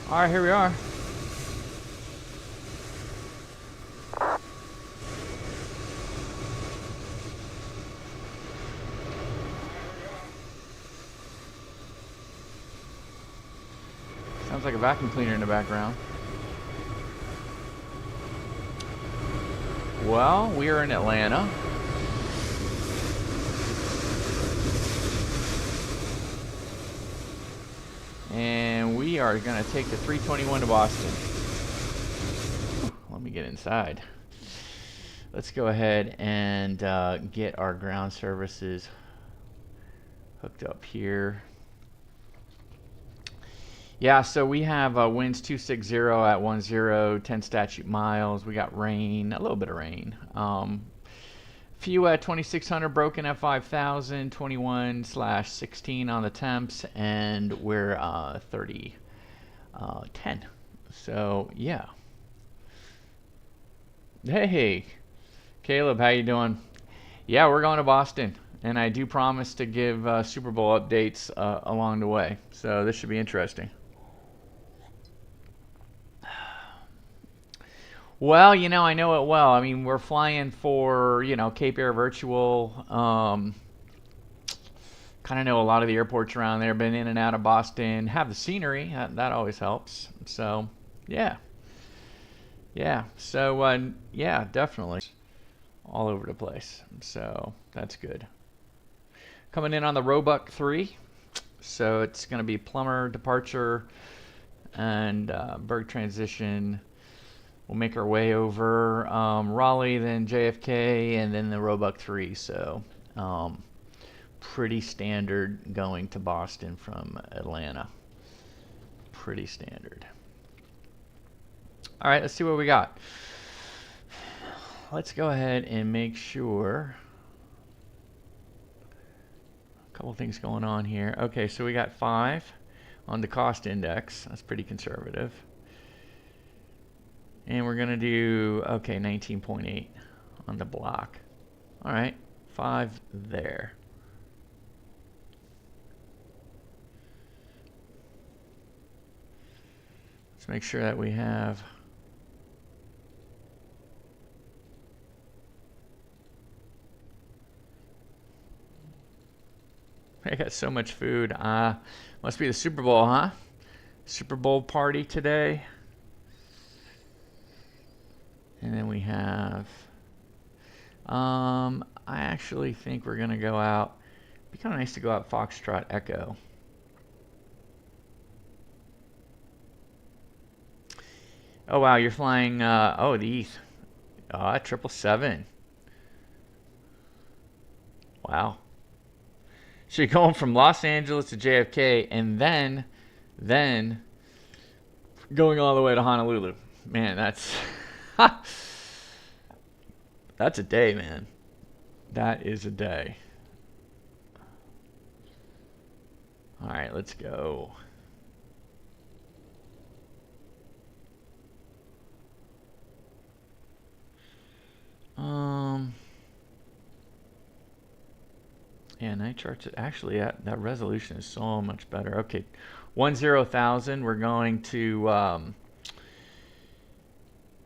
All right, here we are. Sounds like a vacuum cleaner in the background. Well, we are in Atlanta. And we are going to take the 321 to Boston. Let me get inside. Let's go ahead and get our ground services hooked up here. Yeah, so we have winds 260 at 10, 10 statute miles. We got rain, a little bit of rain. Few at 2600 broken at 5000, 21/16 on the temps, and we're 10. So yeah. Hey, Caleb, how you doing? Yeah, we're going to Boston, and I do promise to give Super Bowl updates along the way. So this should be interesting. Well, I know it well. I mean, we're flying for, Cape Air Virtual. Kind of know a lot of the airports around there. Been in and out of Boston. Have the scenery. That always helps. So, yeah. Yeah. So, yeah, definitely. All over the place. So, that's good. Coming in on the Roebuck 3. So, it's going to be plumber, departure, and berg transition. We'll make our way over Raleigh, then JFK, and then the Roebuck 3. So, pretty standard going to Boston from Atlanta. Pretty standard. All right, let's see what we got. Let's go ahead and make sure. A couple things going on here. Okay, so we got 5 on the cost index. That's pretty conservative. And we're going to do, okay, 19.8 on the block. All right, 5 there. Let's make sure that we have I got so much food. Must be the Super Bowl, huh? Super Bowl party today. And then we have, I actually think we're going to go out. It'd be kind of nice to go out Foxtrot Echo. Oh, wow, you're flying, the East. 777. Wow. So you're going from Los Angeles to JFK and then going all the way to Honolulu. Man, that's that's a day, man. That is a day. All right, let's go. Yeah, night charts. Actually, that resolution is so much better. Okay, 10,000. We're going to.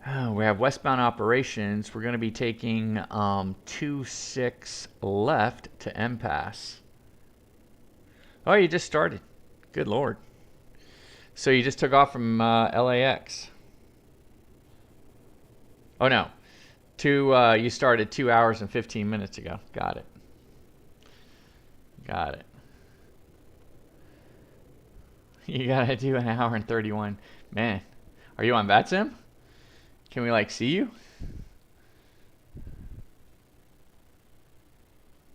We have westbound operations. We're going to be taking 26 left to MPass. Oh, you just started. Good Lord. So you just took off from LAX. Oh, no. You started 2 hours and 15 minutes ago. Got it. Got it. You got to do an hour and 31. Man, are you on VATSIM? Can we, see you?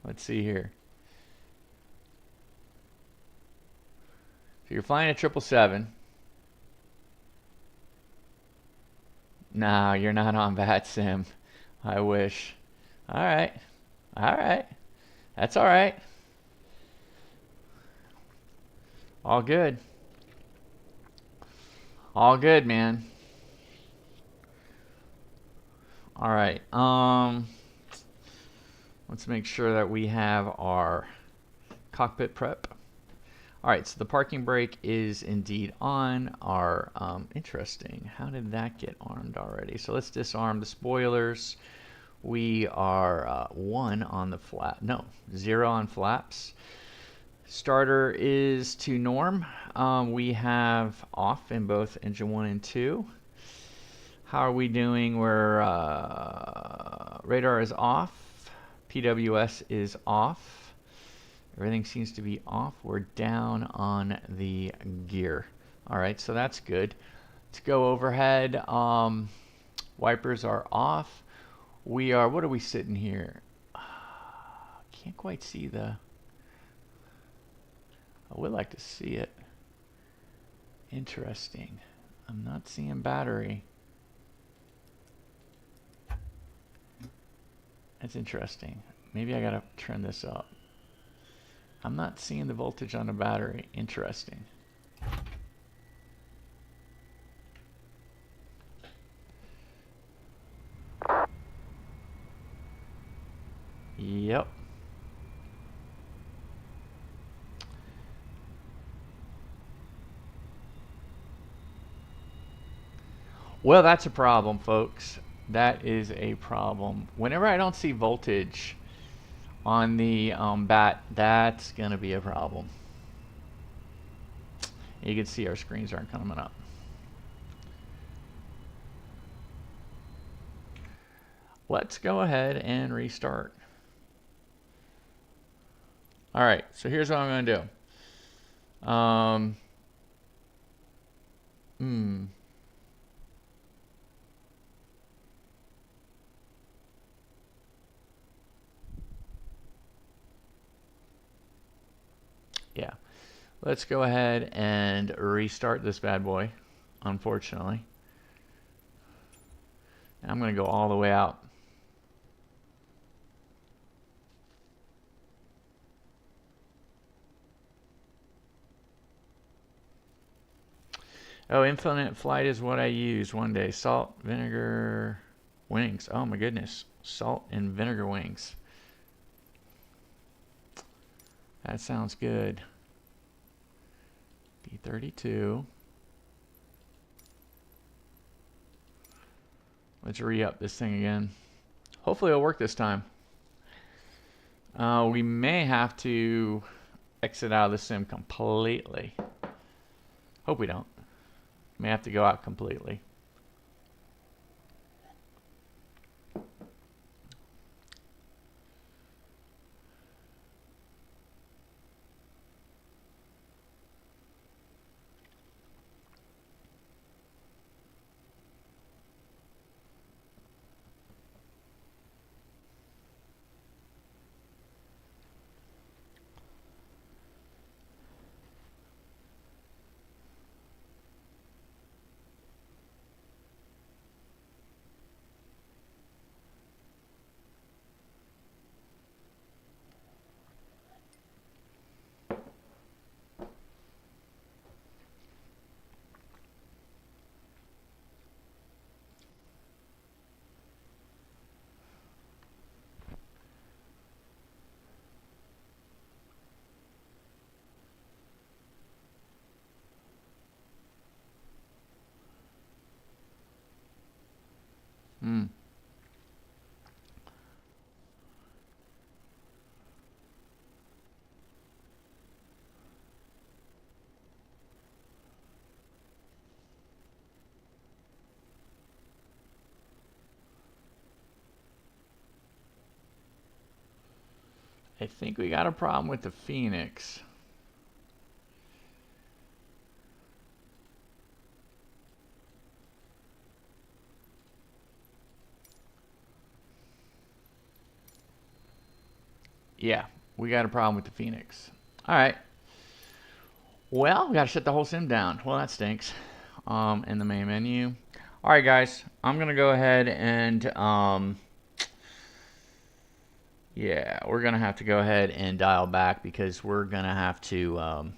Let's see here. So you're flying a 777. No, you're not on VATSIM. I wish. All right. All right. That's all right. All good. All good, man. All right. Let's make sure that we have our cockpit prep. All right, so the parking brake is indeed on. Our interesting. How did that get armed already? So let's disarm the spoilers. We are 1 on the flap. No, 0 on flaps. Starter is to norm. We have off in both engine 1 and 2. How are we doing? We're radar is off. PWS is off. Everything seems to be off. We're down on the gear. All right, so that's good. Let's go overhead. Wipers are off. We are, what are we sitting here? Can't quite see the, I would like to see it. Interesting. I'm not seeing battery. That's interesting. Maybe I gotta turn this up. I'm not seeing the voltage on the battery. Interesting. Yep. Well, that's a problem, folks. That is a problem. Whenever I don't see voltage on the bat, that's going to be a problem. You can see our screens aren't coming up. Let's go ahead and restart. All right, so here's what I'm going to do. Yeah, let's go ahead and restart this bad boy, unfortunately. I'm going to go all the way out. Oh, infinite flight is what I use one day. Salt, vinegar, wings. Oh my goodness. Salt and vinegar wings. That sounds good. D32. Let's re-up this thing again. Hopefully it'll work this time. We may have to exit out of the sim completely. Hope we don't. May have to go out completely. I think we got a problem with the Fenix. Yeah, we got a problem with the Fenix. All right. Well, we got to shut the whole sim down. Well, that stinks. In the main menu. All right, guys. I'm going to go ahead and... yeah, we're going to have to go ahead and dial back because we're going to have to...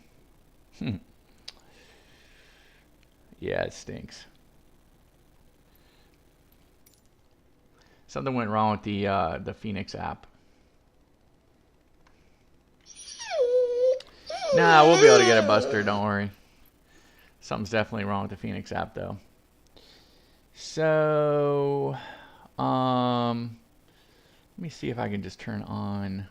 yeah, it stinks. Something went wrong with the Fenix app. Nah, we'll be able to get a buster, don't worry. Something's definitely wrong with the Fenix app, though. So, let me see if I can just turn on.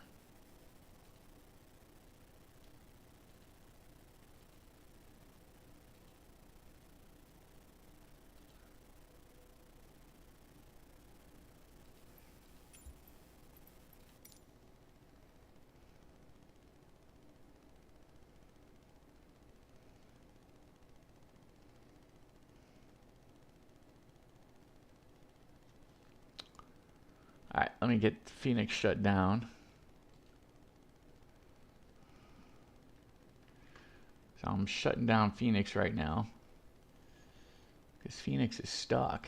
All right, let me get Fenix shut down. So I'm shutting down Fenix right now because Fenix is stuck.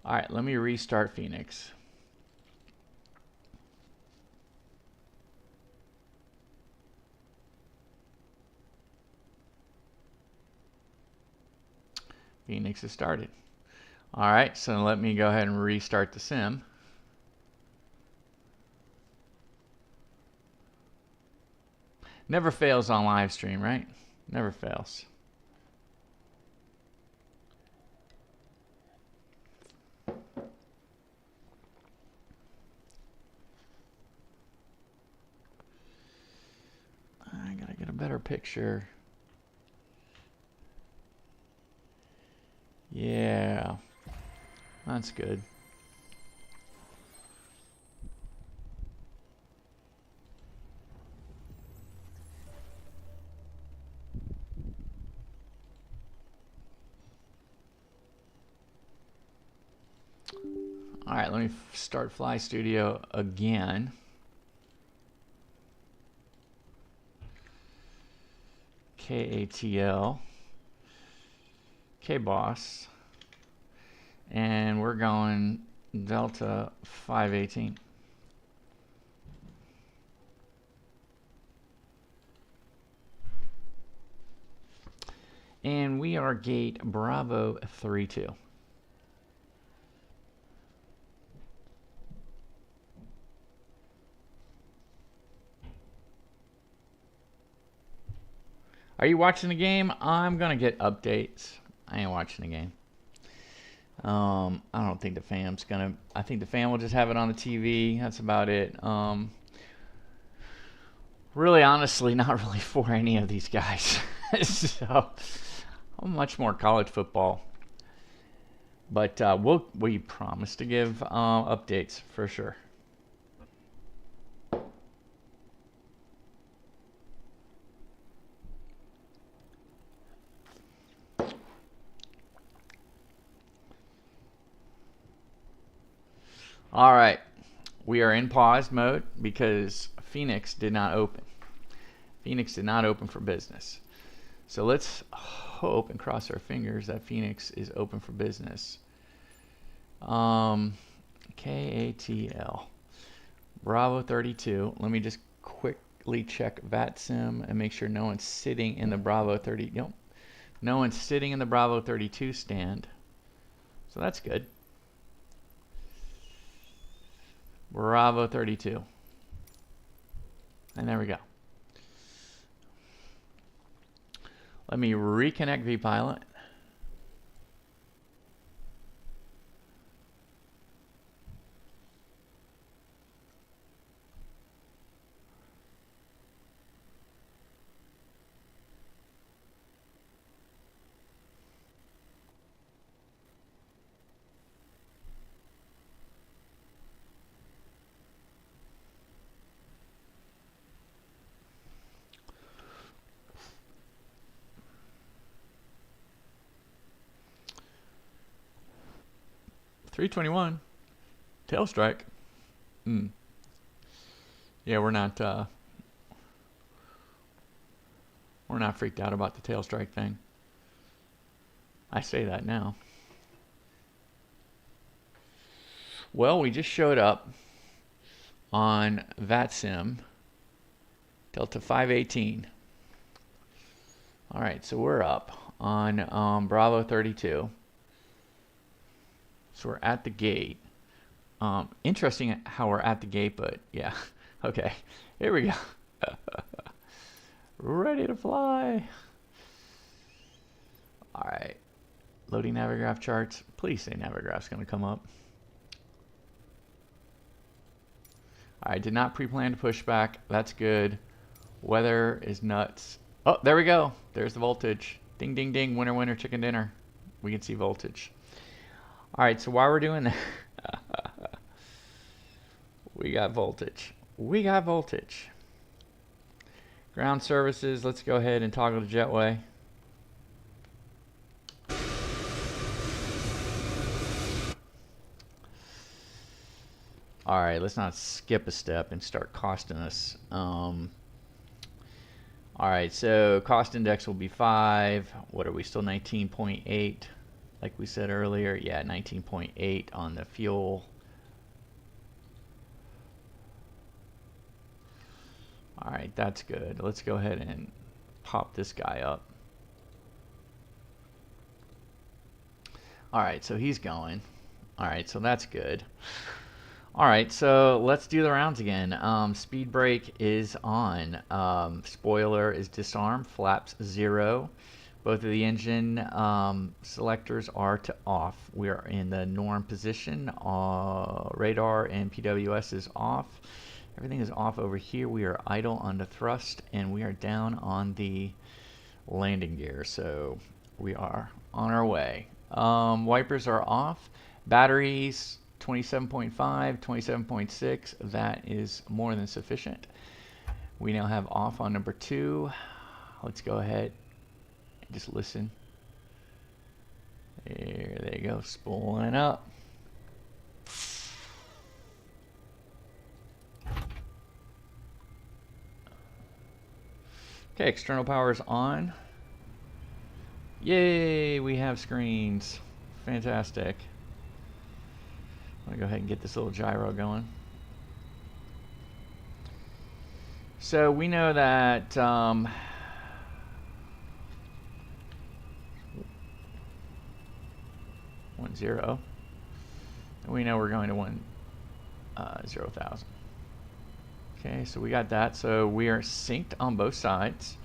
All right, let me restart Fenix. Fenix has started. All right, so let me go ahead and restart the sim. Never fails on live stream, right? Never fails. I gotta get a better picture. Yeah, that's good. All right, let me start Fly Studio again. KATL-KBOS. And we're going Delta 518. And we are gate Bravo 32. Are you watching the game? I'm gonna get updates. I ain't watching the game. I don't think the fam's gonna. I think the fam will just have it on the TV. That's about it. Really, honestly, not really for any of these guys. So, I'm much more college football. But we promise to give updates for sure. All right, we are in pause mode because Fenix did not open. Fenix did not open for business. So let's hope and cross our fingers that Fenix is open for business. KATL Bravo 32. Let me just quickly check VATSIM and make sure no one's sitting in the Bravo 30. Nope, no one's sitting in the Bravo 32 stand. So that's good. Bravo 32. And there we go. Let me reconnect vPilot. .321 tail strike. Yeah, we're not freaked out about the tail strike thing. I say that now. Well, we just showed up on VATSIM Delta 518. All right, so we're up on Bravo 32. So we're at the gate. Interesting how we're at the gate, but yeah. Okay, here we go. Ready to fly. All right, loading Navigraph charts. Please say Navigraph's going to come up. I did not pre-plan to push back. That's good. Weather is nuts. Oh, there we go. There's the voltage. Ding, ding, ding. Winner, winner, chicken dinner. We can see voltage. All right, so while we're doing that, we got voltage. We got voltage. Ground services, let's go ahead and toggle to jetway. All right, let's not skip a step and start costing us. All right, so cost index will be 5. What are we, still 19.8? Like we said earlier, yeah, 19.8 on the fuel. All right, that's good. Let's go ahead and pop this guy up. All right, so he's going. All right, so that's good. All right, so let's do the rounds again. Speed brake is on. Spoiler is disarmed. Flaps 0. Both of the engine selectors are to off. We are in the norm position. Radar and PWS is off. Everything is off over here. We are idle on the thrust, and we are down on the landing gear. So we are on our way. Wipers are off. Batteries 27.5, 27.6. That is more than sufficient. We now have off on number 2. Let's go ahead and just listen. There you go, spooling up. Okay, external power is on. Yay, we have screens. Fantastic. I'm gonna go ahead and get this little gyro going. So we know that 1-0. And we know we're going to 1-0,000. Okay, so we got that. So we are synced on both sides.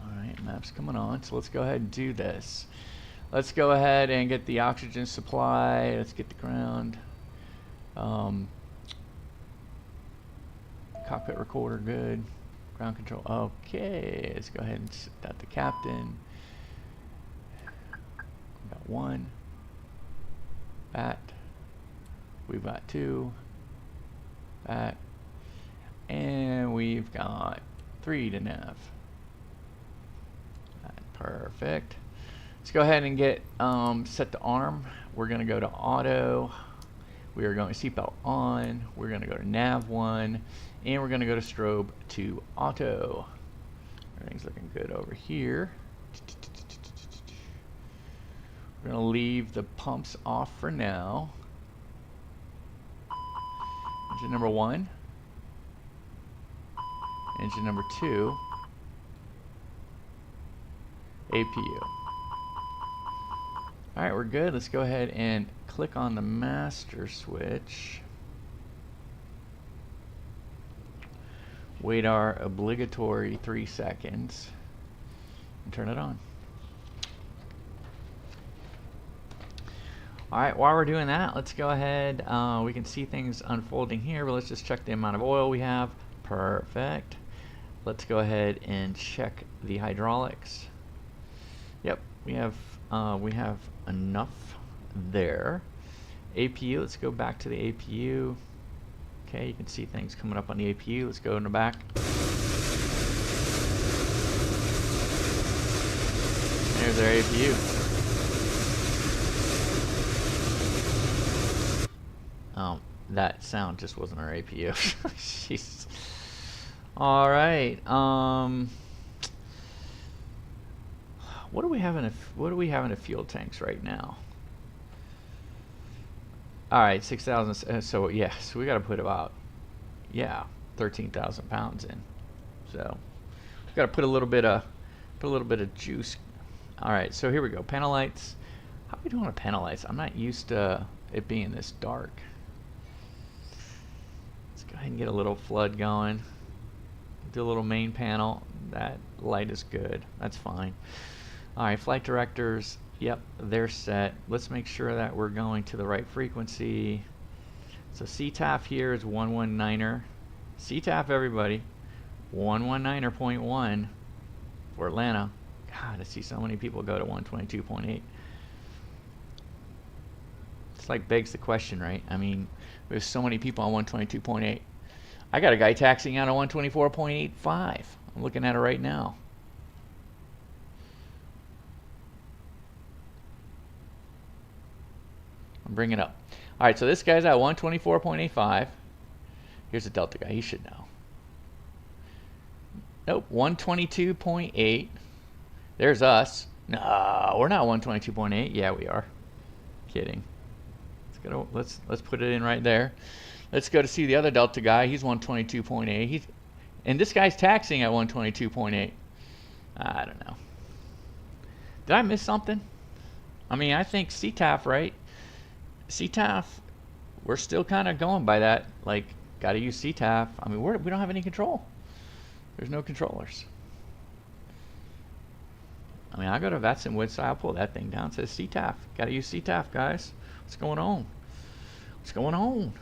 All right, map's coming on. So let's go ahead and do this. Let's go ahead and get the oxygen supply. Let's get the ground. Cockpit recorder, good. Ground control, okay. Let's go ahead and set that to captain. We got 1. Bat. We've got 2. Bat. And we've got 3 to nav. Perfect. Let's go ahead and get set to arm. We're going to go to auto. We are going to seatbelt on. We're going to go to nav 1. And we're going to go to strobe to auto. Everything's looking good over here. We're going to leave the pumps off for now. Engine number 1. Engine number 2. APU. Alright, we're good. Let's go ahead and click on the master switch. Wait our obligatory 3 seconds and turn it on. Alright, while we're doing that, let's go ahead. We can see things unfolding here, but let's just check the amount of oil we have. Perfect. Let's go ahead and check the hydraulics. Yep, we have enough there. APU, let's go back to the APU. Okay, you can see things coming up on the APU. Let's go in the back. There's our APU. That sound just wasn't our APU. Jeez. All right. What do we have in the fuel tanks right now? All right, 6,000. So yeah, so we got to put about 13,000 pounds in. So we got to put a little bit of juice. All right, so here we go. Panel lights. How are we doing a penalize? I'm not used to it being this dark. Let's go ahead and get a little flood going. Do a little main panel. That light is good. That's fine. Alright, flight directors. Yep, they're set. Let's make sure that we're going to the right frequency. So CTAF here is 119er. CTAF, everybody. 119er.1 for Atlanta. God, I see so many people go to 122.8. It's like begs the question, right? I mean, there's so many people on 122.8. I got a guy taxiing out on 124.85. I'm looking at it right now. I'm bringing it up. All right, so this guy's at 124.85. Here's a Delta guy. He should know. Nope, 122.8. There's us. No, we're not 122.8. Yeah, we are. Kidding. Let's put it in right there. Let's go to see the other Delta guy. He's 122.8. And this guy's taxiing at 122.8. I don't know. Did I miss something? I mean, I think CTAF, right? CTAF, we're still kind of going by that. Like, got to use CTAF. I mean, we don't have any control. There's no controllers. I mean, I go to VATSIM website, I'll pull that thing down. It says CTAF. Got to use CTAF, guys. What's going on? What's going on?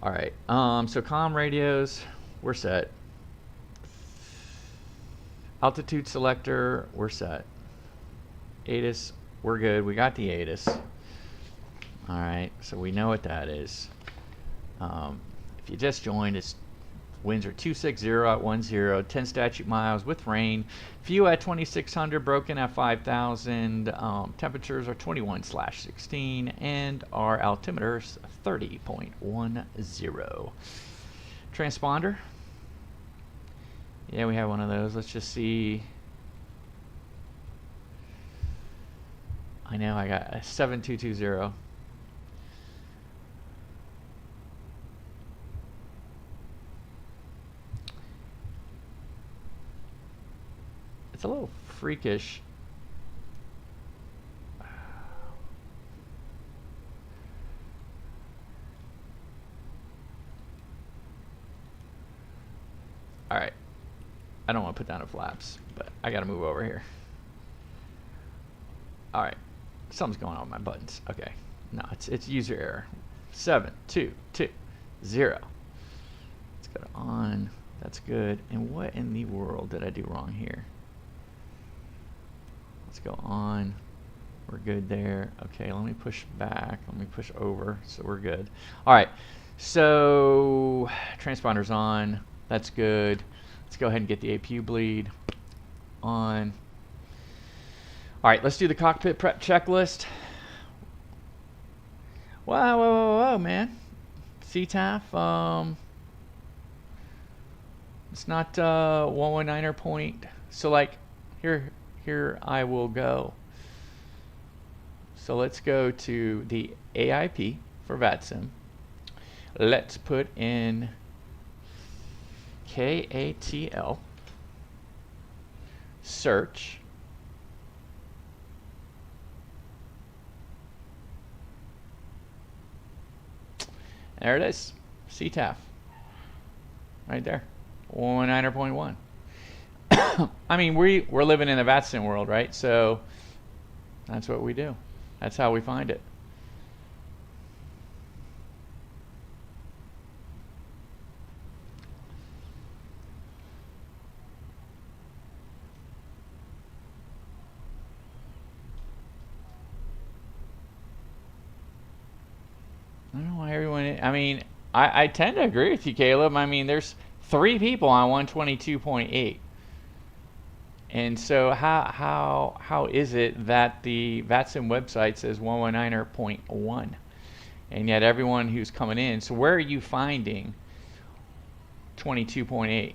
All right. So comm radios, we're set. Altitude selector, we're set. ATIS, we're good. We got the ATIS. All right. So we know what that is. If you just joined, it's winds are 260 at 10, 10 statute miles with rain. Few at 2600, broken at 5000. Temperatures are 21/16, and our altimeter's 30.10. Transponder. Yeah, we have one of those. Let's just see. I know I got a 7220. It's a little freakish. All right. I don't want to put down a flaps, but I got to move over here. All right. Something's going on with my buttons. Okay. No, it's user error. 7220. Let's go to on. That's good. And what in the world did I do wrong here? Let's go on. We're good there. Okay, let me push back. Let me push over so we're good. All right. So transponder's on. That's good. Let's go ahead and get the APU bleed on. All right, let's do the cockpit prep checklist. Whoa, man. CTAF, it's not 119er point. So like here I will go. So let's go to the AIP for VATSIM. Let's put in KATL, search. There it is, CTAF, right there, 119er.1. I mean, we're living in the VATSIM world, right? So that's what we do. That's how we find it. I don't know why everyone. I mean, I tend to agree with you, Caleb. I mean, there's 3 people on 122.8. And so how is it that the VATSIM website says 119er.1, and yet everyone who's coming in? So where are you finding 22.8?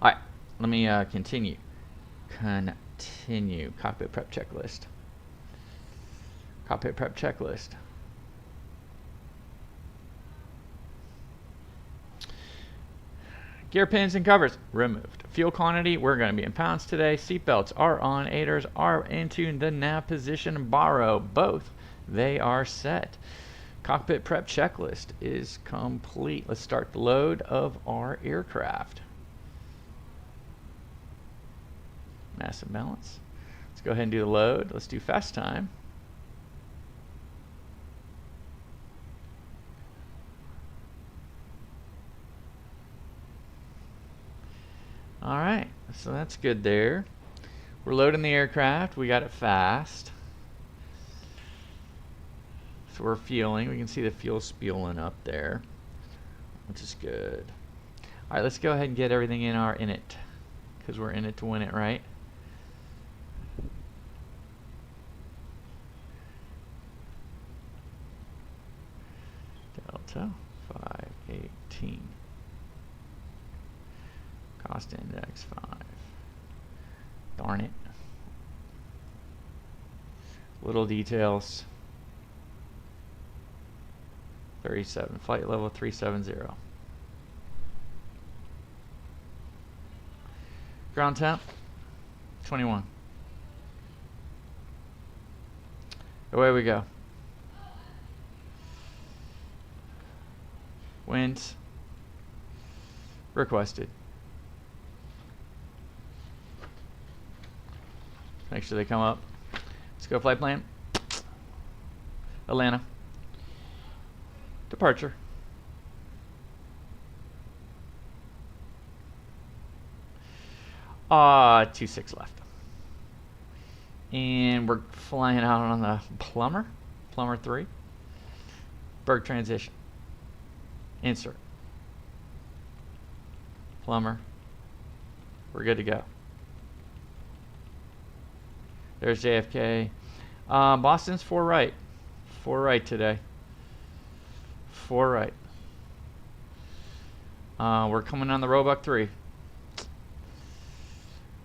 All right, let me continue. Cockpit prep checklist. Cockpit prep checklist. Gear pins and covers removed. Fuel quantity, we're going to be in pounds today. Seatbelts are on. Aiders are into the nav position. Borrow both. They are set. Cockpit prep checklist is complete. Let's start the load of our aircraft. Massive balance. Let's go ahead and do the load. Let's do fast time. All right, so that's good there. We're loading the aircraft. We got it fast. So we're fueling. We can see the fuel spewing up there, which is good. All right, let's go ahead and get everything in our init, because we're in it to win it, right? Delta 518. Cost index 5. Darn it. Little details. 37. Flight level 370. Ground temp 21. Away we go. Winds requested. Make sure they come up. Let's go flight plan. Atlanta. Departure. Two-six left. And we're flying out on the Plumber 3. Berg transition. Insert. Plumber. We're good to go. There's JFK. Boston's 4 right. 4 right today. 4 right. We're coming on the Roebuck 3.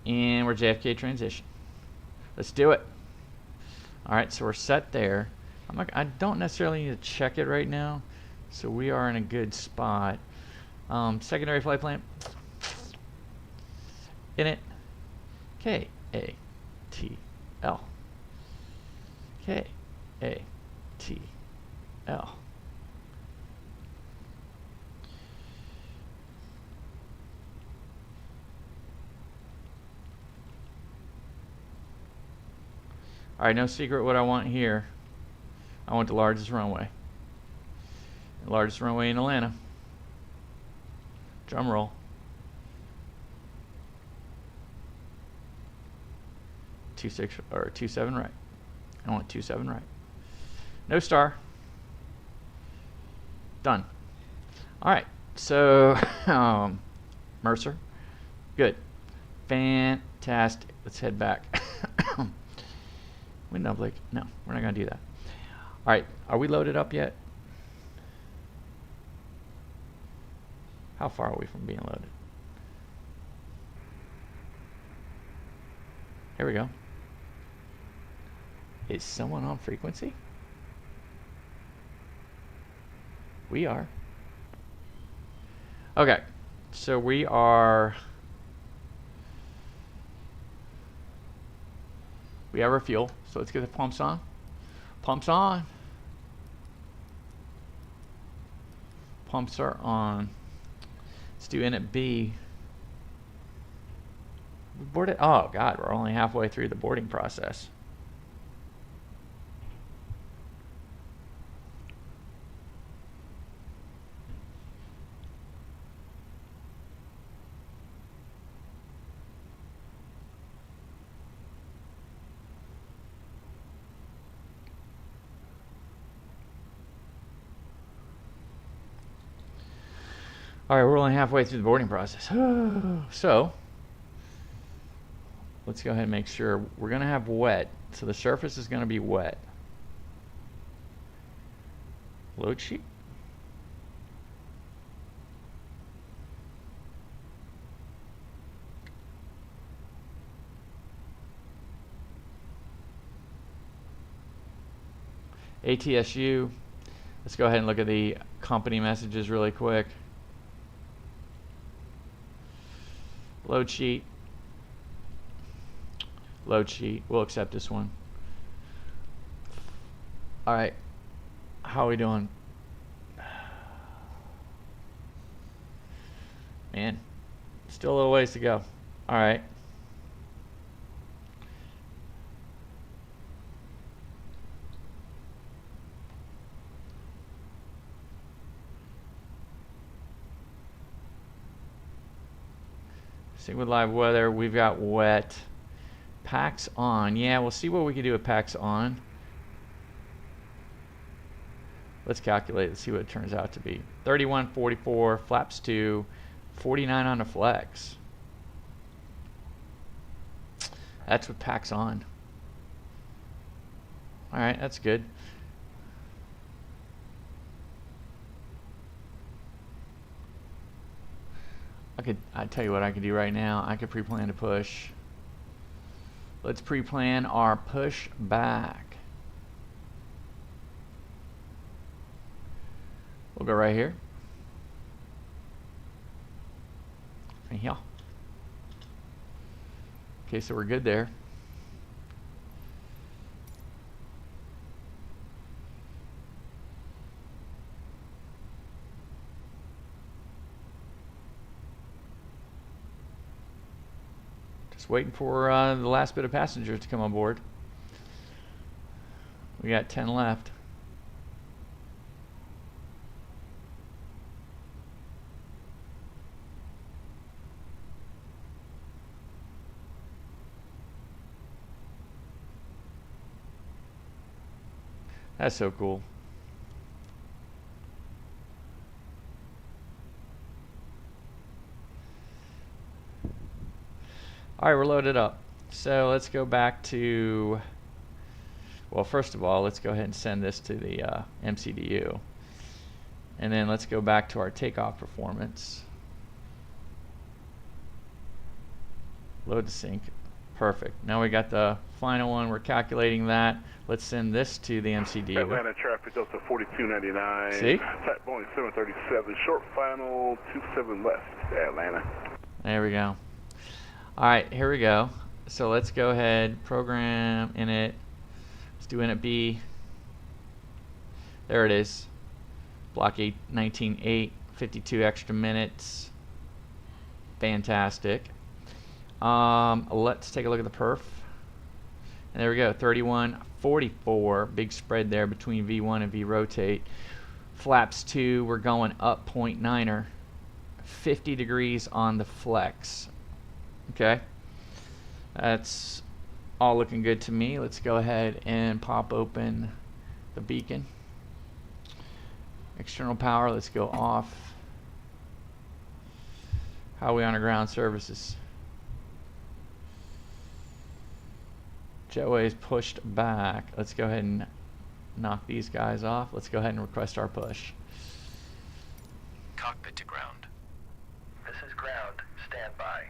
And we're JFK transition. Let's do it. Alright, so we're set there. I don't necessarily need to check it right now. So we are in a good spot. Secondary flight plan. In it. KATL. KATL. Alright, no secret what I want here. I want the largest runway. The largest runway in Atlanta. Drum roll. Two-six or 2-7 right. I want 2-7 right. No star. Done. Alright, so Mercer. Good. Fantastic. Let's head back. Wind oblique. No, we're not going to do that. Alright, are we loaded up yet? How far are we from being loaded? Here we go. Is someone on frequency? We are. Okay, so we are. We have our fuel, so let's get the pumps on. Pumps on. Pumps are on. Let's do init B. We boarded. Oh God, we're only halfway through the boarding process. All right, we're only halfway through the boarding process. So let's go ahead and make sure we're going to have wet. So the surface is going to be wet. Load sheet. ATSU. Let's go ahead and look at the company messages really quick. Load sheet. Load sheet. We'll accept this one. All right. How are we doing? Man, still a little ways to go. All right. See with live weather, we've got wet. Packs on. Yeah, we'll see what we can do with packs on. Let's calculate. Let's see what it turns out to be. 31, 44, flaps 2, 49 on the flex. That's with packs on. All right, that's good. I tell you what I could do right now. I could pre-plan to push. Let's pre-plan our push back. We'll go right here. Right here. Okay, so we're good there. Just waiting for the last bit of passengers to come on board. We got 10 left. That's so cool. All right, we're loaded up. So let's go back to, well, first of all, let's go ahead and send this to the MCDU. And then let's go back to our takeoff performance. Load to sync. Perfect. Now we got the final one. We're calculating that. Let's send this to the MCDU. Atlanta traffic Delta 4299. See? Type Boeing 737. Short final 27 left. Atlanta. There we go. All right, here we go. So let's go ahead, program init. Let's do init B. There it is. Block 19.8, 52 extra minutes. Fantastic. Let's take a look at the perf. And there we go, 31.44. Big spread there between V1 and V rotate. Flaps 2, we're going up 0.9er. 50 degrees on the flex. Okay, that's all looking good to me. Let's go ahead and pop open the beacon. External power, let's go off. How are we on our ground services? Jetway is pushed back. Let's go ahead and knock these guys off. Let's go ahead and request our push. Cockpit to ground. This is ground. Stand by.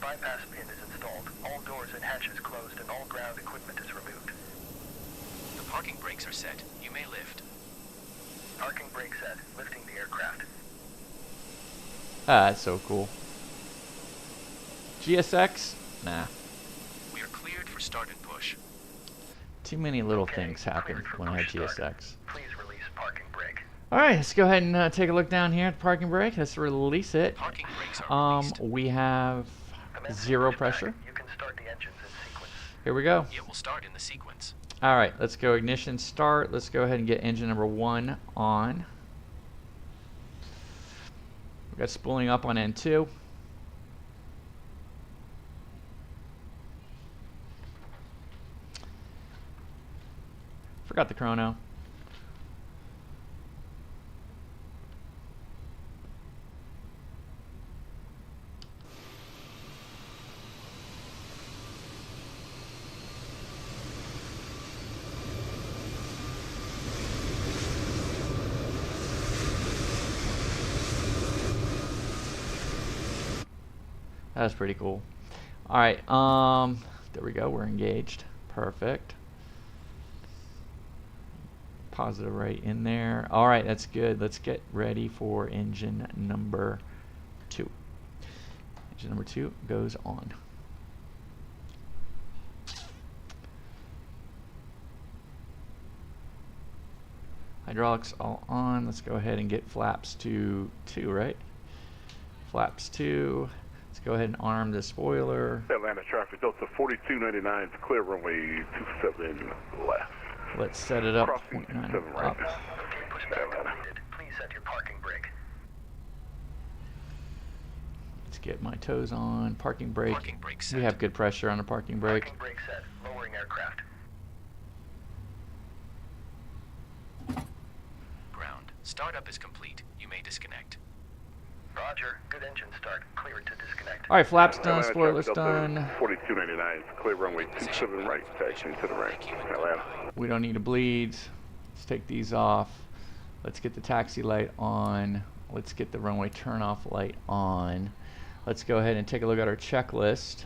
Bypass pin is installed. All doors and hatches closed and all ground equipment is removed. The parking brakes are set. You may lift. Parking brake set. Lifting the aircraft. Ah, that's so cool. GSX? Nah. We are cleared for start and push. Too many little things happen when I have GSX. Please release parking brake. All right, let's go ahead and take a look down here at the parking brake. Let's release it. Parking brakes are released. We have zero pressure. You can start the engines in sequence. Here we go. It will start in the sequence. All right, let's go ignition start. Let's go ahead and get engine number 1 on. We've got spooling up on N2. Forgot the chrono. That's pretty cool. All right, there we go. We're engaged. Perfect. Positive right in there. All right, that's good. Let's get ready for engine number 2. Engine number 2 goes on. Hydraulics all on. Let's go ahead and get flaps to 2, right? Flaps 2. Let's go ahead and arm the spoiler. Atlanta traffic, Delta 4299, clear runway 27 left. Let's set it up. Crossing 29 27 right. up. Okay, pushback completed. Please set your parking brake. Let's get my toes on. Parking brake. Parking brake set. We have good pressure on the parking brake. Parking brake set. Lowering aircraft. Ground. Startup is complete. You may disconnect. Roger. Good engine start. Clear to disconnect. All right, flaps done, Atlanta spoilers traffic, Delta done. 4299, clear runway 27 right, taxiing to the right. Atlanta. We don't need to bleed. Let's take these off. Let's get the taxi light on. Let's get the runway turnoff light on. Let's go ahead and take a look at our checklist.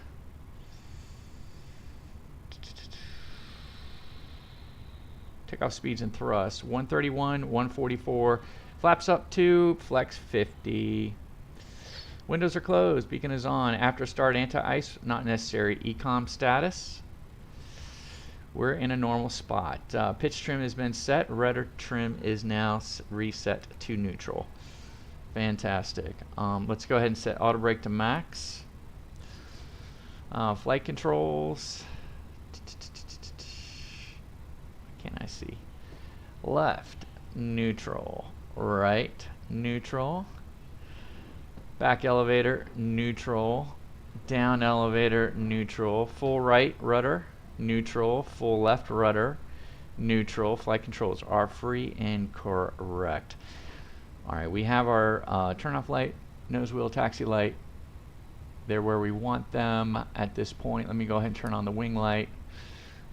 Takeoff speeds and thrust. 131, 144. Flaps up 2, flex 50. Windows are closed, beacon is on. After start anti-ice, not necessary. Ecom status. We're in a normal spot. Pitch trim has been set. Rudder trim is now reset to neutral. Fantastic. Let's go ahead and set auto brake to max. Flight controls. What can I see? Left, neutral. Right, neutral. Back elevator, neutral. Down elevator, neutral. Full right, rudder, neutral. Full left, rudder, neutral. Flight controls are free and correct. All right, we have our turn-off light, nose wheel, taxi light. They're where we want them at this point. Let me go ahead and turn on the wing light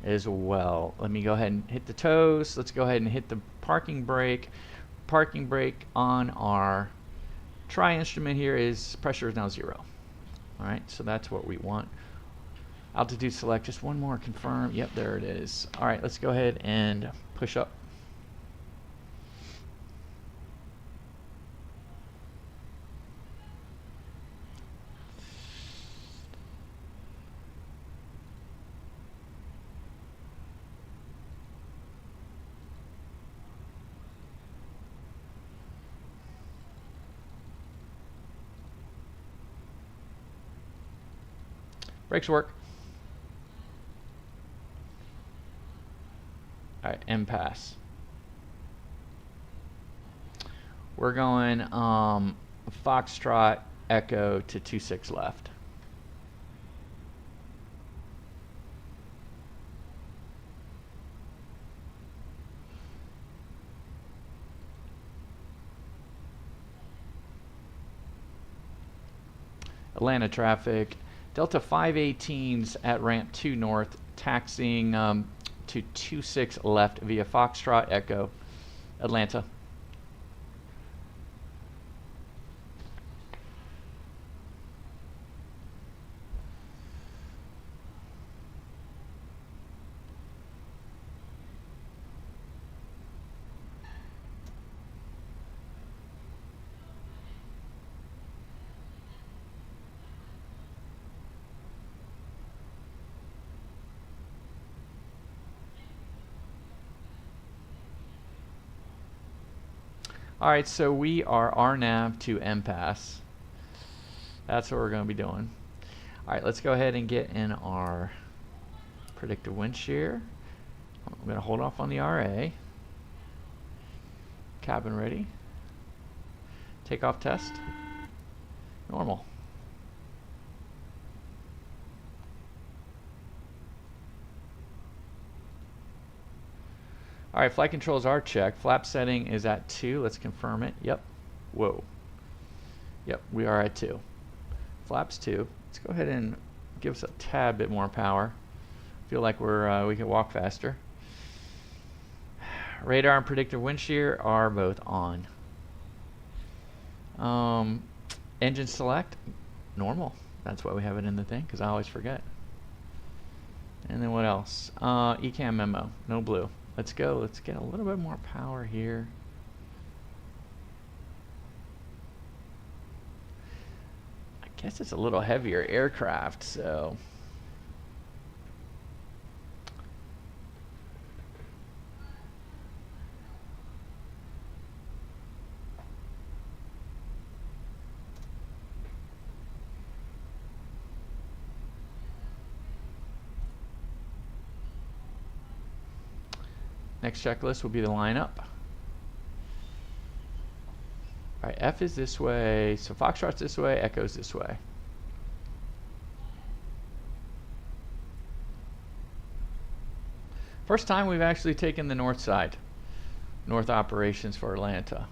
as well. Let me go ahead and hit the toes. Let's go ahead and hit the parking brake. Parking brake on our tri-instrument here is pressure is now 0. All right, so that's what we want. Altitude select, just one more, confirm. Yep, there it is. All right, let's go ahead and push up. Brakes work. All right, impasse. We're going Foxtrot Echo to 26 left. Atlanta traffic. Delta 518s at ramp 2 north, taxiing to 26 left via Foxtrot Echo, Atlanta. Alright, so we are RNAV to impasse. That's what we're going to be doing. Alright, let's go ahead and get in our predictive wind shear. I'm going to hold off on the RA. Cabin ready. Takeoff test. Normal. All right, flight controls are checked. Flap setting is at 2. Let's confirm it. Yep. Whoa. Yep, we are at 2. Flaps 2. Let's go ahead and give us a tad bit more power. Feel like we can walk faster. Radar and predictive wind shear are both on. Engine select, normal. That's why we have it in the thing, because I always forget. And then what else? Ecam memo, no blue. Let's go. Let's get a little bit more power here. I guess it's a little heavier aircraft, so. Next checklist will be the lineup. All right, F is this way, so Foxtrot's this way, Echo's this way. First time we've actually taken the north side, north operations for Atlanta.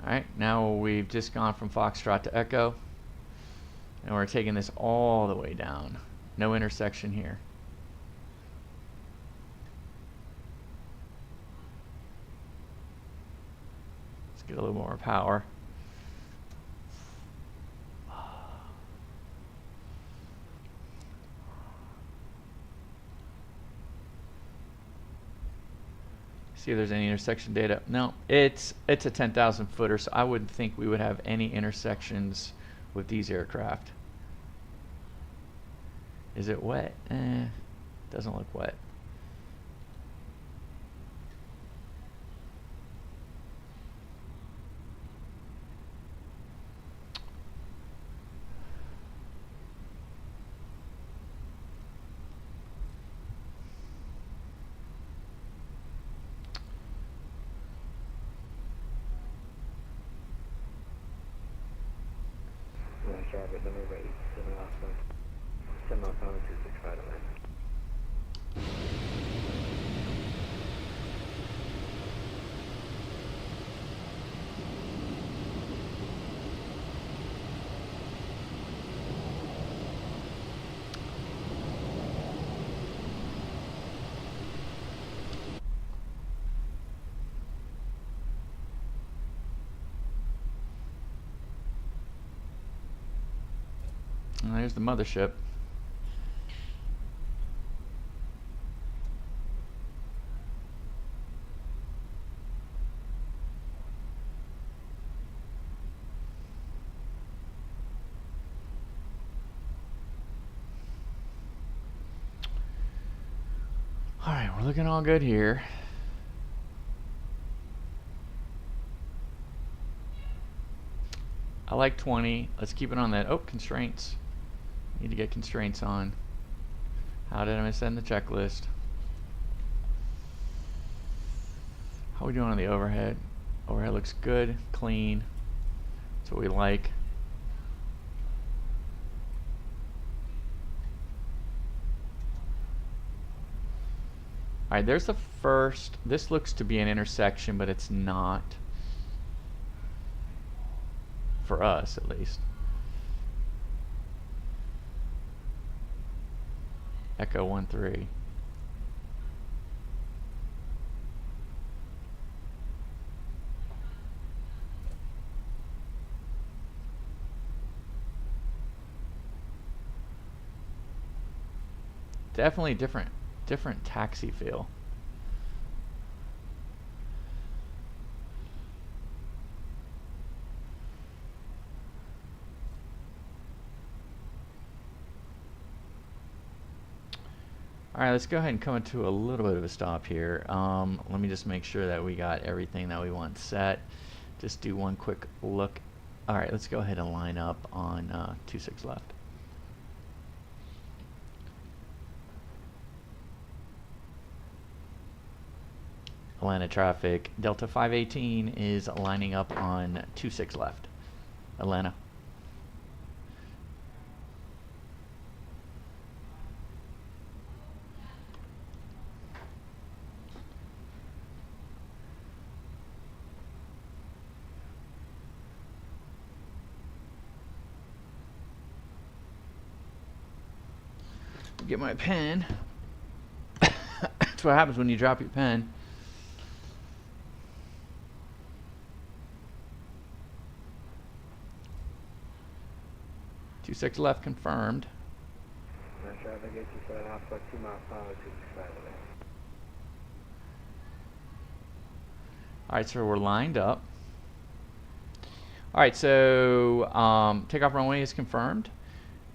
Alright, now we've just gone from Foxtrot to Echo, and we're taking this all the way down. No intersection here. Let's get a little more power. See if there's any intersection data. No, it's a 10,000 footer, so I wouldn't think we would have any intersections with these aircraft. Is it wet? Doesn't look wet. Charlotte, number 8, 7 Alpha, 7 Alpha, 265 to land. And there's the mothership. All right, we're looking all good here. I like 20. Let's keep it on that. Oh, constraints. Need to get constraints on. How did I miss that in the checklist? How are we doing on the overhead? Overhead looks good, clean. That's what we like. Alright, there's the first. This looks to be an intersection, but it's not. For us, at least. Echo 1-3. Definitely different taxi feel. Alright, let's go ahead and come into a little bit of a stop here. Let me just make sure that we got everything that we want set. Just do one quick look. Alright, let's go ahead and line up on 26 left. Atlanta traffic. Delta 518 is lining up on 26 left. Atlanta. Get my pen. That's what happens when you drop your pen. 26 left confirmed. Traffic 827 Alpha, 2 miles per hour, 265 today. Alright, so we're lined up. Alright, so takeoff runway is confirmed.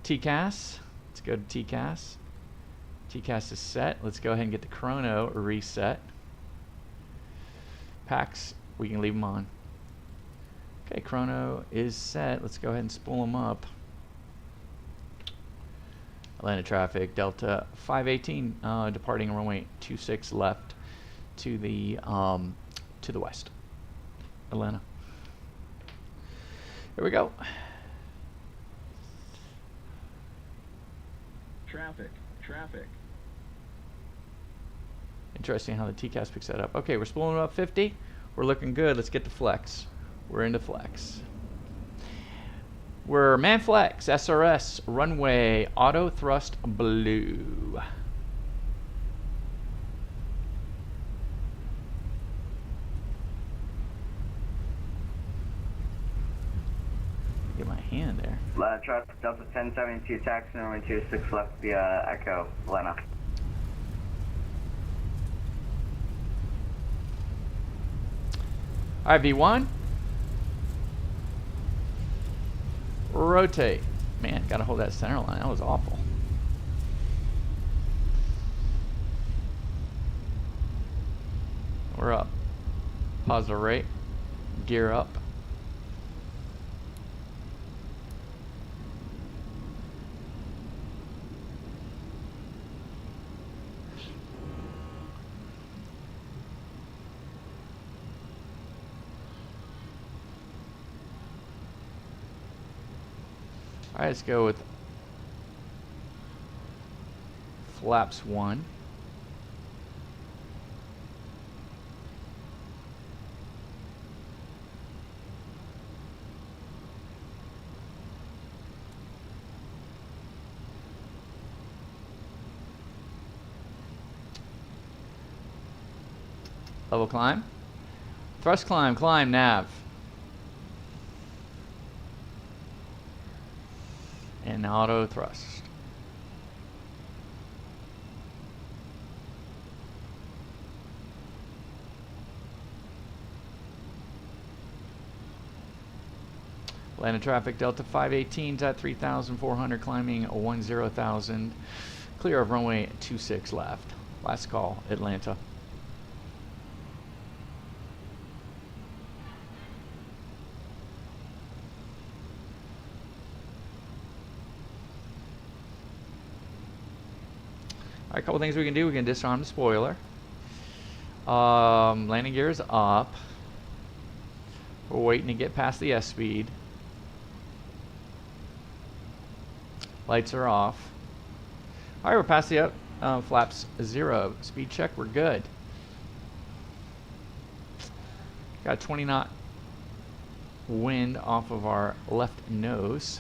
TCAS, let's go to TCAS. TCAS is set. Let's go ahead and get the chrono reset. Packs, we can leave them on. Okay, chrono is set. Let's go ahead and spool them up. Atlanta traffic, Delta 518, departing runway 26 left to the west. Atlanta. Here we go. Traffic. Interesting how the TCAS picks that up. Okay, we're spooling up 50. We're looking good. Let's get to flex. We're into flex. We're man flex, SRS, runway, auto thrust blue. Get my hand there. Traffic Delta 1072, taxi runway 26 left via Echo, Atlanta. Alright, V1. Rotate. Man, gotta hold that center line. That was awful. We're up. Positive rate. Gear up. Alright, let's go with flaps 1. Level climb. Thrust climb, climb, nav. And auto thrust. Atlanta traffic, Delta 518's at 3,400, climbing 10,000. Clear of runway 26 left. Last call, Atlanta. Alright, a couple things we can do. We can disarm the spoiler. Landing gear is up. We're waiting to get past the S-speed. Lights are off. Alright, we're past the flaps 0. Speed check, we're good. Got a 20 knot wind off of our left nose.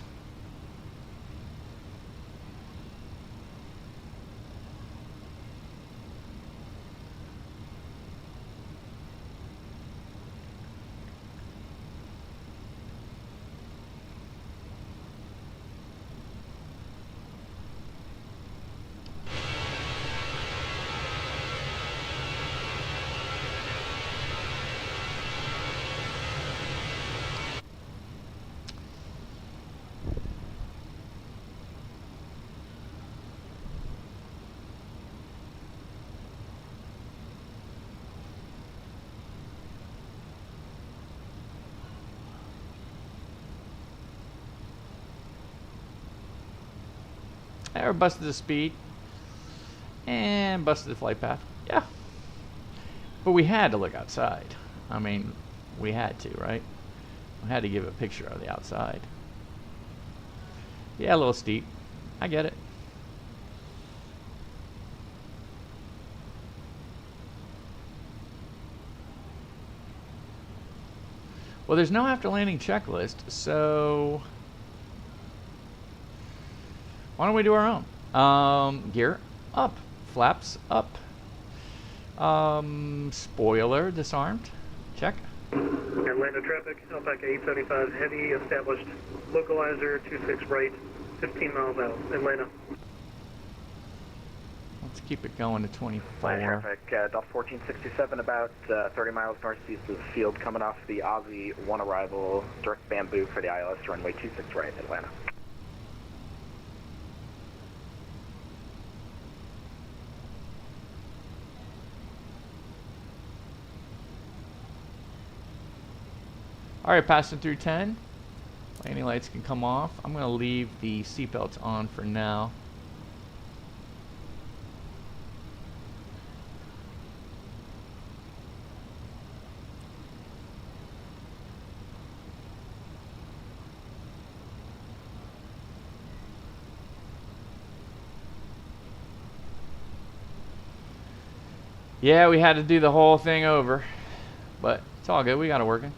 Or busted the speed and busted the flight path. Yeah, but we had to look outside. I mean, we had to, right? We had to give a picture of the outside. Yeah, a little steep. I get it. Well, there's no after landing checklist, so why don't we do our own? Gear up, flaps up, spoiler disarmed, check. Atlanta traffic, Alpha 875 heavy, established localizer 26 right, 15 miles out, Atlanta. Let's keep it going to 24. Flight traffic, Delta 1467, about 30 miles northeast of the field, coming off the Aussie 1 arrival, direct bamboo for the ILS, runway 26 right, Atlanta. All right, passing through 10. Landing lights can come off. I'm going to leave the seatbelts on for now. Yeah, we had to do the whole thing over, but it's all good. We got it working.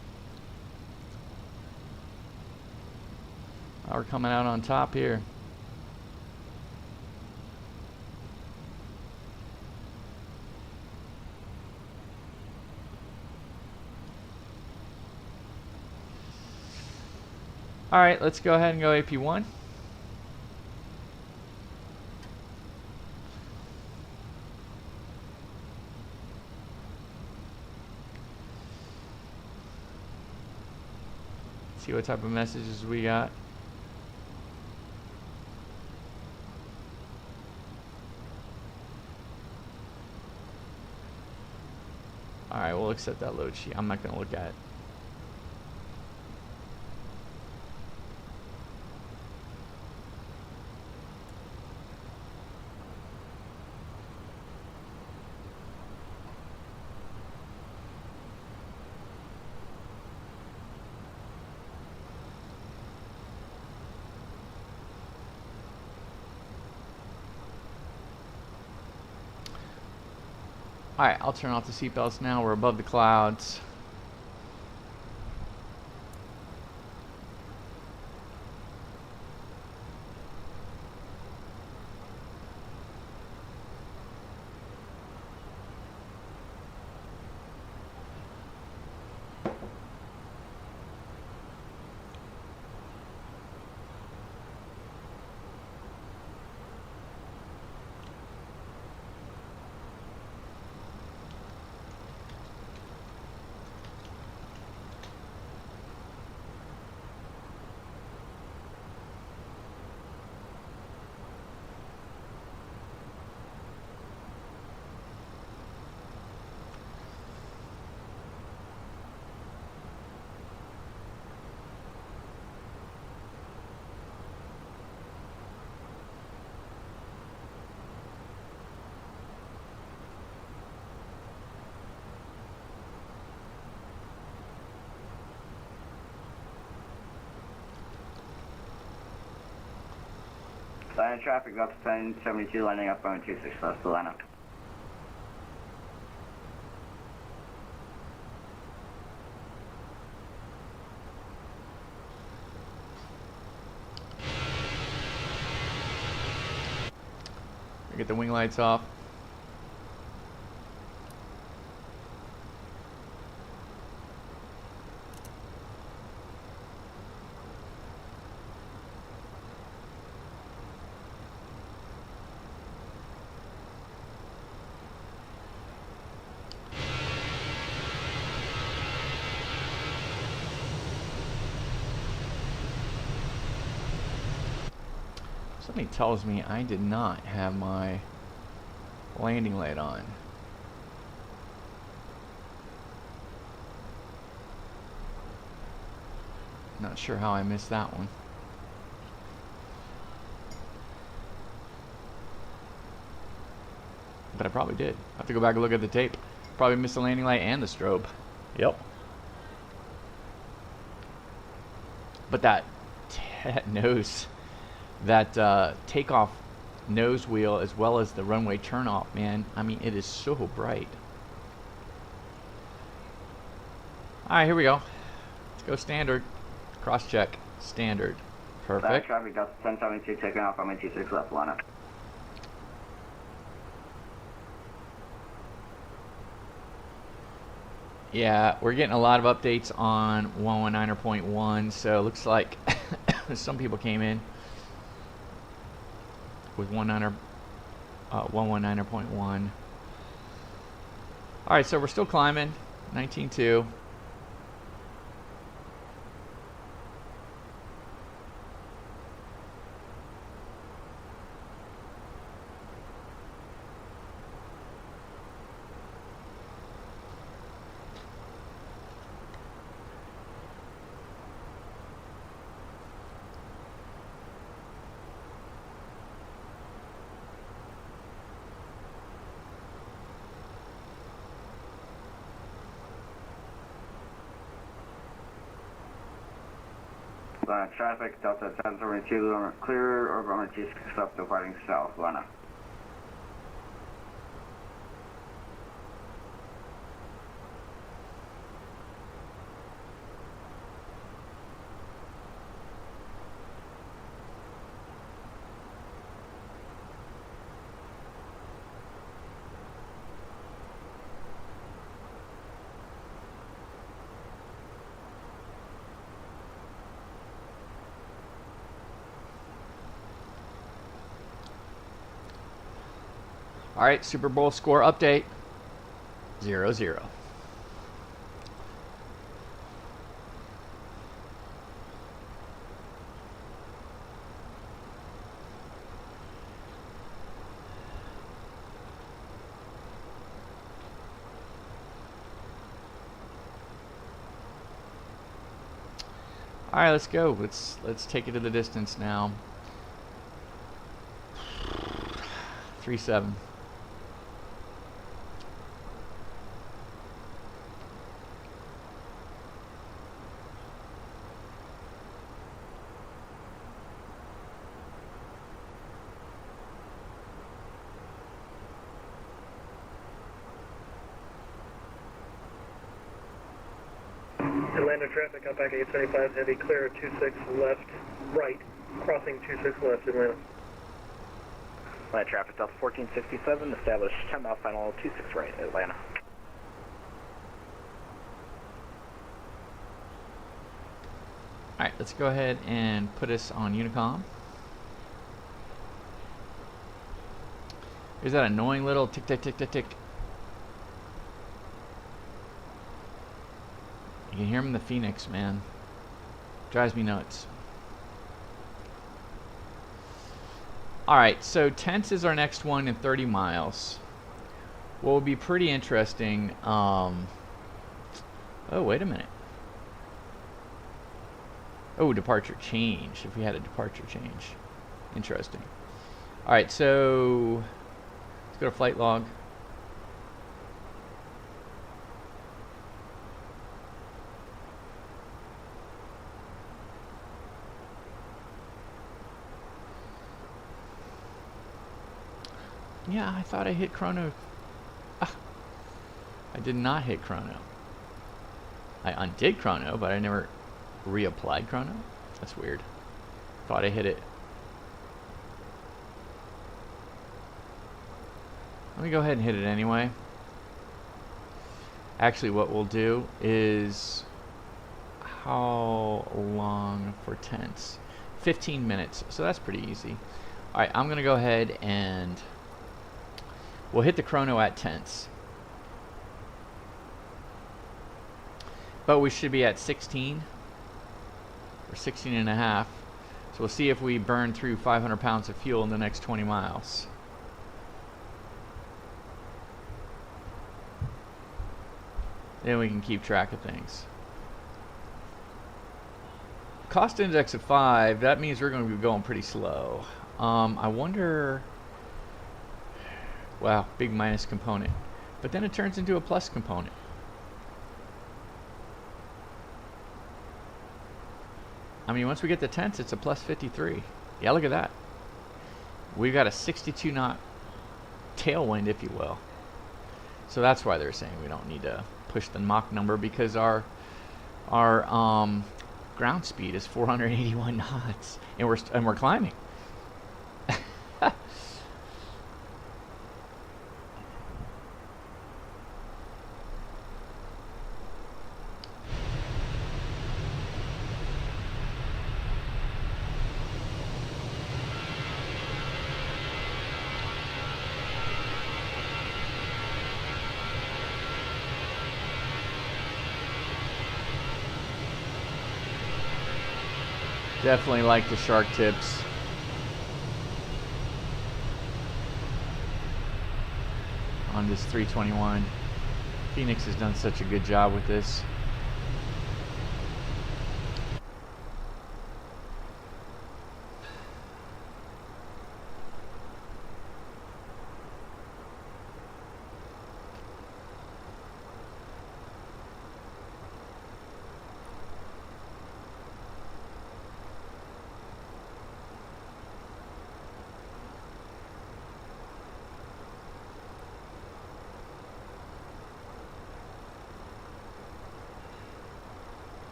We're coming out on top here. All right, let's go ahead and go AP1. See what type of messages we got. Alright, we'll accept that load sheet. I'm not going to look at it. Alright, I'll turn off the seatbelts now. We're above the clouds. Atlanta traffic, Delta 1072, landing up on 26 left, Atlanta. Get the wing lights off. Something tells me I did not have my landing light on. Not sure how I missed that one. But I probably did. I have to go back and look at the tape. Probably missed the landing light and the strobe. Yep. But that nose, that takeoff nose wheel, as well as the runway turnoff, man, I mean, it is so bright. Alright, here we go. Let's go standard. Cross check. Standard. Perfect. Traffic, Delta 1072, taking off on 26 left, Atlanta. Yeah, we're getting a lot of updates on 119.1, so it looks like some people came in with 119.1. All right, so we're still climbing, 19.2. Traffic, Delta 1022, clear, over 26 left, departing south, Atlanta. All right, Super Bowl score update, 0-0. All right, let's go. Let's take it to the distance now. 3-7. Atlanta traffic, outback 875, heavy, clear, 26 left, right, crossing 26 left, Atlanta. Atlanta traffic, Delta 1467, established 10 mile final, 26 right, Atlanta. Alright, let's go ahead and put us on Unicom. Here's that annoying little tick, tick, tick, tick, tick. You can hear him in the Phoenix, man. Drives me nuts. Alright, so Tents is our next one in 30 miles. What will be pretty interesting, oh, wait a minute. Oh, departure change, if we had a departure change. Interesting. Alright, so let's go to flight log. Yeah, I thought I hit chrono. Ah, I did not hit chrono. I undid chrono, but I never reapplied chrono. That's weird. Thought I hit it. Let me go ahead and hit it anyway. Actually, what we'll do is, how long for Tents? 15 minutes, so that's pretty easy. Alright, I'm gonna go ahead and we'll hit the chrono at Tents. But we should be at 16 or 16 and a half. So we'll see if we burn through 500 pounds of fuel in the next 20 miles. Then we can keep track of things. Cost index of 5, that means we're going to be going pretty slow. I wonder, wow, big minus component. But then it turns into a plus component. I mean, once we get the Tents, it's a plus 53. Yeah, look at that. We've got a 62 knot tailwind, if you will. So that's why they're saying we don't need to push the Mach number, because our ground speed is 481 knots, and we're climbing. Definitely like the shark tips. On this 321. Fenix has done such a good job with this.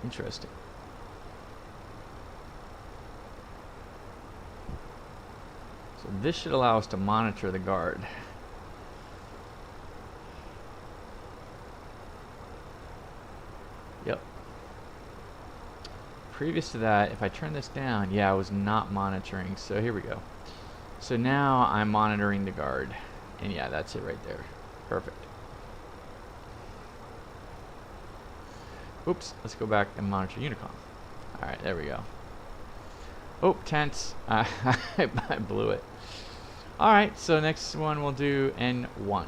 Interesting. So this should allow us to monitor the guard. Yep. Previous to that, if I turn this down, yeah, I was not monitoring. So here we go. So now I'm monitoring the guard. And yeah, that's it right there. Perfect. Oops, let's go back and monitor Unicom. Alright, there we go. Oh, tense. I blew it. Alright, so next one we'll do N1.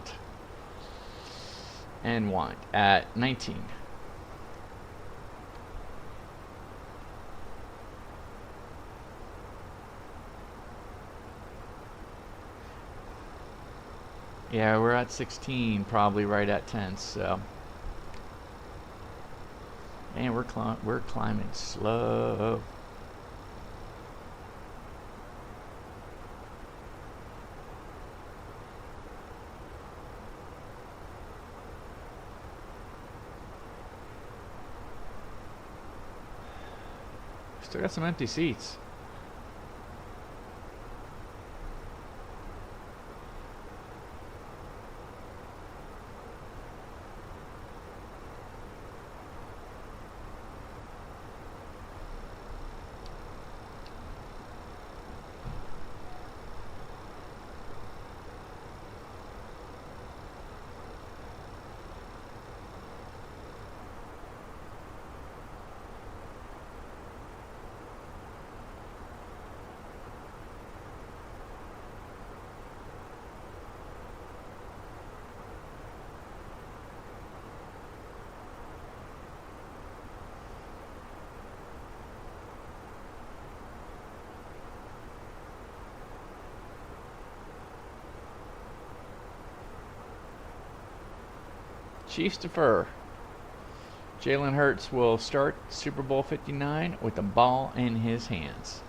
N1 at 19. Yeah, we're at 16, probably right at 10, so. Man, we're climbing slow. Still got some empty seats. Chiefs defer. Jalen Hurts will start Super Bowl 59 with the ball in his hands.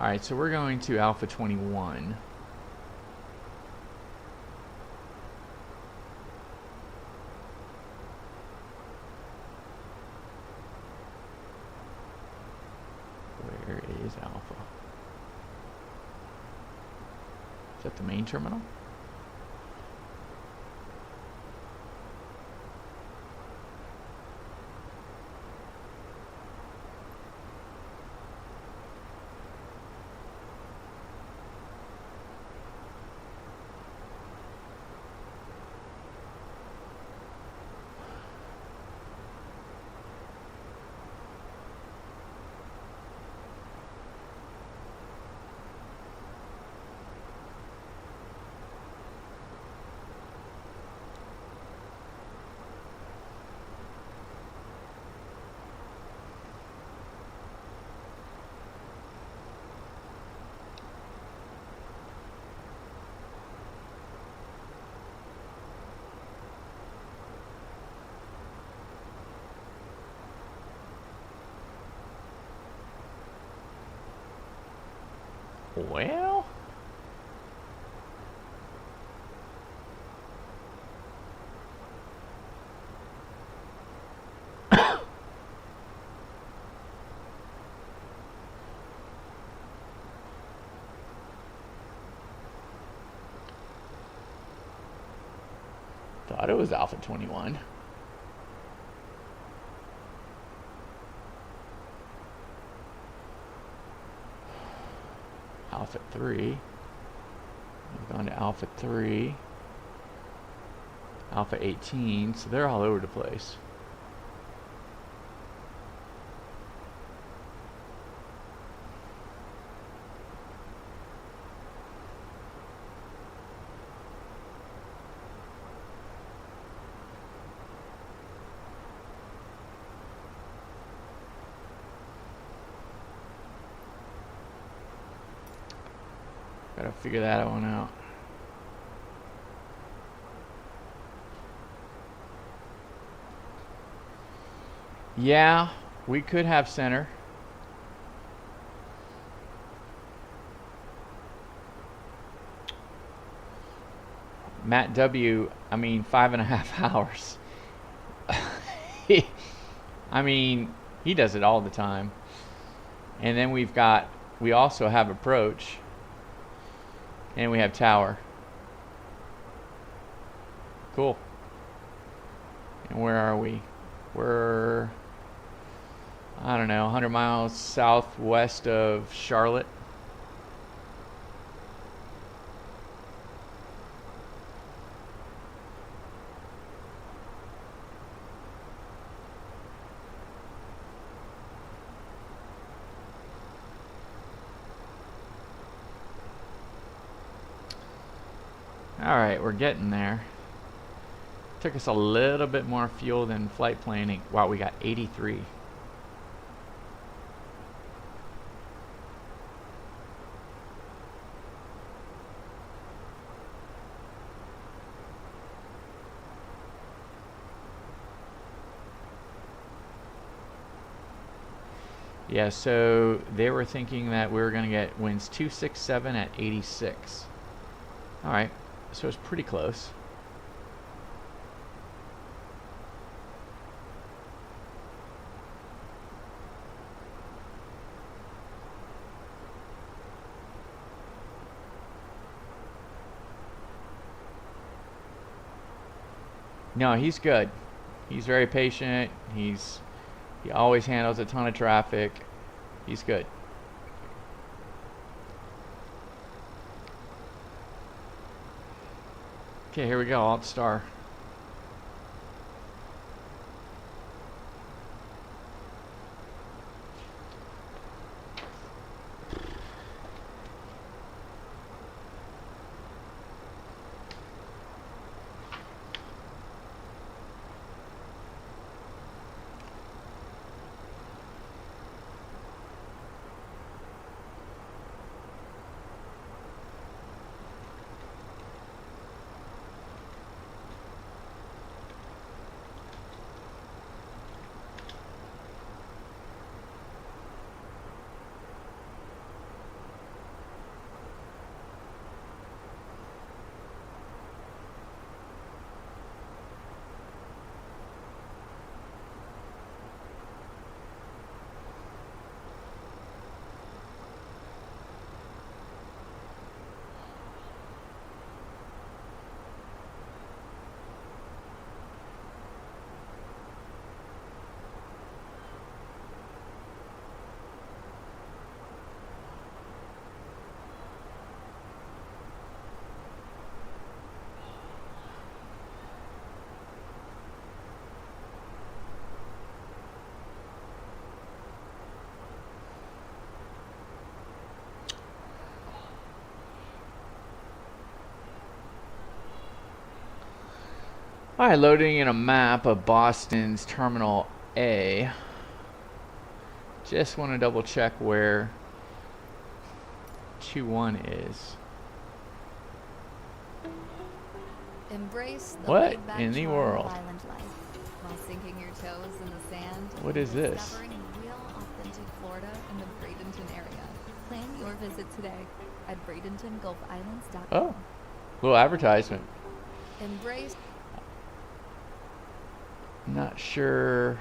Alright, so we're going to Alpha 21. Where is Alpha? Is that the main terminal? Well, thought it was Alpha 21. Alpha 3. We've gone to Alpha 3. Alpha 18. So they're all over the place. Gotta figure that one out. Yeah, we could have center. Matt W, I mean, 5.5 hours. I mean, he does it all the time. And then we also have approach. And we have tower. Cool. And where are we? We're, I don't know, 100 miles southwest of Charlotte. Alright, we're getting there. Took us a little bit more fuel than flight planning. Wow, we got 83. Yeah, so they were thinking that we were going to get winds 267 at 86. Alright. So it's pretty close. No, he's good. He's very patient. He always handles a ton of traffic. He's good. Okay, here we go, Alt Star. Alright, loading in a map of Boston's Terminal A. Just want to double check where 21 is. Embrace the What laid-back in the charm world? of island life, while sinking your toes in the sand. What is this? Discovering real, authentic Florida in the Bradenton area. Plan your or visit today at BradentonGulfIslands.com. Oh, little advertisement. Embrace. Not sure.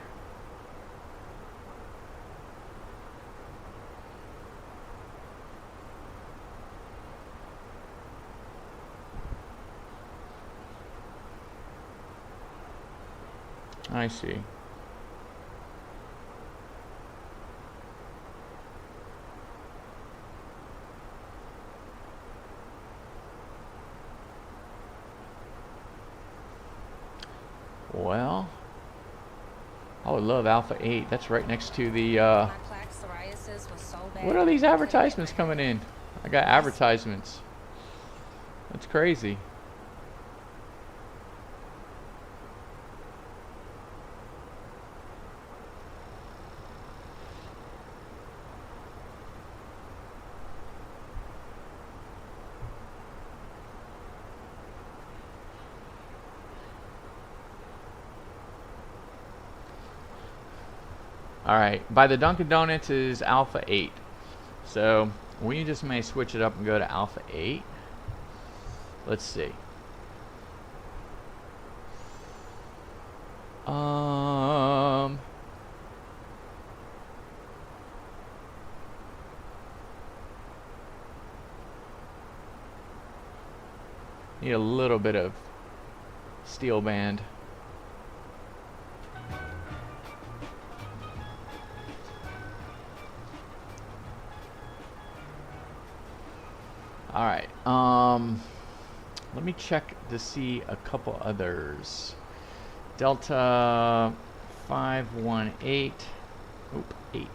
I see. Well, I would love Alpha 8. That's right next to the, what are these advertisements coming in? I got advertisements. That's crazy. Alright, by the Dunkin' Donuts is Alpha 8. So, we just may switch it up and go to Alpha 8. Let's see. Need a little bit of steel band. Alright, let me check to see a couple others. Delta 518, oop, 8.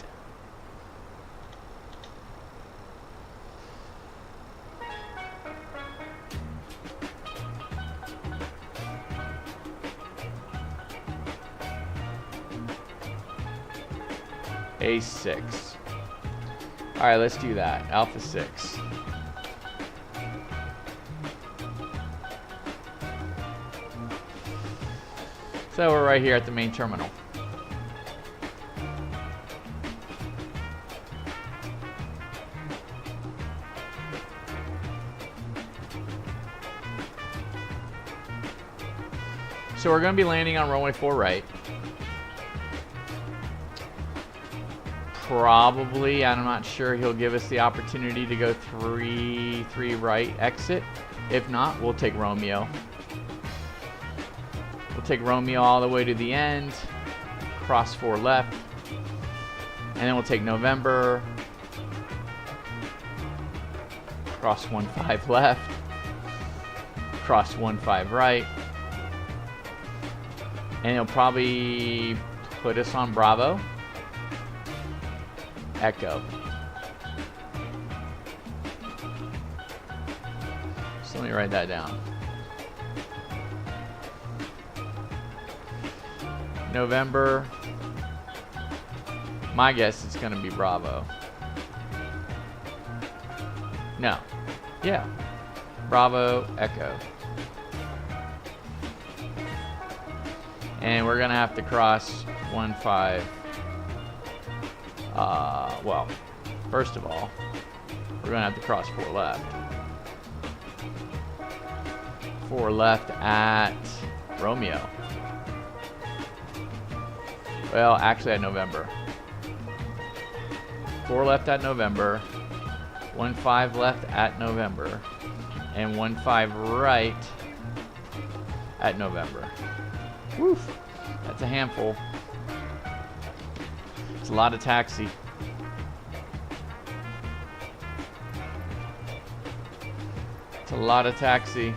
A6. Alright, let's do that. Alpha 6. So we're right here at the main terminal. So we're going to be landing on runway 4 right. Probably, I'm not sure, he'll give us the opportunity to go 3 right exit. If not, we'll take Romeo. We'll take Romeo all the way to the end, cross 4 left, and then we'll take November, cross 15 left, cross 15 right, and it'll probably put us on Bravo, Echo. So let me write that down. November. My guess it's going to be Bravo. No. Yeah. Bravo, Echo. And we're going to have to cross 15. Well, first of all, we're going to have to cross 4 left. 4 left at Romeo. Well, actually at November. 4 left at November. 15 left at November. And 15 right at November. Woof. That's a handful. It's a lot of taxi. It's a lot of taxi.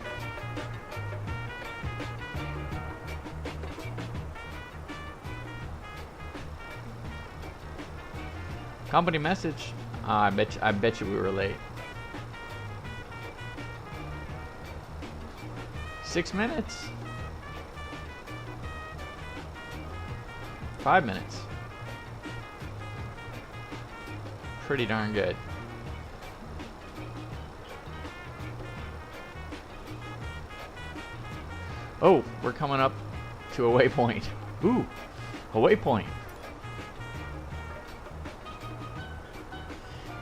Company message. I bet you we were late. 6 minutes. 5 minutes. Pretty darn good. Oh, we're coming up to a waypoint. Ooh, a waypoint.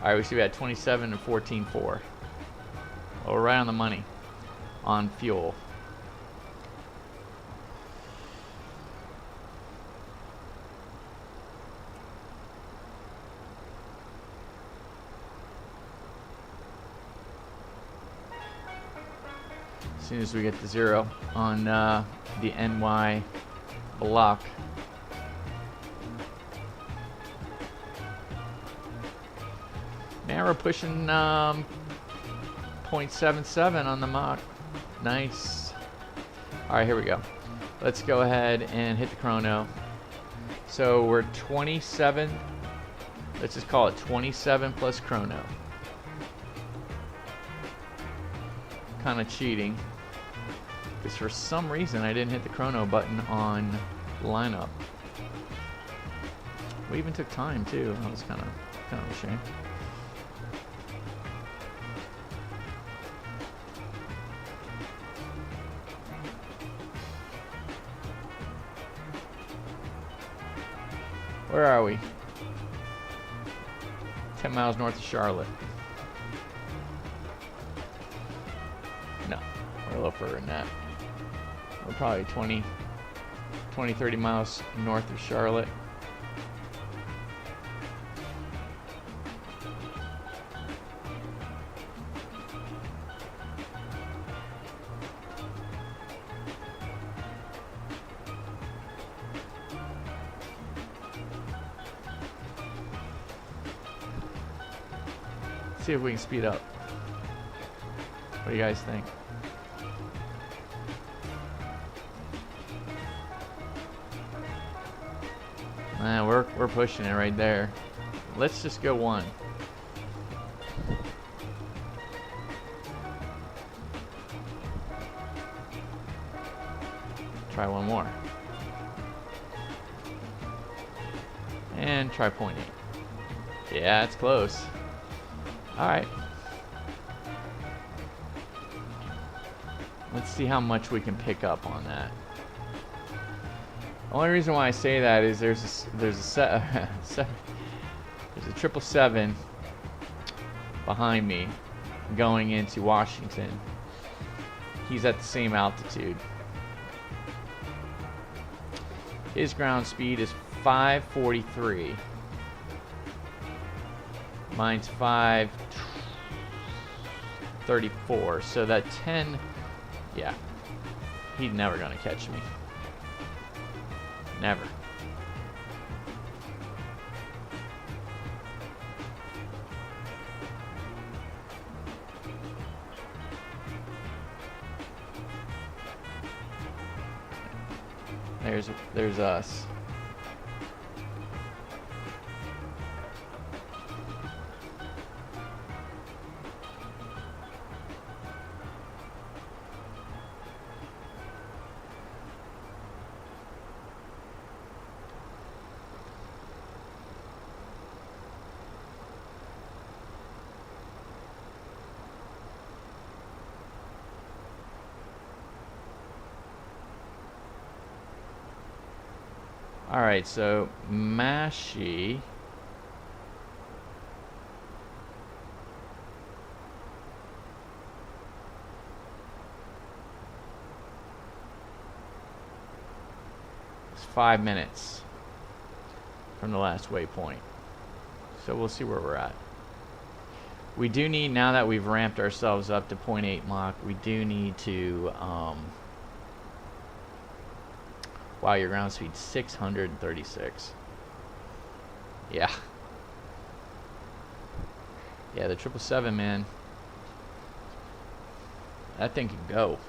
Alright, we should be at 27 and 14.4. Well, we're right on the money on fuel. As soon as we get to 0 on the NY block. Now we're pushing 0.77 on the Mach. Nice. Alright, here we go. Let's go ahead and hit the chrono. So we're 27. Let's just call it 27 plus chrono. Kind of cheating. Because for some reason I didn't hit the chrono button on lineup. We even took time too. That was kind of a shame. Where are we? 10 miles north of Charlotte. No, we're a little further than that. We're probably 20, 30 miles north of Charlotte. See if we can speed up. What do you guys think? We're pushing it right there. Let's just go 1. Try 1 more. And try 0.8. Yeah, it's close. Alright. Let's see how much we can pick up on that. The only reason why I say that is there's a 777 behind me going into Washington. He's at the same altitude. His ground speed is 543. Mine's 534. So that 10, yeah, he's never gonna catch me. Never. There's us. Alright, so Mashi is 5 minutes from the last waypoint. So we'll see where we're at. We do need, now that we've ramped ourselves up to 0.8 Mach, we do need to wow, your ground speed 636. Yeah. Yeah, the 777, man. That thing can go.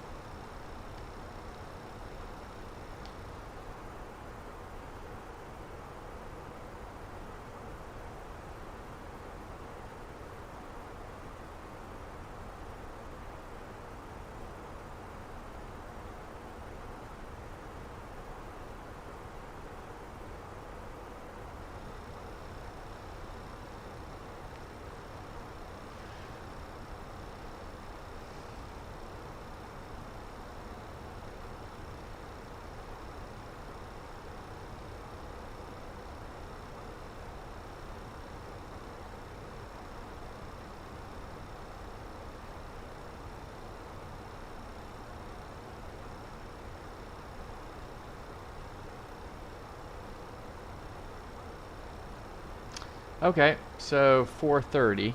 Okay, so 4:30,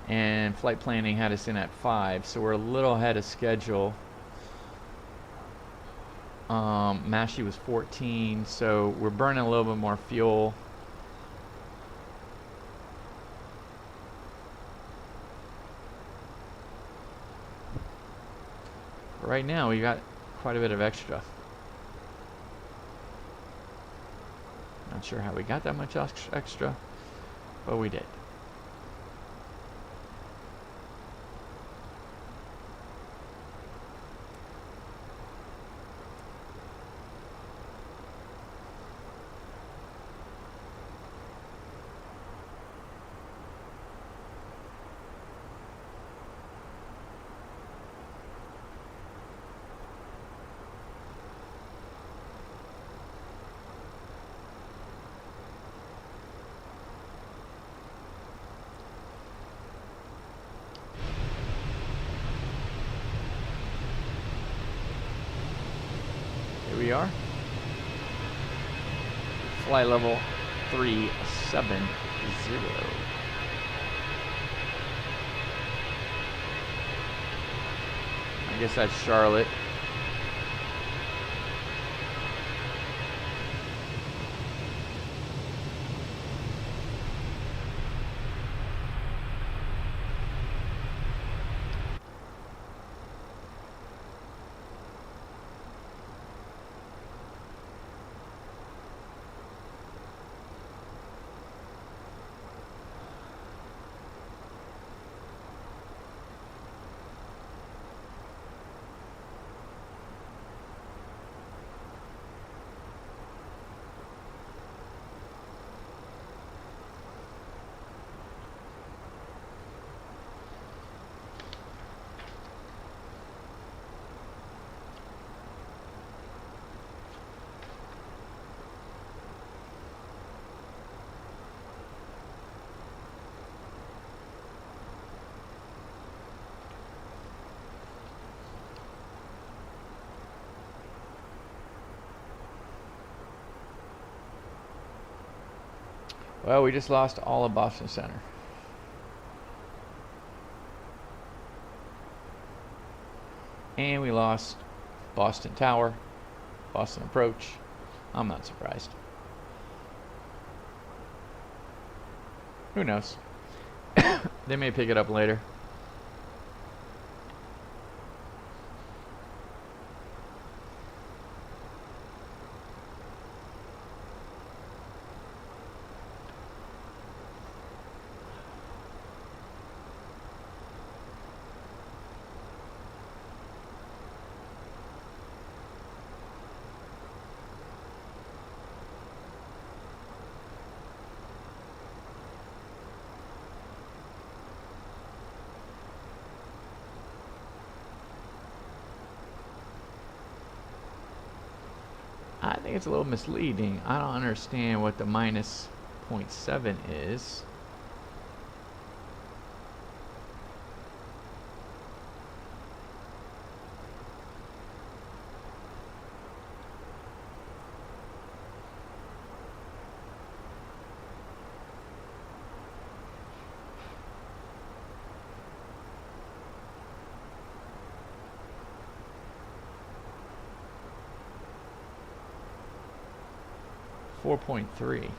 and flight planning had us in at 5, so we're a little ahead of schedule. Mashi was 14, so we're burning a little bit more fuel. Right now, we got quite a bit of extra. Not sure how we got that much extra, but we did. Here we are. Flight level 370. I guess that's Charlotte. Well, we just lost all of Boston Center. And we lost Boston Tower, Boston Approach. I'm not surprised. Who knows? They may pick it up later. I think it's a little misleading. I don't understand what the minus 0.7 is. .3.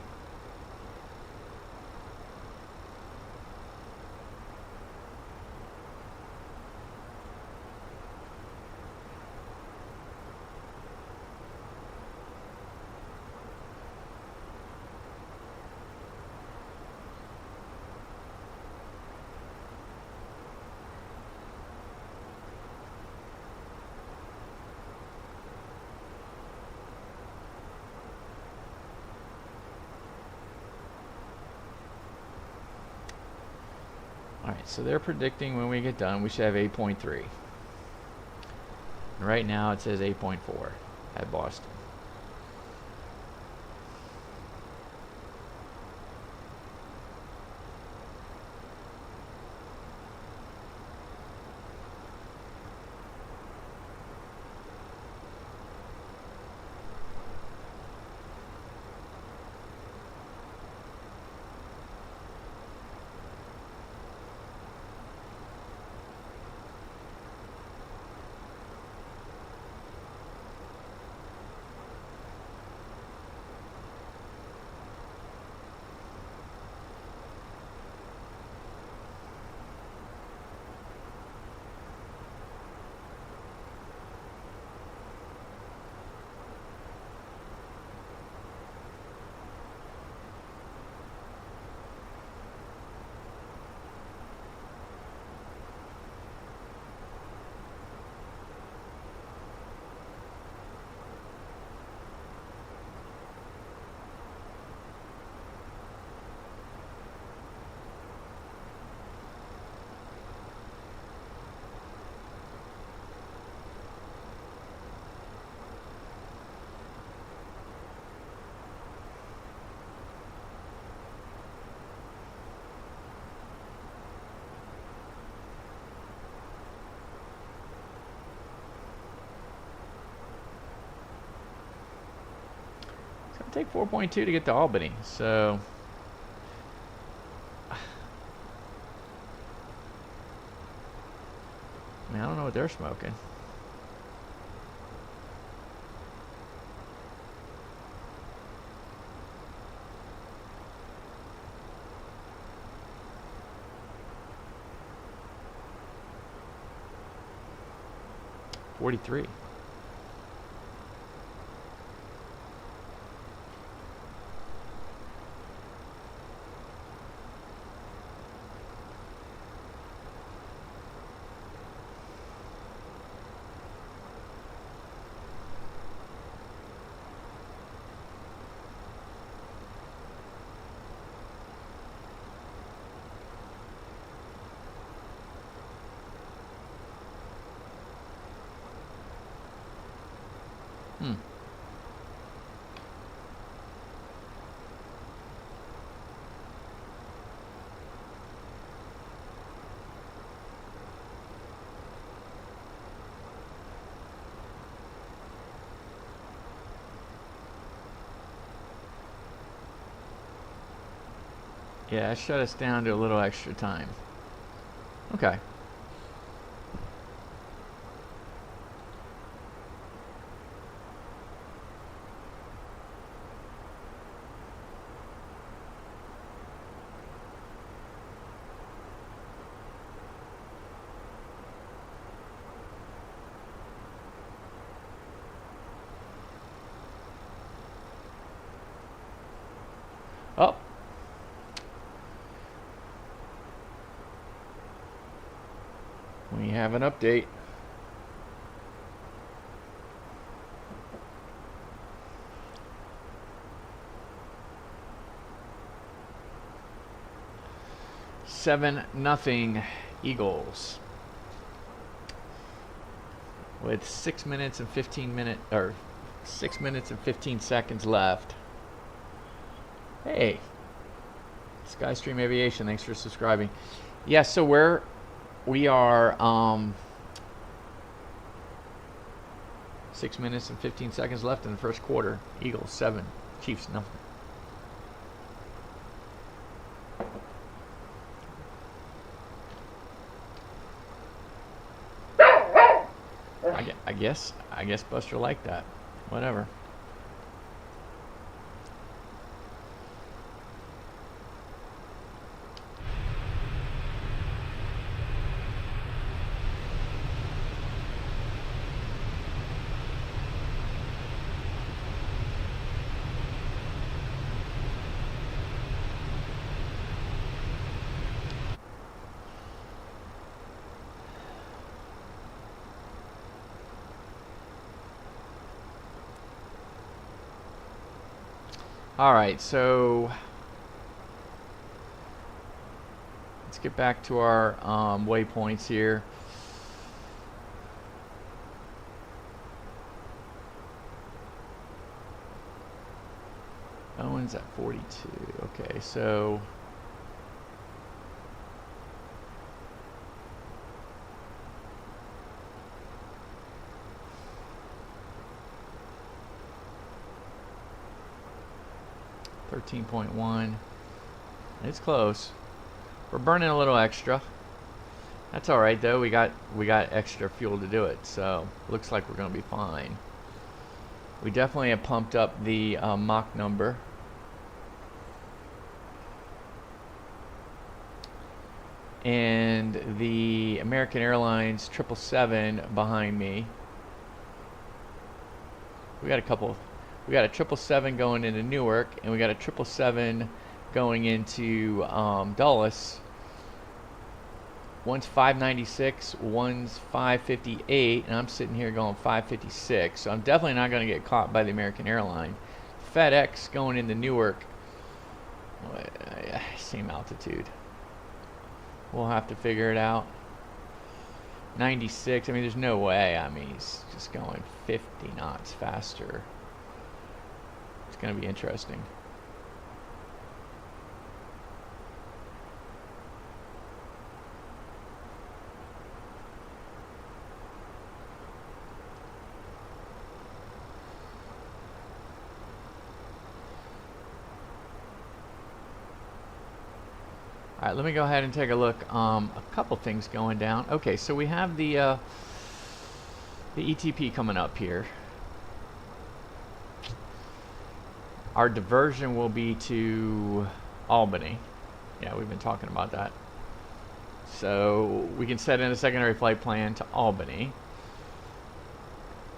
Alright, so they're predicting when we get done we should have 8.3. Right now it says 8.4 at Boston. take 4.2 to get to Albany. So I mean, I don't know what they're smoking. $43. Yeah, it shut us down to a little extra time. Okay. Oh. We have an update. Seven nothing Eagles. With 6 minutes and 6 minutes and 15 seconds left. Hey, Skystream Aviation, thanks for subscribing. Yes, so we are 6 minutes and 15 seconds left in the first quarter. Eagles 7, Chiefs nothing. I guess Buster liked that. Whatever. All right, so let's get back to our waypoints here. Owen's at 42. Okay, so .1. It's close. We're burning a little extra. That's all right though. We got extra fuel to do it, so looks like we're gonna be fine. We definitely have pumped up the Mach number. And the American Airlines 777 behind me. We got a 777 going into Newark, and we got a 777 going into Dulles. One's 596, one's 558, and I'm sitting here going 556. So I'm definitely not going to get caught by the American Airline. FedEx going into Newark, same altitude. We'll have to figure it out. 96, I mean, there's no way. I mean, he's just going 50 knots faster. It's going to be interesting. right, let me go ahead and take a look. A couple things going down. Okay, so we have the ETP coming up here. Our diversion will be to Albany. Yeah, we've been talking about that. So we can set in a secondary flight plan to Albany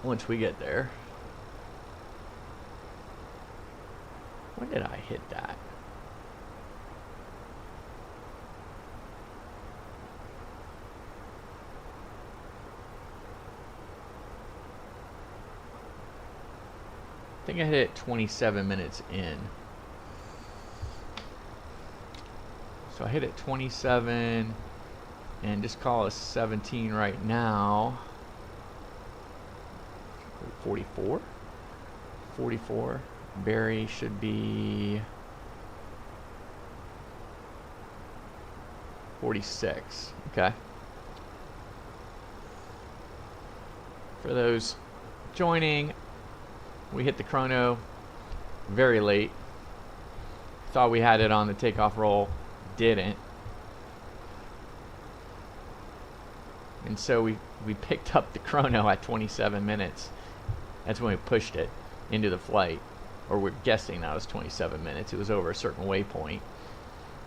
once we get there. When did I hit that? I think I hit it 27 minutes in. So I hit it 27 and just call it 17 right now. 44? 44. Barry should be 46. Okay. For those joining, we hit the chrono very late. Thought we had it on the takeoff roll, didn't. And so we picked up the chrono at 27 minutes. That's when we pushed it into the flight. Or we're guessing that was 27 minutes. It was over a certain waypoint.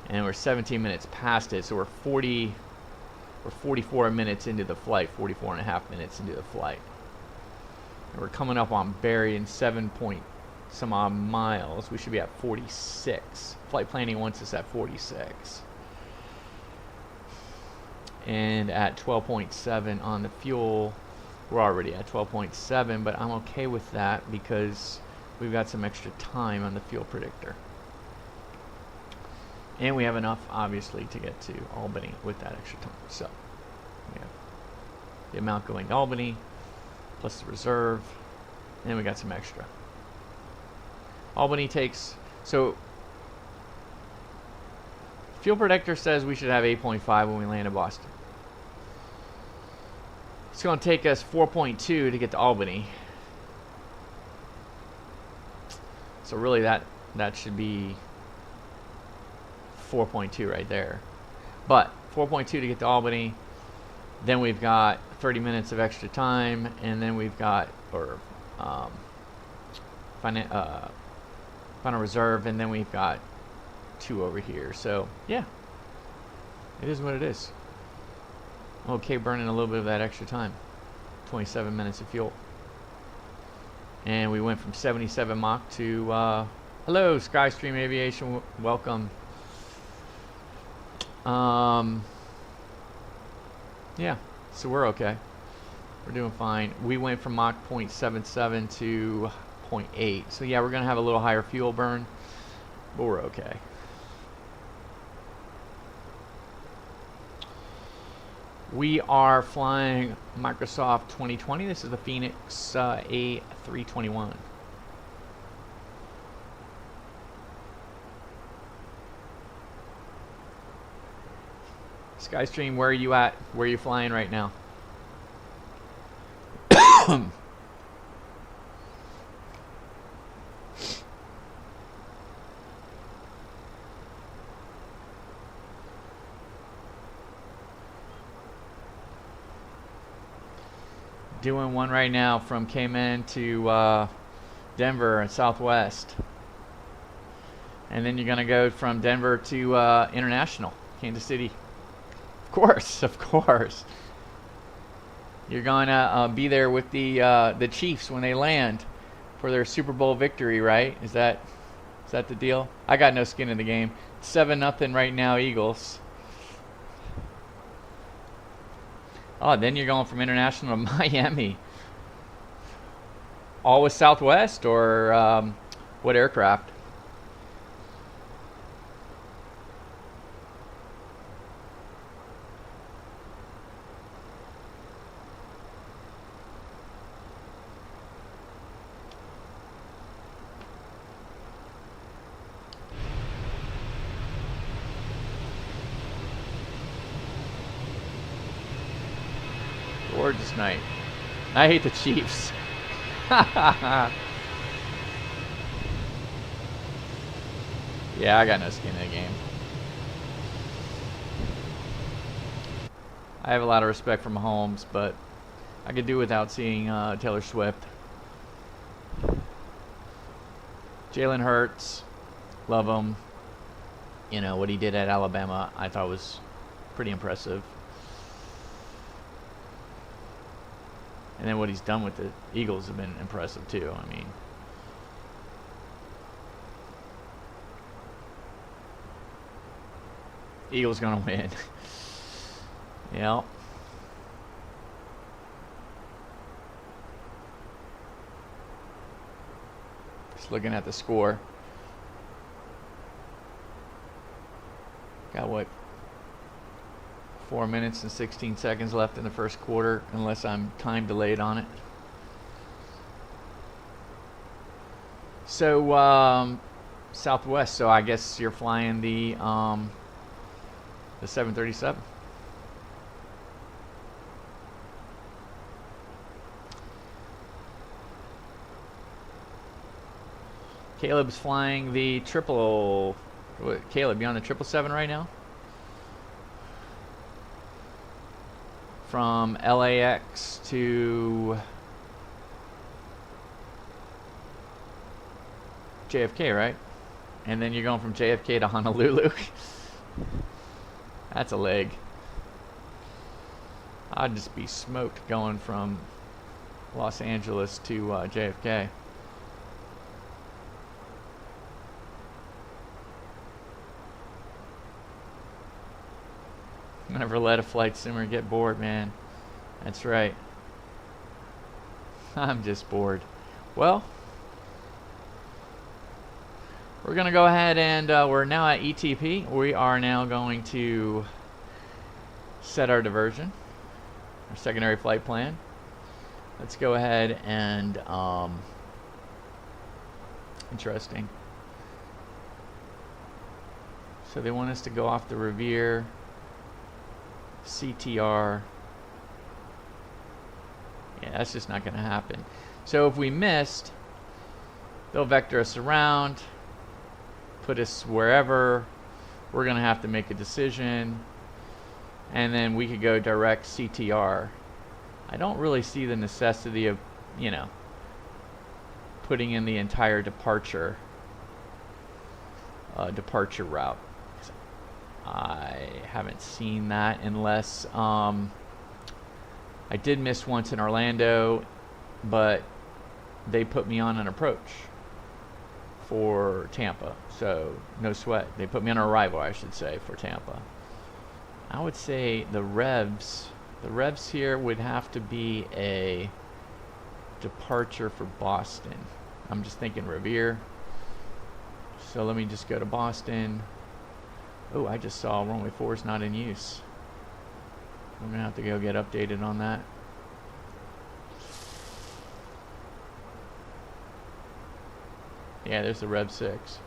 And we're 17 minutes past it, so we're 44 minutes into the flight, 44 and a half minutes into the flight. And we're coming up on Barry in 7 point some odd miles. We should be at 46. Flight planning wants us at 46. And at 12.7 on the fuel, we're already at 12.7, but I'm okay with that because we've got some extra time on the fuel predictor. And we have enough, obviously, to get to Albany with that extra time. So, we have the amount going to Albany, plus the reserve, and we got some extra. Albany takes, so, fuel predictor says we should have 8.5 when we land in Boston. It's going to take us 4.2 to get to Albany. So really that should be 4.2 right there. But 4.2 to get to Albany, then we've got 30 minutes of extra time, and then we've got final reserve, and then we've got 2 over here. So yeah, it is what it is. Okay, burning a little bit of that extra time. 27 minutes of fuel. And we went from 77 Mach to, hello, Skystream Aviation, welcome. Yeah, so we're okay. We're doing fine. We went from Mach 0.77 to 0.8. So yeah, we're going to have a little higher fuel burn, but we're okay. We are flying Microsoft 2020. This is the Fenix A321. Skystream, where are you at? Where are you flying right now? Doing one right now from Cayman to Denver and Southwest. And then you're going to go from Denver to International, Kansas City. Of course, of course. You're going to be there with the Chiefs when they land for their Super Bowl victory, right? Is that the deal? I got no skin in the game. 7-0 right now, Eagles. Oh, then you're going from International to Miami. All with Southwest or what aircraft? Gorgeous night. I hate the Chiefs. Yeah, I got no skin in the game. I have a lot of respect for Mahomes, but I could do without seeing Taylor Swift. Jalen Hurts, love him. You know, what he did at Alabama, I thought was pretty impressive. And then what he's done with the Eagles have been impressive too. I mean, Eagles gonna win. Yep. Just looking at the score. Got what? 4 minutes and 16 seconds left in the first quarter, unless I'm time delayed on it. So Southwest. So I guess you're flying the 737. Caleb's flying the triple. What, Caleb, you on the 777 right now? From LAX to JFK, right? And then you're going from JFK to Honolulu. That's a leg. I'd just be smoked going from Los Angeles to JFK. Never let a flight simmer get bored, man. That's right. I'm just bored. Well, we're going to go ahead and we're now at ETP. We are now going to set our diversion, our secondary flight plan. Let's go ahead and interesting. So they want us to go off the Revere CTR. Yeah, that's just not going to happen. So if we missed, they'll vector us around, put us wherever. We're going to have to make a decision, and then we could go direct CTR. I don't really see the necessity of, you know, putting in the entire departure route. I haven't seen that unless I did miss once in Orlando, but they put me on an approach for Tampa, so no sweat. They put me on an arrival, I should say, for Tampa. I would say the revs here would have to be a departure for Boston. I'm just thinking Revere. So let me just go to Boston. Oh, I just saw runway 4 is not in use. I'm going to have to go get updated on that. Yeah, there's the Rev 6.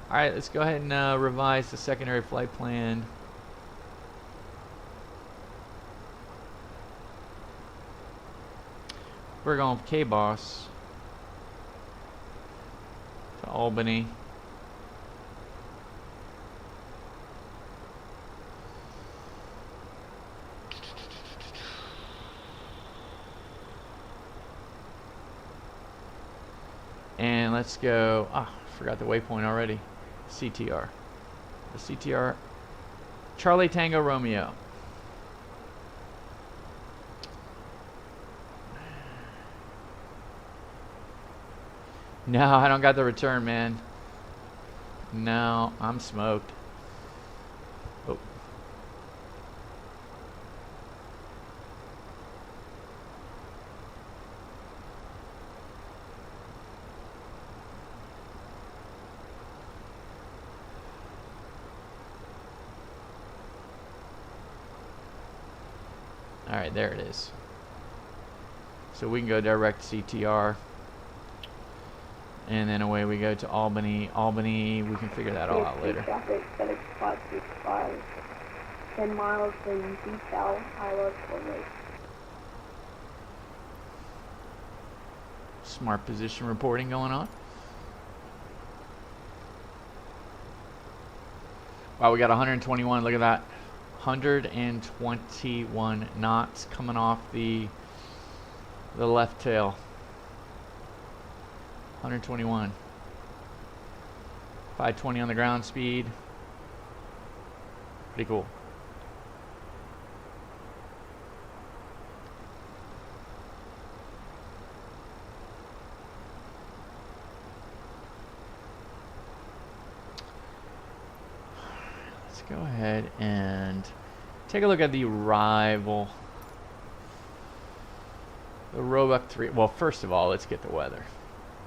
Alright, let's go ahead and revise the secondary flight plan. We're going with KBOS to Albany. And let's go, forgot the waypoint already. CTR. The CTR. Charlie Tango Romeo. No, I don't got the return, man. No, I'm smoked. Oh. Alright, there it is. So we can go direct CTR. And then away we go to Albany. Albany, we can figure that all out later. Traffic, Fenix 565. 10 miles from DAL ILS coordinates. Smart position reporting going on. Wow, we got 121. Look at that. 121 knots coming off the left tail. 121. 520 on the ground speed. Pretty cool. Let's go ahead and take a look at the rival. The Roebuck 3. Well, first of all, let's get the weather.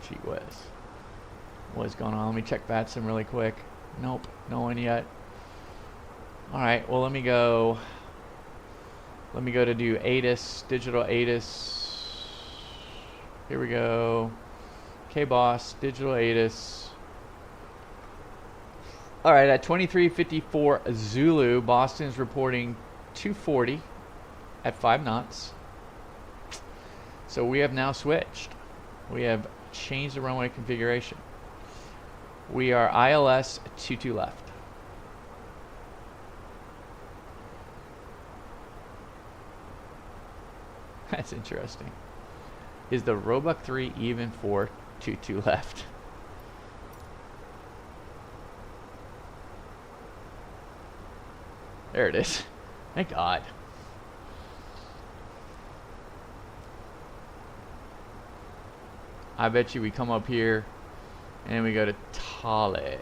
Gee whiz. What's going on? Let me check VATSIM really quick. Nope, no one yet. Alright, well let me go to do ATIS, digital ATIS. Here we go. KBOS, digital ATIS. Alright, at 2354 Zulu, Boston's reporting 240 at 5 knots. So we have now switched. We have changed the runway configuration. We are ILS 22 left. That's interesting. Is the Roebuck 3 even for 22 left? There it is. Thank God. I bet you we come up here and we go to Tale.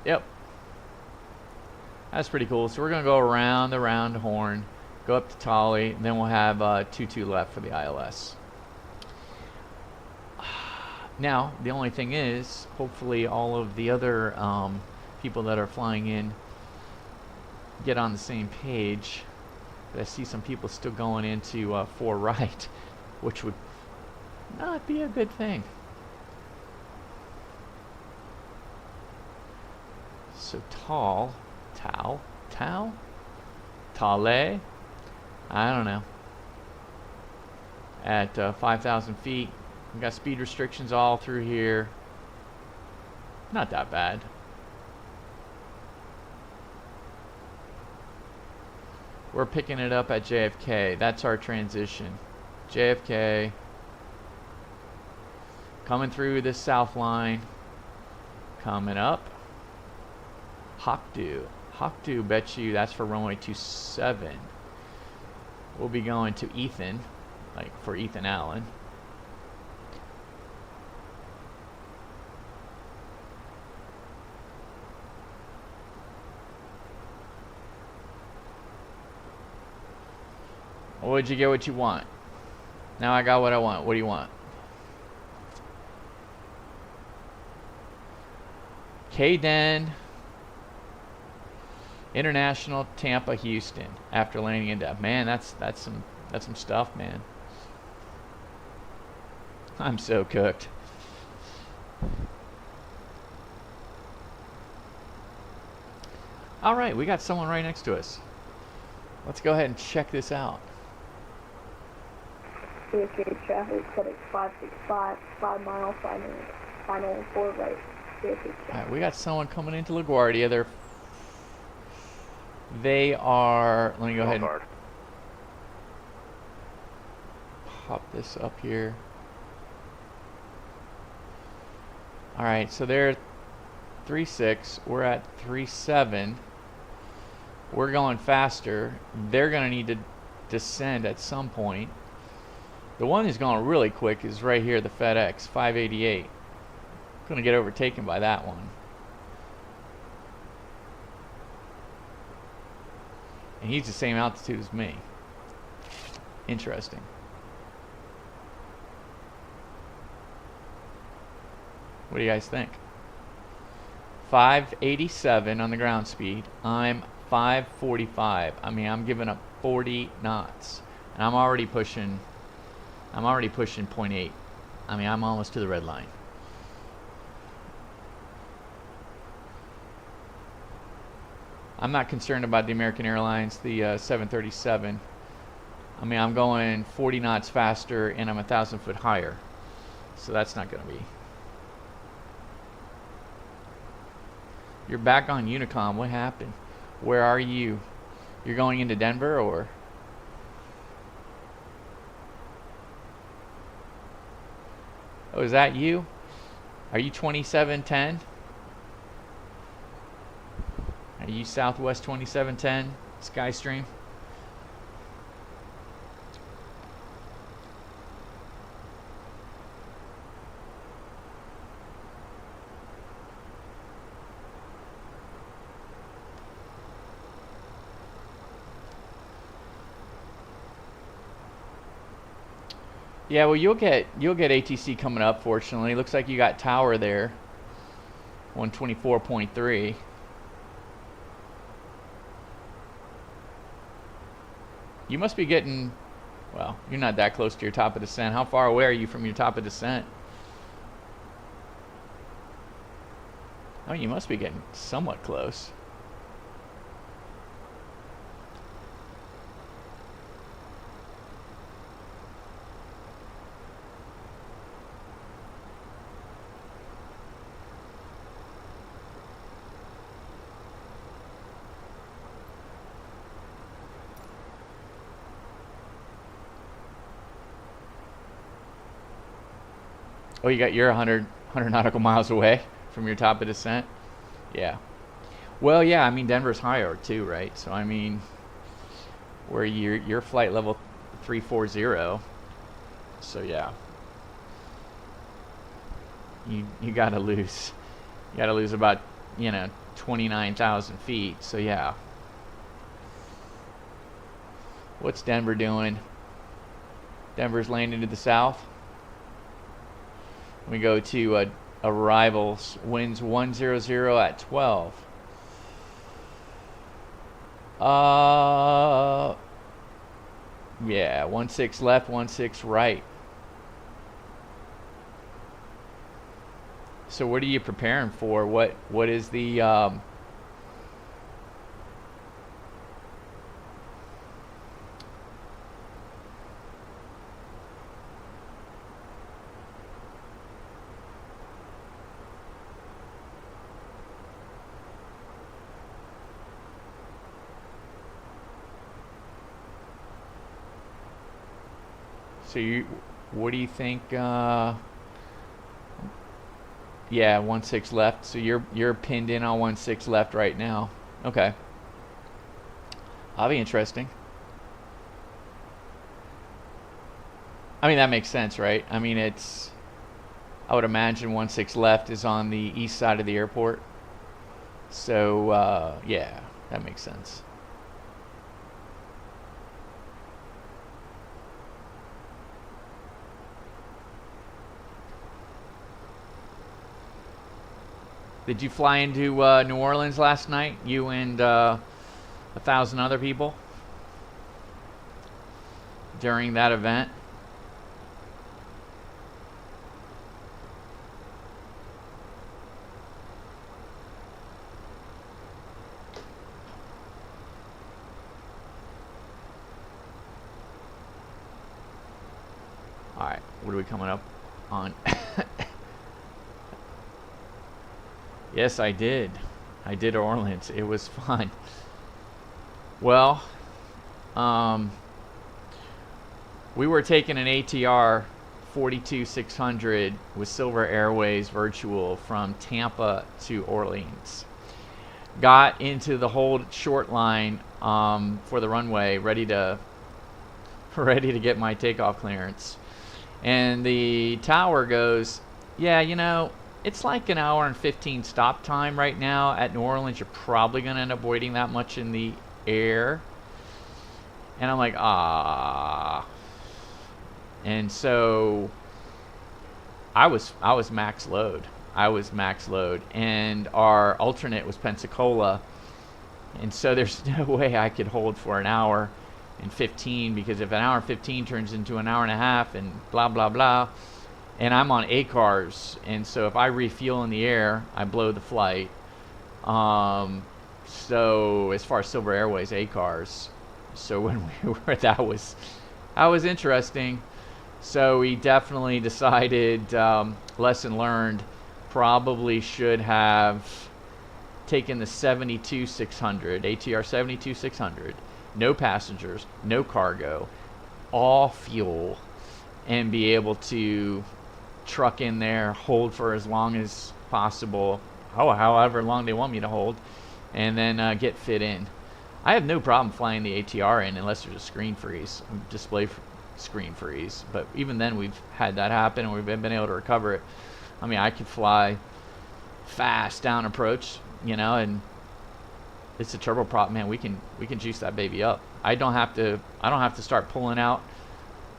Yep. That's pretty cool. So we're going to go around the round horn, go up to Tale, and then we'll have 22 left for the ILS. Now, the only thing is, hopefully all of the other people that are flying in get on the same page. I see some people still going into 4 right, which would not be a good thing. So Tale, I don't know. At 5,000 feet, we got speed restrictions all through here. Not that bad. We're picking it up at JFK. That's our transition. JFK. Coming through this south line. Coming up. Hokdu. Hokdu, bet you that's for runway 27. We'll be going to Ethan, like for Ethan Allen. Would you get what you want? Now I got what I want. What do you want? KDen International Tampa Houston after landing in Dallas. Man, that's some stuff, man. I'm so cooked. All right, we got someone right next to us. Let's go ahead and check this out. JFK traffic, FedEx 565, 5 miles, 5 minutes, final 4 right. Alright, we got someone coming into LaGuardia. They are, let me go ahead and pop this up here. Alright, so they're 3.6, we're at 3.7. We're going faster. They're going to need to descend at some point. The one who's going really quick is right here, the FedEx 588. Going to get overtaken by that one. And he's the same altitude as me. Interesting. What do you guys think? 587 on the ground speed. I'm 545. I mean, I'm giving up 40 knots. And I'm already pushing 0.8. I mean, I'm almost to the red line. I'm not concerned about the American Airlines, the 737. I mean, I'm going 40 knots faster and I'm 1,000 foot higher. So that's not going to be. You're back on Unicom. What happened? Where are you? You're going into Denver or? Oh, is that you? Are you 2710? Are you Southwest 2710 Skystream? Yeah, well, you'll get ATC coming up. Fortunately, looks like you got tower there. 124.3. You must be getting. Well, you're not that close to your top of descent. How far away are you from your top of descent? Oh, you must be getting somewhat close. Oh, you're 100 nautical miles away from your top of descent? Yeah. Well, yeah, I mean, Denver's higher too, right? So, I mean, where you're flight level 340. So, yeah. You gotta lose. You gotta lose about, 29,000 feet. So, yeah. What's Denver doing? Denver's landing to the south. We go to arrivals, winds 100 at 12. Yeah, 16 left, 16 right. So what are you preparing for? What is the So what do you think? Yeah, 16 left. So you're pinned in on 16 left right now. Okay, that'll be interesting. I mean, that makes sense, right? I mean, I would imagine 16 left is on the east side of the airport. So yeah, that makes sense. Did you fly into New Orleans last night? You and 1,000 other people during that event? All right, what are we coming up on? Yes, I did. I did Orleans. It was fun. Well, we were taking an ATR 42600 with Silver Airways virtual from Tampa to Orleans. Got into the hold short line for the runway, ready to get my takeoff clearance. And the tower goes, yeah, it's like an hour and 15 stop time right now. At New Orleans, you're probably going to end up waiting that much in the air. And I'm like, ah. And so I was max load. And our alternate was Pensacola. And so there's no way I could hold for an hour and 15, because if an hour and 15 turns into an hour and a half and blah, blah, blah. And I'm on ACARs, and so if I refuel in the air, I blow the flight. So as far as Silver Airways ACARs, so when we were, that was interesting. So we definitely decided, lesson learned, probably should have taken the 72600, ATR 72600, no passengers, no cargo, all fuel, and be able to truck in there, hold for as long as possible, however long they want me to hold, and then get fit in. I have no problem flying the ATR in unless there's a screen freeze, display screen freeze. But even then, we've had that happen, and we've been able to recover it. I mean, I could fly fast down approach, you know, and it's a turboprop, man. We can juice that baby up. I don't have to start pulling out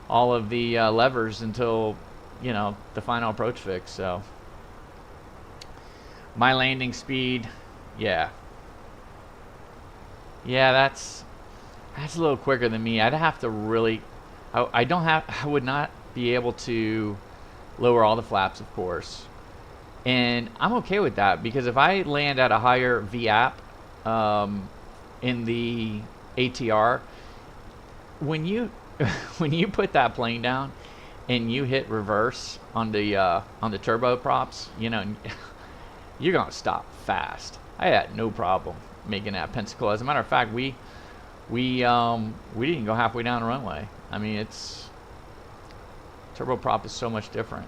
all of the levers until, you know, the final approach fix. So my landing speed, yeah, that's a little quicker than me. I'd have to really, I would not be able to lower all the flaps, of course. And I'm okay with that, because if I land at a higher VAP in the ATR, when you put that plane down and you hit reverse on the turboprops, you know, you're gonna stop fast. I had no problem making that Pensacola. As a matter of fact, we didn't go halfway down the runway. I mean, it's turboprop is so much different.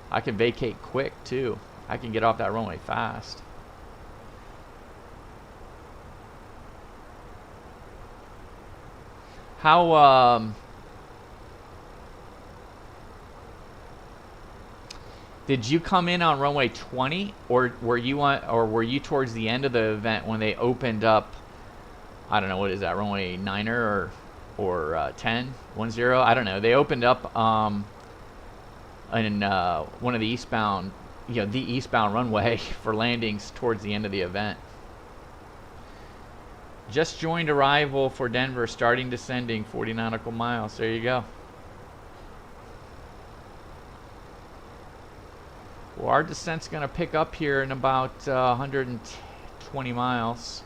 I can vacate quick too. I can get off that runway fast. How did you come in on runway 20, or were you towards the end of the event when they opened up? I don't know, what is that, runway 9er or 10, 10? I don't know. They opened up in one of the eastbound, you know, the eastbound runway for landings towards the end of the event. Just joined arrival for Denver, starting descending 40 nautical miles. There you go. Well, our descent's going to pick up here in about 120 miles.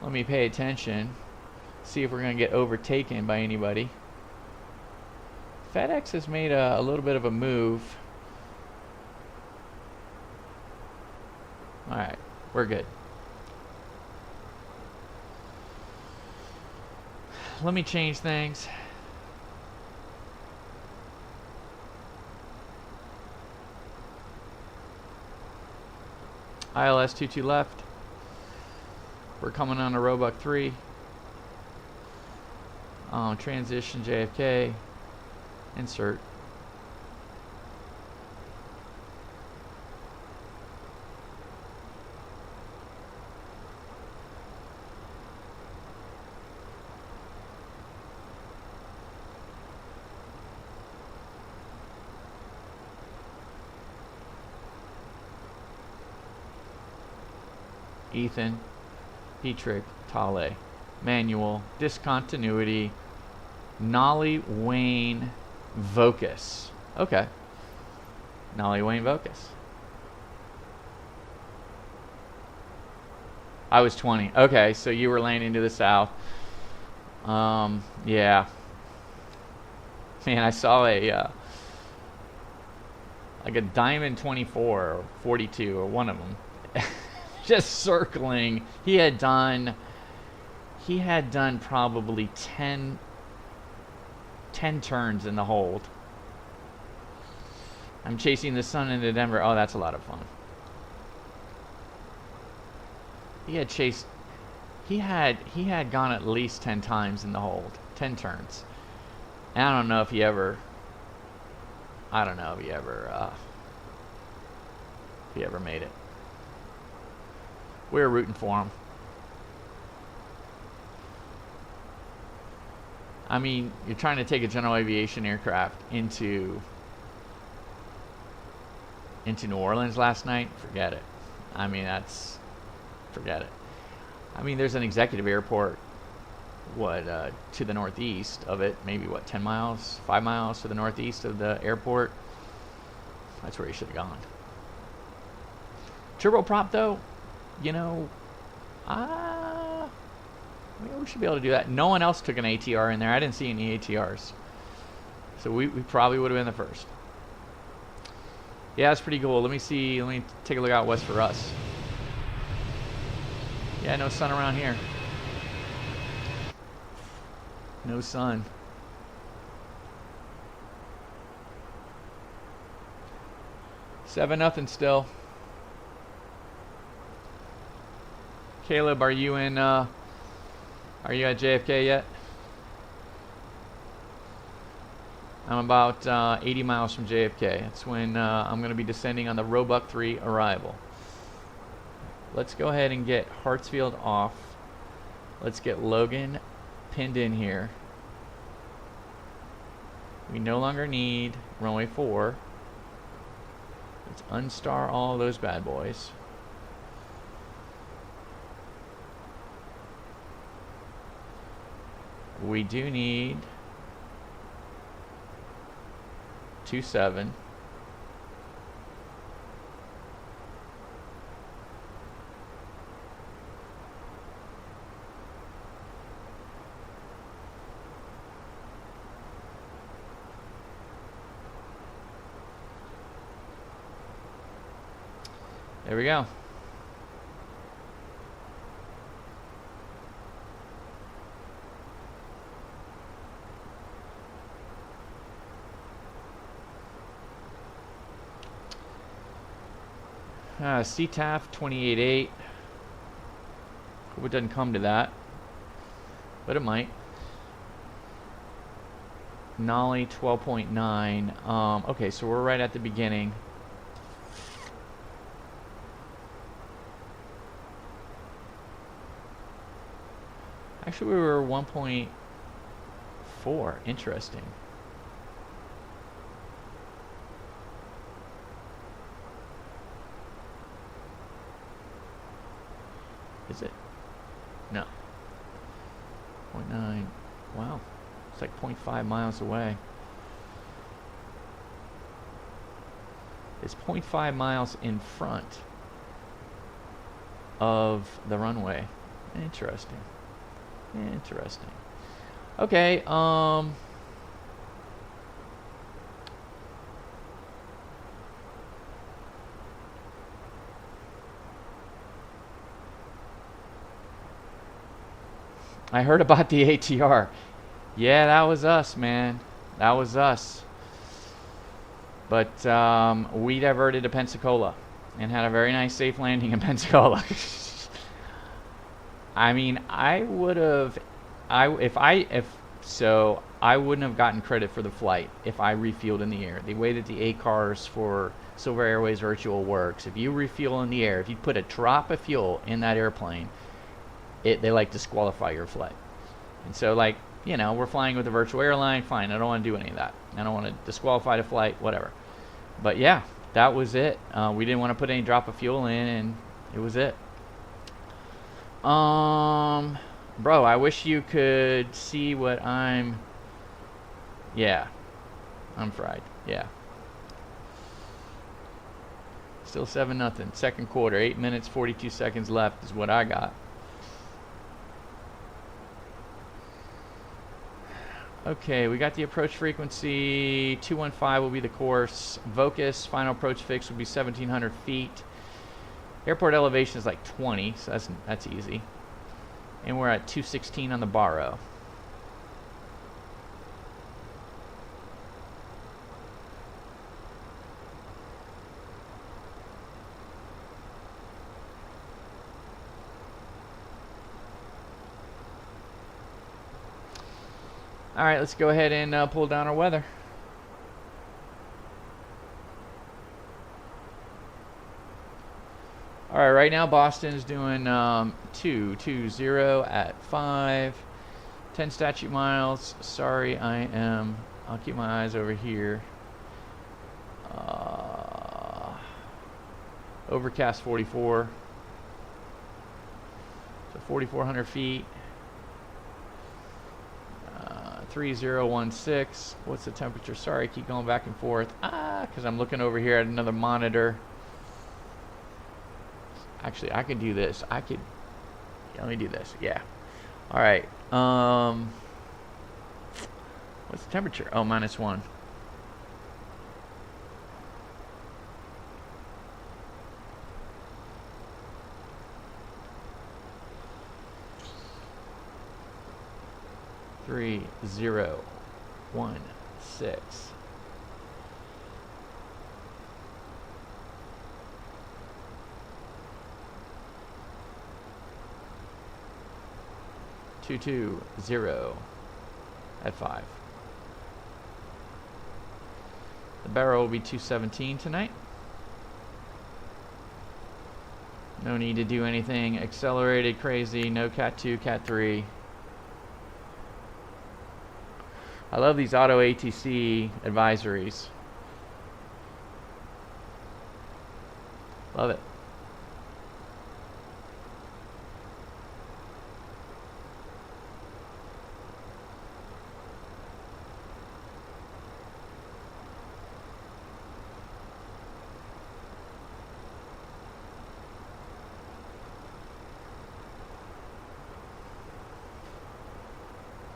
Let me pay attention. See if we're going to get overtaken by anybody. FedEx has made a little bit of a move. Alright, we're good. Let me change things. ILS 22 left. We're coming on to Roebuck 3. Transition JFK. Insert. Ethan, Petrick, Tale, Manual, Discontinuity, Nolly, Wayne, Vocus. Okay. Nolly, Wayne, Vocus. I was 20. Okay, so you were landing to the south. Yeah. Man, I saw a like a Diamond 24 or 42 or one of them. Just circling. He had done probably 10 turns in the hold. I'm chasing the sun into Denver. Oh, that's a lot of fun. He had gone at least 10 times in the hold. 10 turns. And I don't know if he ever made it. We were rooting for him. I mean, you're trying to take a general aviation aircraft into New Orleans last night. Forget it. I mean, forget it. I mean, there's an executive airport, to the northeast of it, maybe 10 miles, 5 miles to the northeast of the airport. That's where he should have gone. Turboprop though, you know, We should be able to do that. No one else took an ATR in there. I didn't see any ATRs. So we probably would have been the first. Yeah, it's pretty cool. Let me see. Let me take a look out west for us. Yeah, no sun around here. No sun. Seven-0 still. Caleb, are you in? Are you at JFK yet? I'm about 80 miles from JFK. That's when I'm going to be descending on the Roebuck 3 arrival. Let's go ahead and get Hartsfield off. Let's get Logan pinned in here. We no longer need runway 4. Let's unstar all those bad boys. We do need 27. There we go. CTAF 28.8. Hope it doesn't come to that, but it might. Nolly 12.9. Okay, so we're right at the beginning. Actually, we were 1.4. Interesting. Is it? No. 0.9. Wow. It's like 0.5 miles away. It's 0.5 miles in front of the runway. Interesting. Interesting. Okay, I heard about the ATR. Yeah, that was us, man. That was us. But we diverted to Pensacola and had a very nice safe landing in Pensacola. I mean, I would have, I wouldn't have gotten credit for the flight if I refueled in the air. The way that the ACARS for Silver Airways Virtual works, if you refuel in the air, if you put a drop of fuel in that airplane, they like disqualify your flight. And so, like, you know, we're flying with a virtual airline, fine, I don't want to do any of that. I don't want to disqualify the flight, whatever. But yeah, that was it. We didn't want to put any drop of fuel in, and it was it. Bro, I wish you could see what I'm... Yeah. I'm fried. Yeah. Still 7-0. Second quarter. 8 minutes, 42 seconds left is what I got. Okay, we got the approach frequency. 215 will be the course. Vocus, final approach fix will be 1,700 feet. Airport elevation is like 20, so that's easy. And we're at 216 on the baro. All right, let's go ahead and pull down our weather. All right, right now Boston is doing 220 at 5, 10 statute miles. Sorry, I'll keep my eyes over here. Overcast 44. So 4,400 feet. 3016. What's the temperature? Sorry, I keep going back and forth. Because I'm looking over here at another monitor. Actually, I could do this. Let me do this. Yeah. All right. What's the temperature? Oh, -1. Three, 0, 1, 6. Two, 2, 0 at 5. The barrel will be 217 tonight. No need to do anything accelerated crazy. No Cat 2, Cat 3. I love these auto ATC advisories. Love it.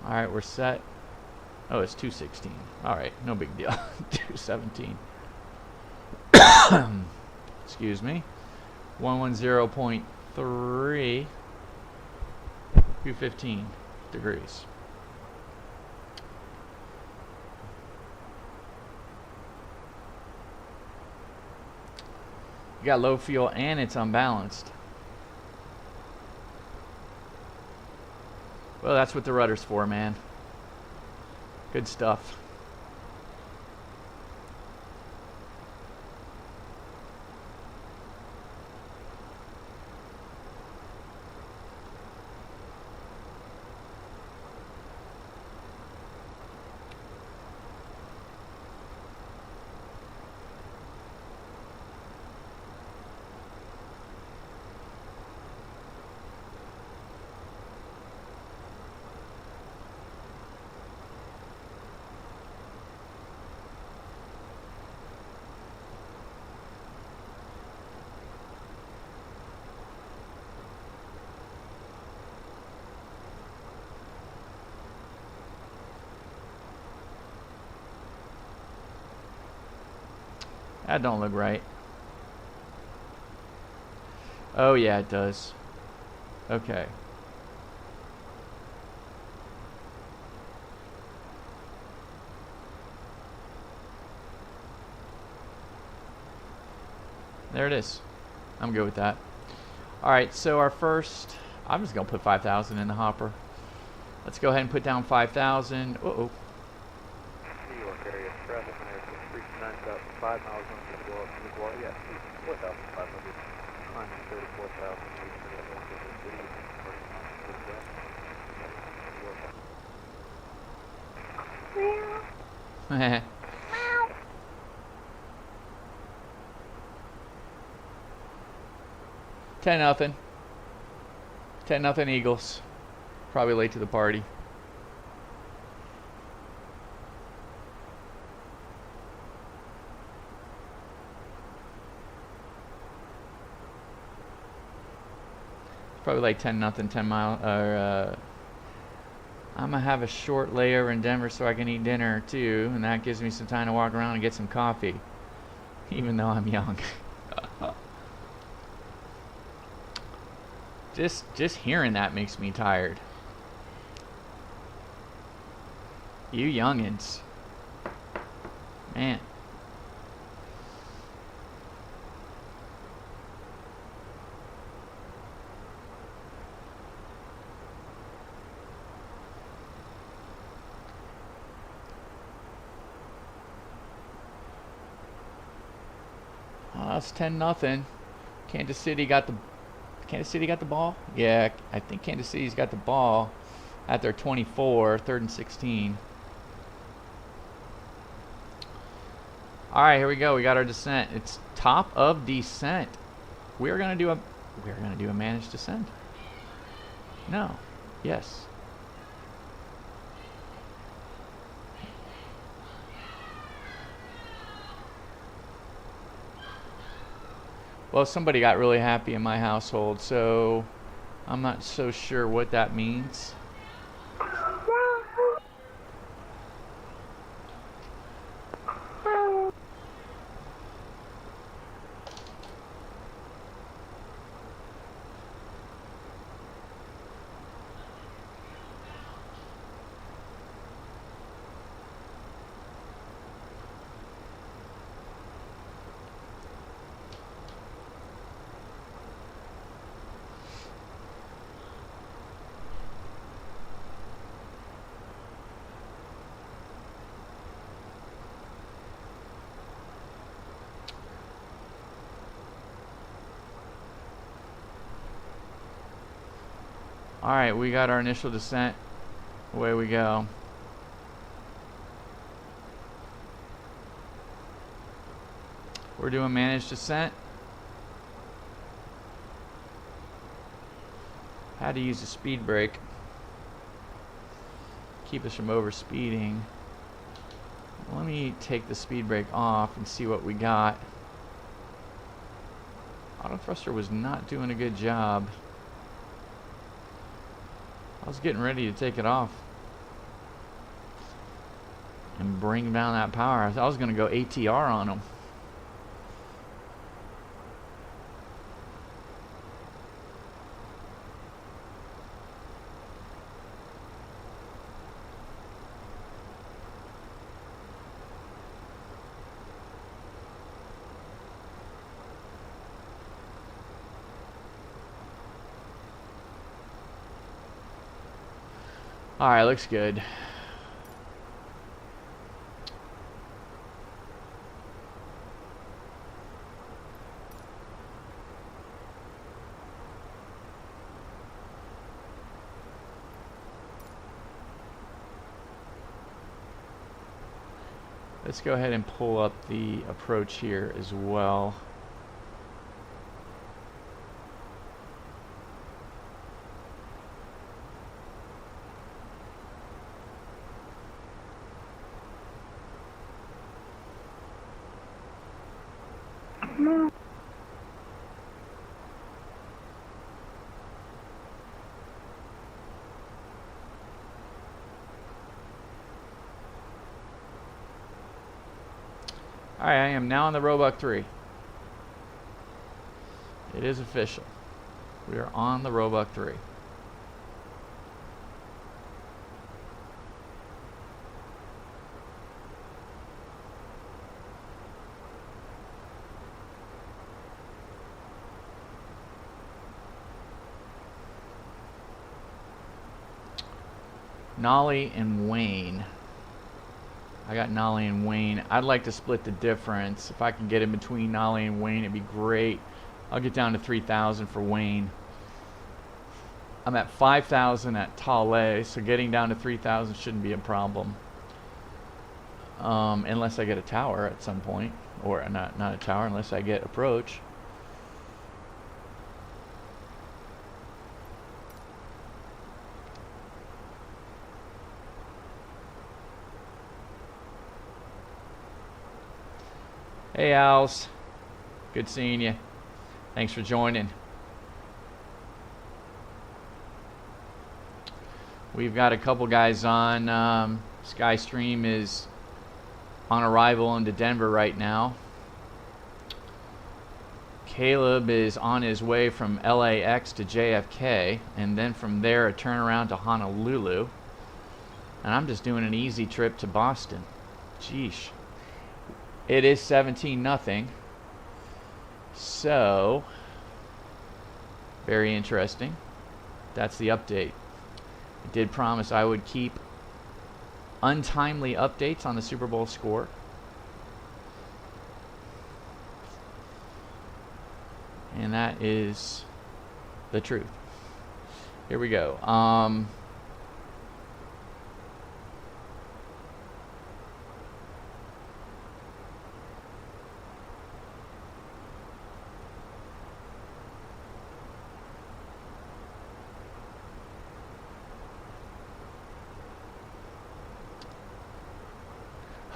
All right, we're set. Oh, it's 216. All right, no big deal. 217. Excuse me. 110.3. 215 degrees. You got low fuel and it's unbalanced. Well, that's what the rudder's for, man. Good stuff. That don't look right. Oh yeah, it does. Okay. There it is. I'm good with that. Alright, so our first, I'm just going to put 5,000 in the hopper. Let's go ahead and put down 5,000. Uh-oh. New York area traffic American 390.5 miles on the go up to the water. Yeah, 4,500. Climbing 34,000. Meow. 10-0. 10-0 Eagles. Probably late to the party. Probably like 10-0, 10 mile. I'm gonna have a short layover in Denver so I can eat dinner too, and that gives me some time to walk around and get some coffee, even though I'm young. Just hearing that makes me tired. You youngins, man. It's 10-0. Kansas City got the ball. Yeah, I think Kansas City's got the ball at their 24, 3rd and 16. All right, here we go. We got our descent. It's top of descent. We're gonna do a managed descent. No. Yes. Well, somebody got really happy in my household, so I'm not so sure what that means. Alright, we got our initial descent. Away we go. We're doing managed descent. Had to use a speed brake. Keep us from overspeeding. Let me take the speed brake off and see what we got. Auto thruster was not doing a good job. I was getting ready to take it off and bring down that power. I was going to go ATR on them. Alright, looks good. Let's go ahead and pull up the approach here as well. Alright, I am now on the Roebuck 3. It is official. We are on the Roebuck 3. Nolly and Wayne. I got Nolly and Wayne. I'd like to split the difference. If I can get in between Nolly and Wayne, it'd be great. I'll get down to 3,000 for Wayne. I'm at 5,000 at Talle, so getting down to 3,000 shouldn't be a problem. Unless I get a tower at some point. Or not a tower, unless I get approach. Hey Owls, good seeing you. Thanks for joining. We've got a couple guys on. Skystream is on arrival into Denver right now. Caleb is on his way from LAX to JFK, and then from there a turnaround to Honolulu. And I'm just doing an easy trip to Boston. Jeesh. It is 17-0. So, very interesting. That's the update. I did promise I would keep untimely updates on the Super Bowl score. And that is the truth. Here we go.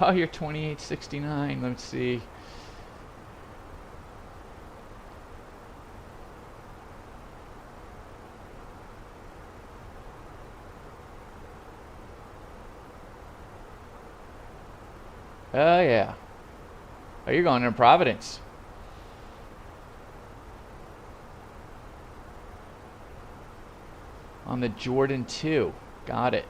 Oh, you're 2869. Let's see. Oh, yeah. Oh, you're going to Providence. On the Jordan 2. Got it.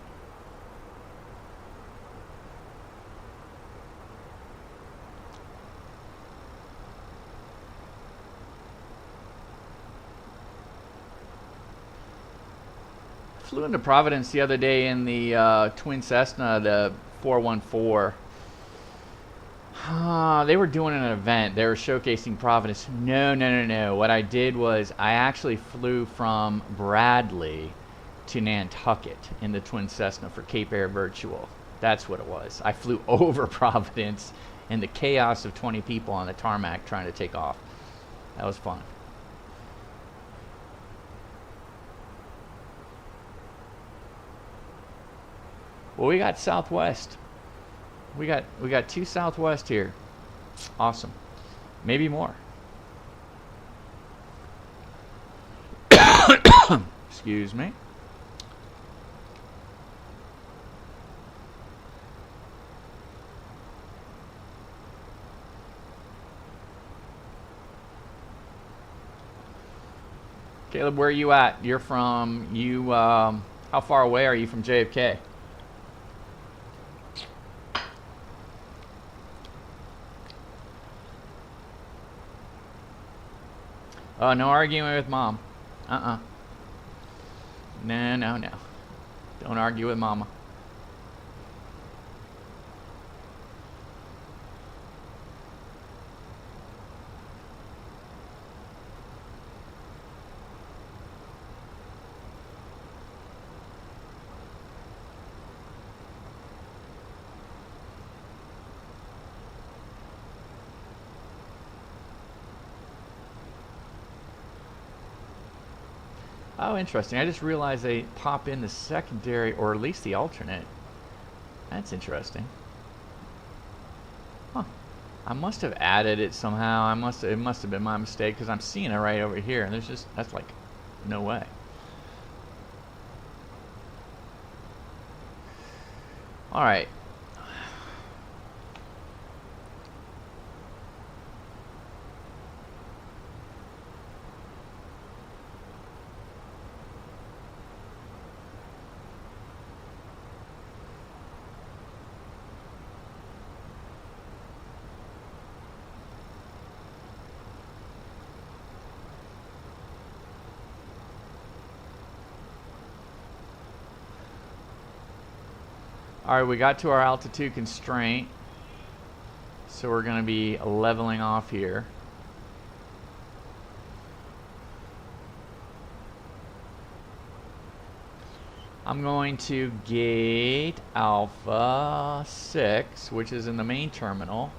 Flew into Providence the other day in the twin Cessna, the 414. They were doing an event. They were showcasing Providence. No. What I did was I actually flew from Bradley to Nantucket in the twin Cessna for Cape Air Virtual. That's what it was. I flew over Providence in the chaos of 20 people on the tarmac trying to take off. That was fun. Well, we got Southwest. We got 2 Southwest here. Awesome. Maybe more. Excuse me. Caleb, where are you at? You're from, how far away are you from JFK? Oh, no arguing with mom. No. Don't argue with mama. Oh, interesting. I just realized they pop in the secondary, or at least the alternate. That's interesting. Huh. I must have added it somehow. It must have been my mistake, because I'm seeing it right over here, and there's just, that's like, no way. All right. All right, we got to our altitude constraint, so we're going to be leveling off here. I'm going to gate Alpha 6, which is in the main terminal.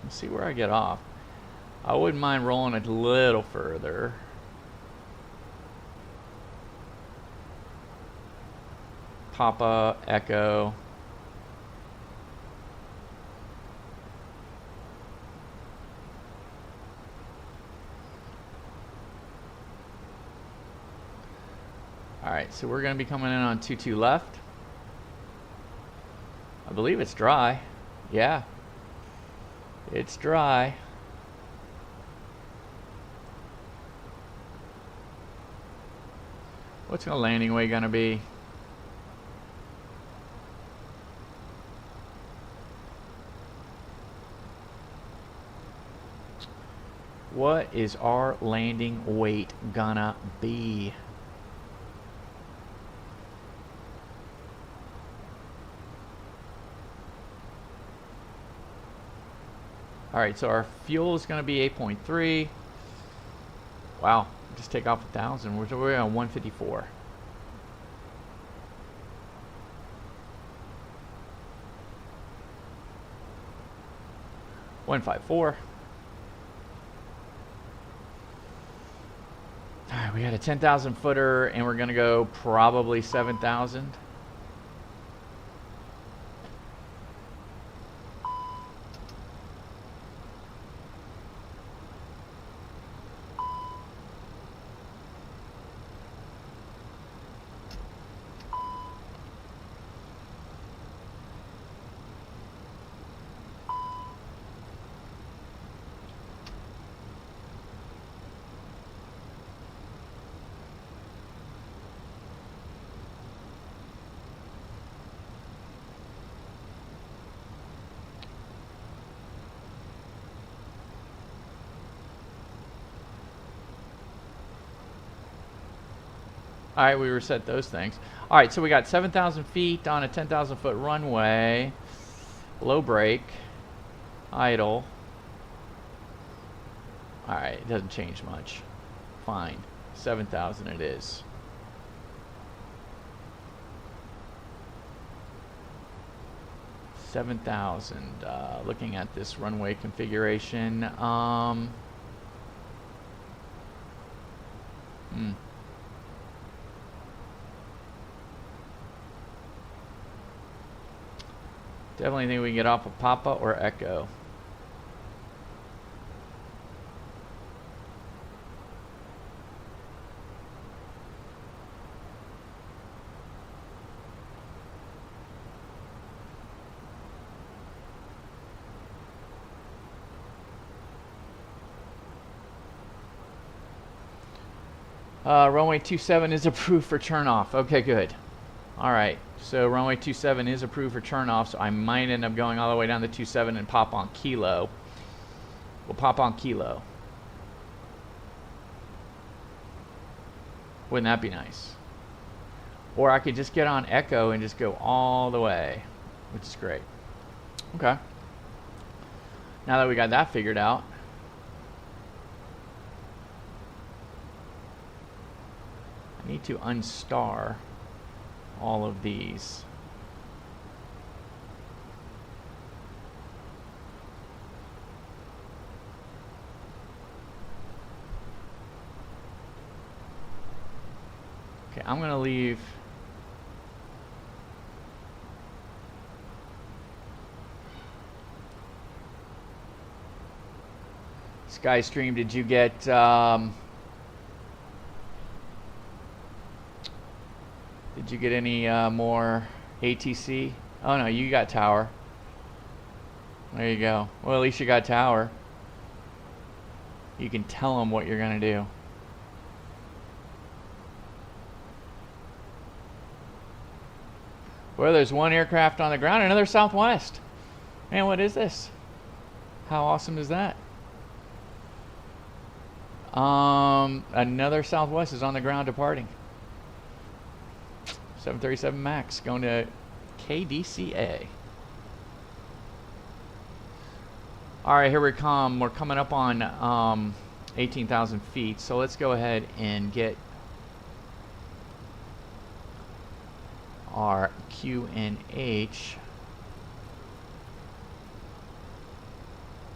See where I get off. I wouldn't mind rolling it a little further. Papa, Echo. Alright, so we're going to be coming in on 22 left. I believe it's dry. Yeah. It's dry. What's the landing weight gonna be? What is our landing weight gonna be? Alright, so our fuel is going to be 8.3. Wow, just take off 1,000. We're on 154. $154. Alright, we got a 10,000 footer and we're going to go probably 7,000. All right, we reset those things. All right, so we got 7,000 feet on a 10,000 foot runway. Low brake. Idle. All right, it doesn't change much. Fine. 7,000 it is. Looking at this runway configuration. Definitely think we can get off of Papa or Echo. Runway 27 is approved for turnoff. Okay, good. All right, so runway 27 is approved for turnoff, so I might end up going all the way down to 27 and pop on Kilo. We'll pop on Kilo. Wouldn't that be nice? Or I could just get on Echo and just go all the way, which is great. Okay. Now that we got that figured out, I need to unstar all of these. Okay, I'm going to leave Skystream. Did you get any more ATC? Oh no, you got tower. There you go. Well, at least you got tower. You can tell them what you're gonna do. Well, there's one aircraft on the ground, another Southwest. Man, what is this? How awesome is that? Another Southwest is on the ground departing. 737 MAX going to KDCA. All right, here we come. We're coming up on 18,000 feet. So let's go ahead and get our QNH.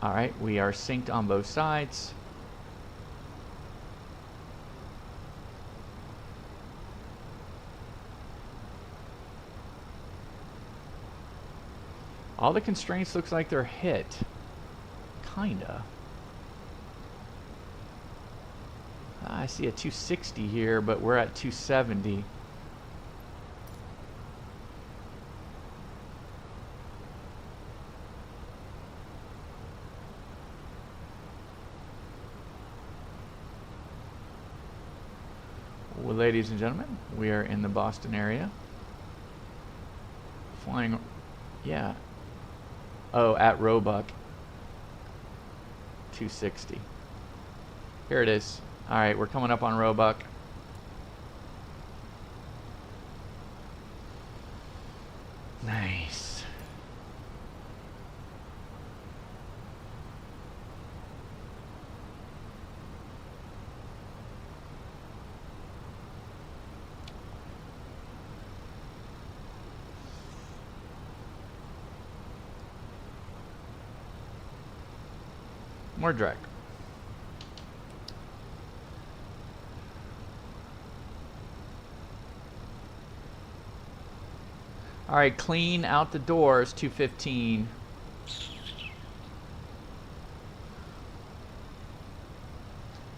All right, we are synced on both sides. All the constraints looks like they're hit. Kinda. I see a 260 here, but we're at 270. Well, ladies and gentlemen, we are in the Boston area. Flying, yeah. Oh, at Roebuck. 260. Here it is. All right, we're coming up on Roebuck. Nice. More drag. All right, clean out the doors, 215.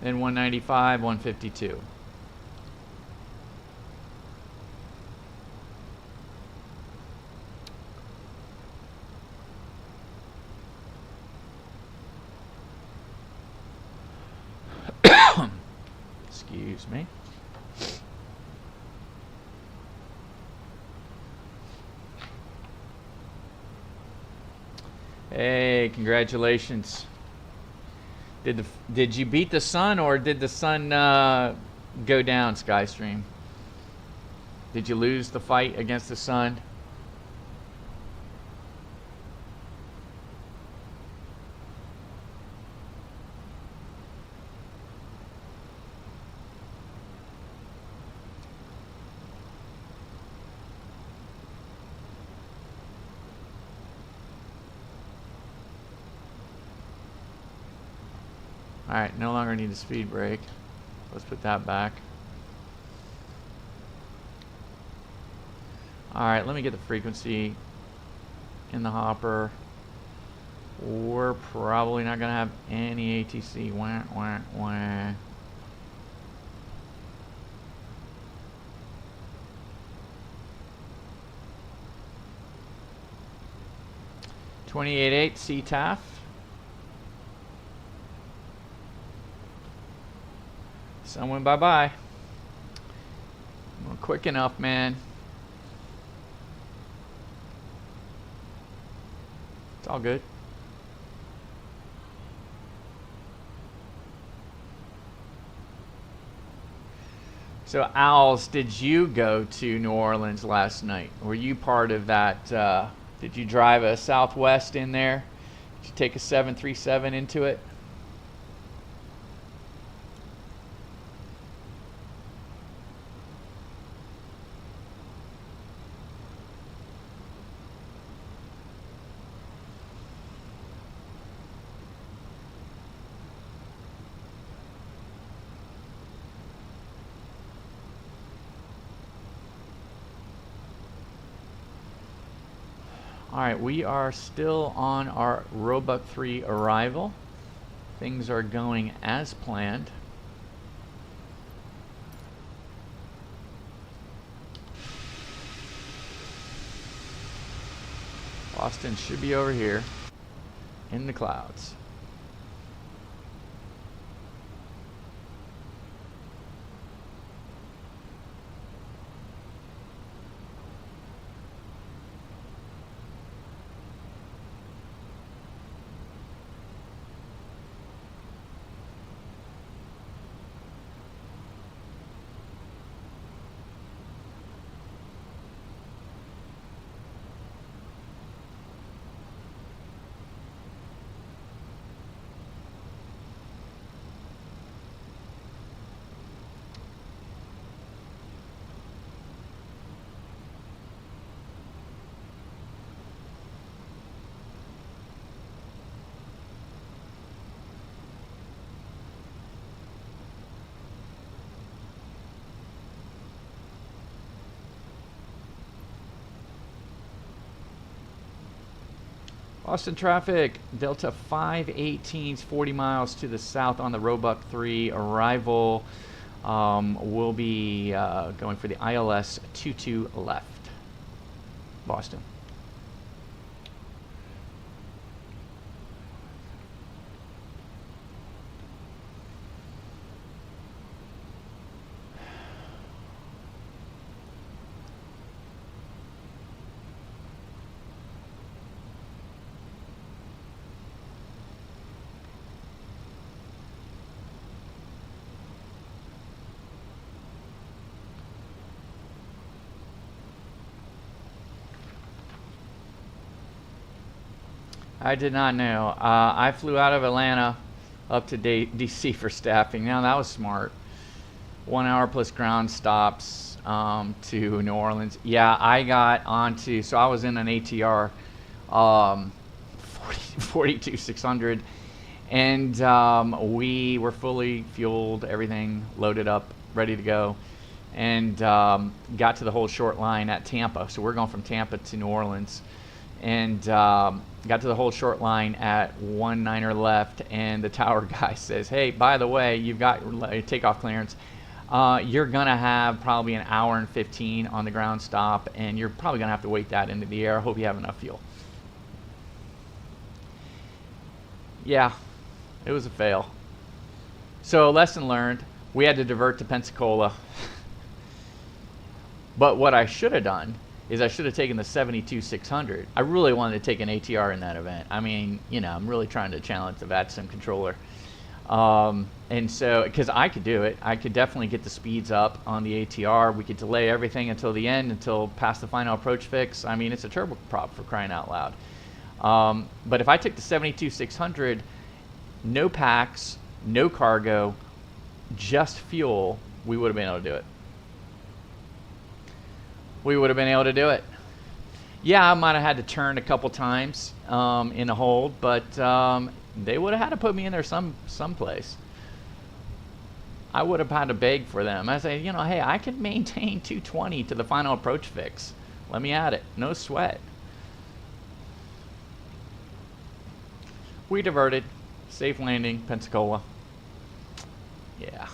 Then 195, 152. Excuse me. Hey, congratulations. Did you beat the sun, or did the sun go down, Skystream? Did you lose the fight against the sun? Alright, no longer need a speed brake. Let's put that back. Alright, let me get the frequency in the hopper. We're probably not going to have any ATC. Wah, wah, wah. .28.8 CTAF. Sun went bye-bye. Well, quick enough, man. It's all good. So, Owls, did you go to New Orleans last night? Were you part of that? Did you drive a Southwest in there? Did you take a 737 into it? Alright, we are still on our Roebuck 3 arrival. Things are going as planned. Boston should be over here in the clouds. Boston traffic, Delta 518's 40 miles to the south on the Roebuck 3 arrival. We'll be going for the ILS 22 left. Boston. I did not know. I flew out of Atlanta up to DC for staffing. Now that was smart. 1 hour plus ground stops to New Orleans. Yeah, I got onto, so I was in an ATR 42-600, and we were fully fueled, everything loaded up, ready to go, and got to the whole short line at Tampa. So we're going from Tampa to New Orleans, and got to the whole short line at 19er left, and the tower guy says, hey, by the way, you've got takeoff clearance. You're going to have probably an hour and 15 on the ground stop, and you're probably going to have to wait that into the air. Hope you have enough fuel. Yeah, it was a fail. So lesson learned, we had to divert to Pensacola. But what I should have done is I should have taken the 72-600. I really wanted to take an ATR in that event. I mean, you know, I'm really trying to challenge the VATSIM controller. And so, because I could do it, I could definitely get the speeds up on the ATR. We could delay everything until the end, until past the final approach fix. I mean, it's a turboprop for crying out loud. But if I took the 72-600, no packs, no cargo, just fuel, we would have been able to do it. We would have been able to do it. Yeah, I might have had to turn a couple times in a hold, but they would have had to put me in there someplace. I would have had to beg for them. I say, you know, hey, I can maintain 220 to the final approach fix. Let me at it. No sweat. We diverted. Safe landing, Pensacola. Yeah.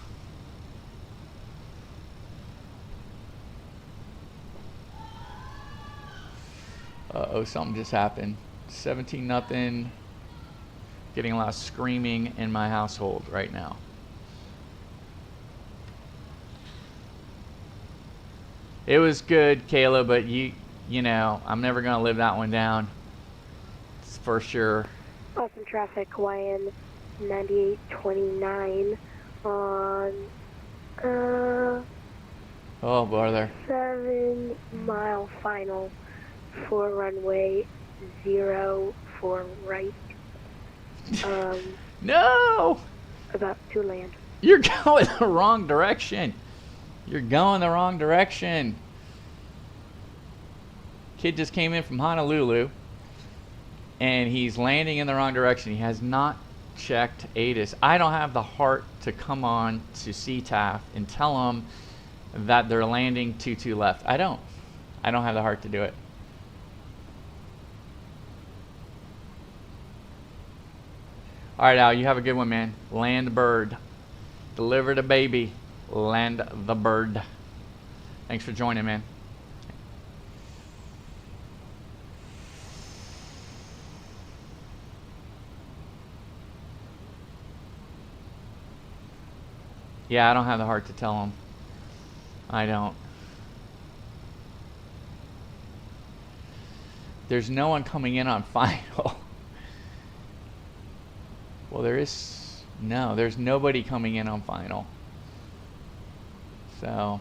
Uh-oh, something just happened. 17-0. Getting a lot of screaming in my household right now. It was good, Kayla, but you know, I'm never going to live that one down. It's for sure. Awesome traffic, Hawaiian 9829 on Oh, brother. 7-mile final for runway 0 for right. No! About to land. You're going the wrong direction. You're going the wrong direction. Kid just came in from Honolulu, and he's landing in the wrong direction. He has not checked ATIS. I don't have the heart to come on to CTAF and tell them that they're landing 22 left. I don't have the heart to do it. All right, Al, you have a good one, man. Land the bird. Deliver the baby. Land the bird. Thanks for joining, man. Yeah, I don't have the heart to tell him. I don't. There's no one coming in on final. Well, there is. No, there's nobody coming in on final. So,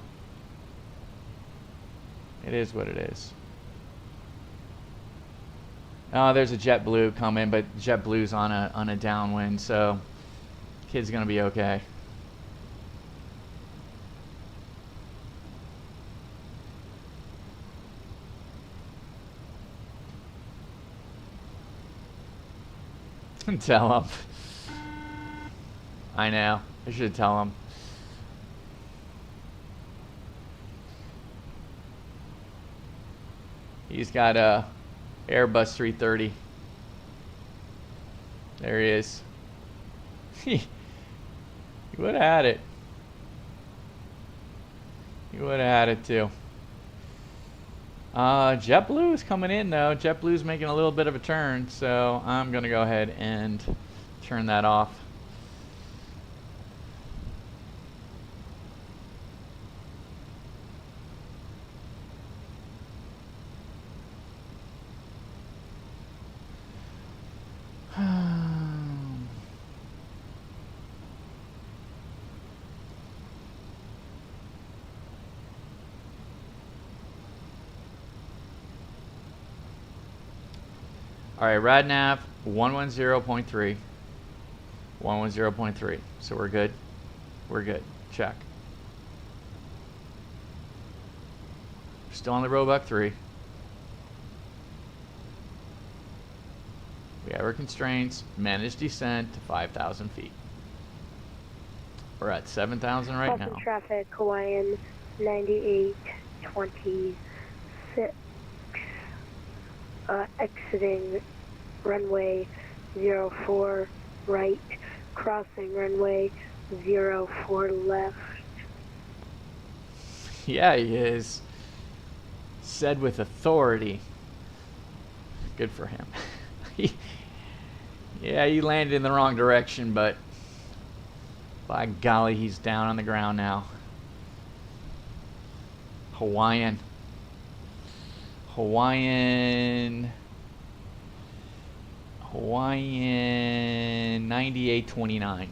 it is what it is. Oh, there's a JetBlue coming, but JetBlue's on a downwind, so kid's gonna be okay. Tell him. I know. I should tell him. He's got a Airbus 330. There he is. He would have had it. He would have had it too. JetBlue is coming in though. JetBlue's making a little bit of a turn, so I'm gonna go ahead and turn that off. All right, RadNav 110.3. 110.3. So we're good. We're good. Check. Still on the Roebuck 3. We have our constraints. Manage descent to 5,000 feet. We're at 7,000 right now. Traffic, Hawaiian 9826. Exiting runway 04 right, crossing runway 04 left. Yeah, he is. Said with authority. Good for him. Yeah, he landed in the wrong direction, but by golly, he's down on the ground now. Hawaiian 9829.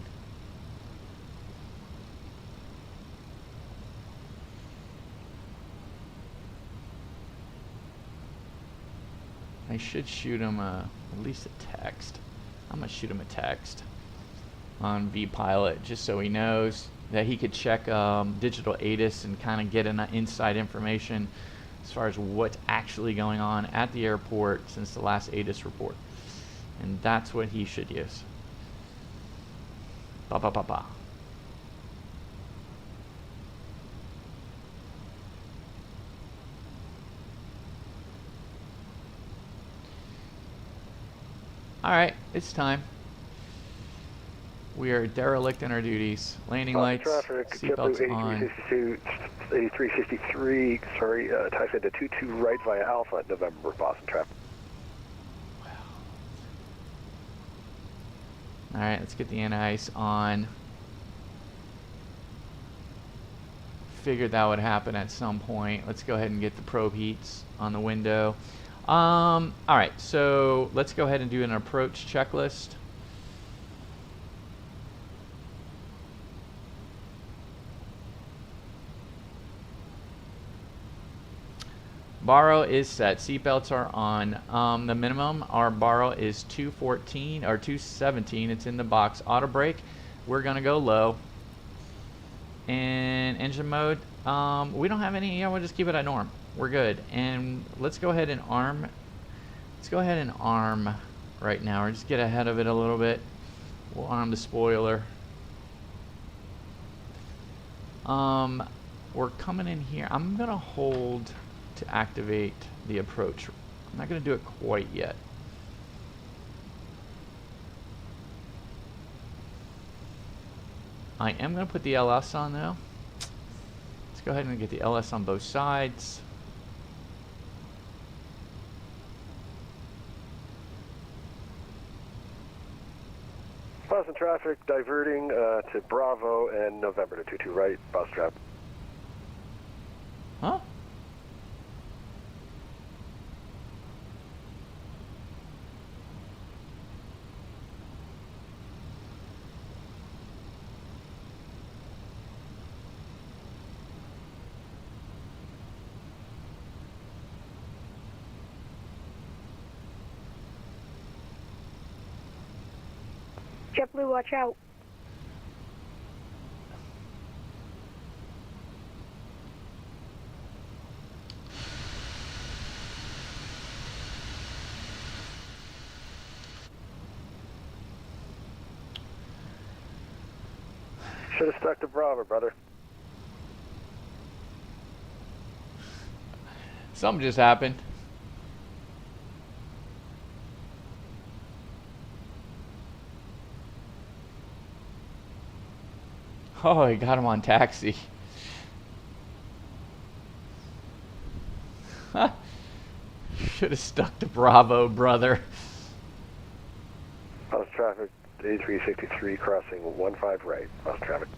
should shoot him at least a text. I'm going to shoot him a text on vPilot just so he knows that he could check digital ATIS and kind of get an inside information as far as what's actually going on at the airport since the last ATIS report. And that's what he should use. Ba ba ba ba. Alright, it's time. We are derelict in our duties. Landing lights, seatbelts on. 8363, sorry, taxi to 22 right via Alpha, November, Boston traffic. Alright, let's get the anti-ice on. Figured that would happen at some point. Let's go ahead and get the probe heats on the window. Alright, so let's go ahead and do an approach checklist. Borrow is set. Seatbelts are on. The minimum, our borrow is 214 or 217. It's in the box. Auto brake, we're gonna go low. And engine mode, we don't have any. Yeah, we'll just keep it at norm. We're good. And let's go ahead and arm. Let's go ahead and arm right now, or just get ahead of it a little bit. We'll arm the spoiler. We're coming in here. I'm gonna hold to activate the approach. I'm not going to do it quite yet. I am going to put the LS on though. Let's go ahead and get the LS on both sides. Boston traffic diverting to Bravo and November to 22 right, Boston traffic. Huh? JetBlue, watch out. Should have stuck to Bravo, brother. Something just happened. Oh, he got him on taxi. Should have stuck to Bravo, brother. Bus traffic, 8363 crossing 15 right, bus traffic.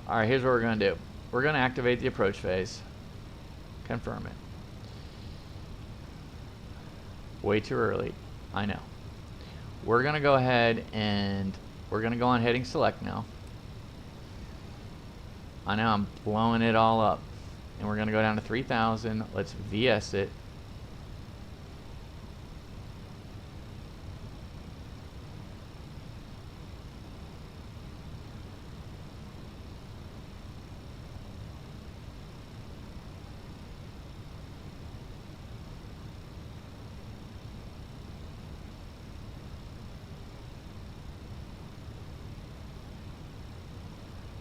Alright, here's what we're going to do. We're going to activate the approach phase. Confirm it. Way too early. I know. We're going to go ahead and we're going to go on heading select now. I know I'm blowing it all up. And we're going to go down to 3,000. Let's VS it.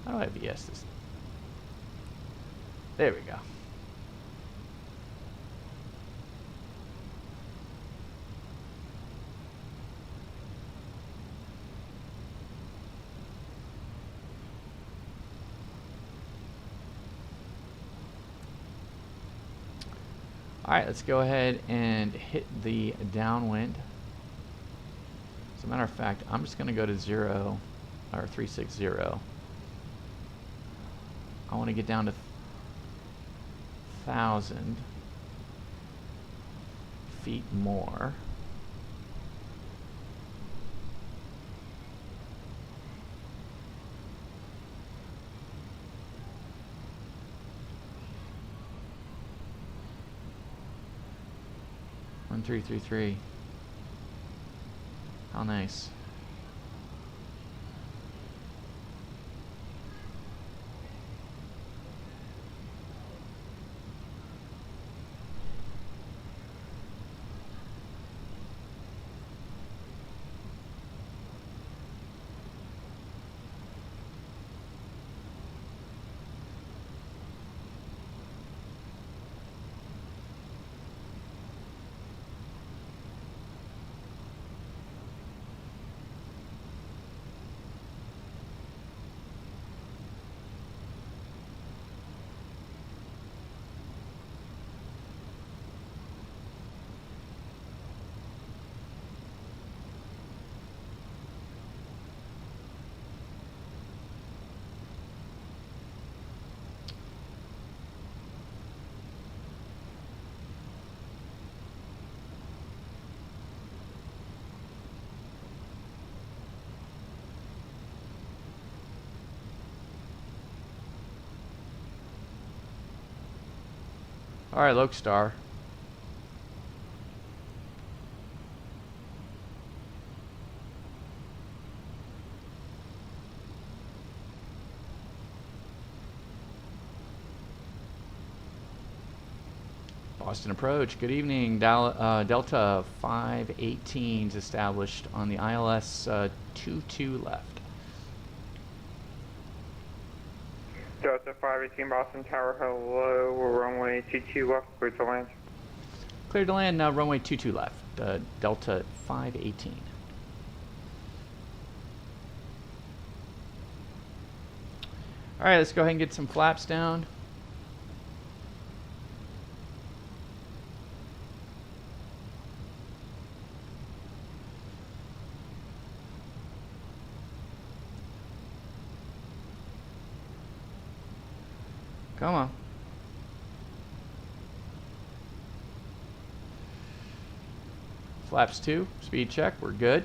How do I VS this? There we go. Alright, let's go ahead and hit the downwind. As a matter of fact, I'm just going to go to 0 or 360. I want to get down to 1,000 feet more. One, 3, 3, 3. How nice. Alright, Lokestar. Boston approach. Good evening. Delta 518 is established on the ILS 22 left. Delta 518 Boston Tower, hello, we're runway 22 left, clear to land. Clear to land, now runway 22 left, Delta 518. Alright, let's go ahead and get some flaps down. Come on. Flaps 2, speed check, we're good.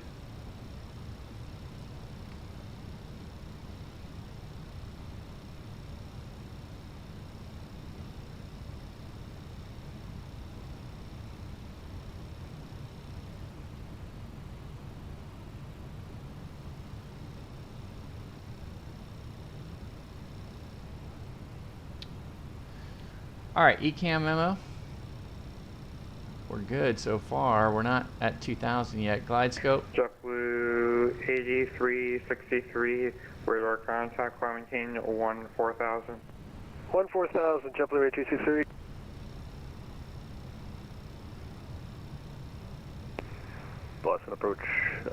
Alright, ECAM memo. We're good so far. We're not at 2,000 yet. Glide scope. JetBlue 8363, radar contact, climb maintain 14,000. 14,000, JetBlue 8263. Boston approach.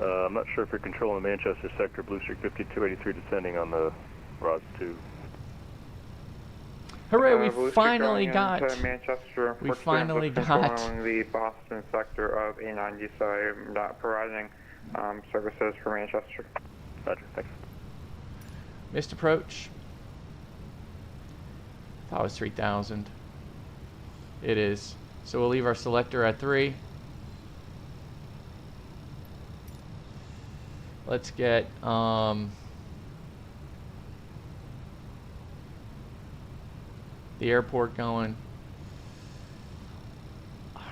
I'm not sure if you're controlling the Manchester sector, Blue Streak 5283 descending on the ROS 2. Hooray, we Blue Streak finally going got, into Manchester. we finally got the Boston sector of A90, so I'm not providing services for Manchester. Roger, thanks. missed approach. Thought it was 3,000. It is. So we'll leave our selector at 3. Let's get the airport going. Alright,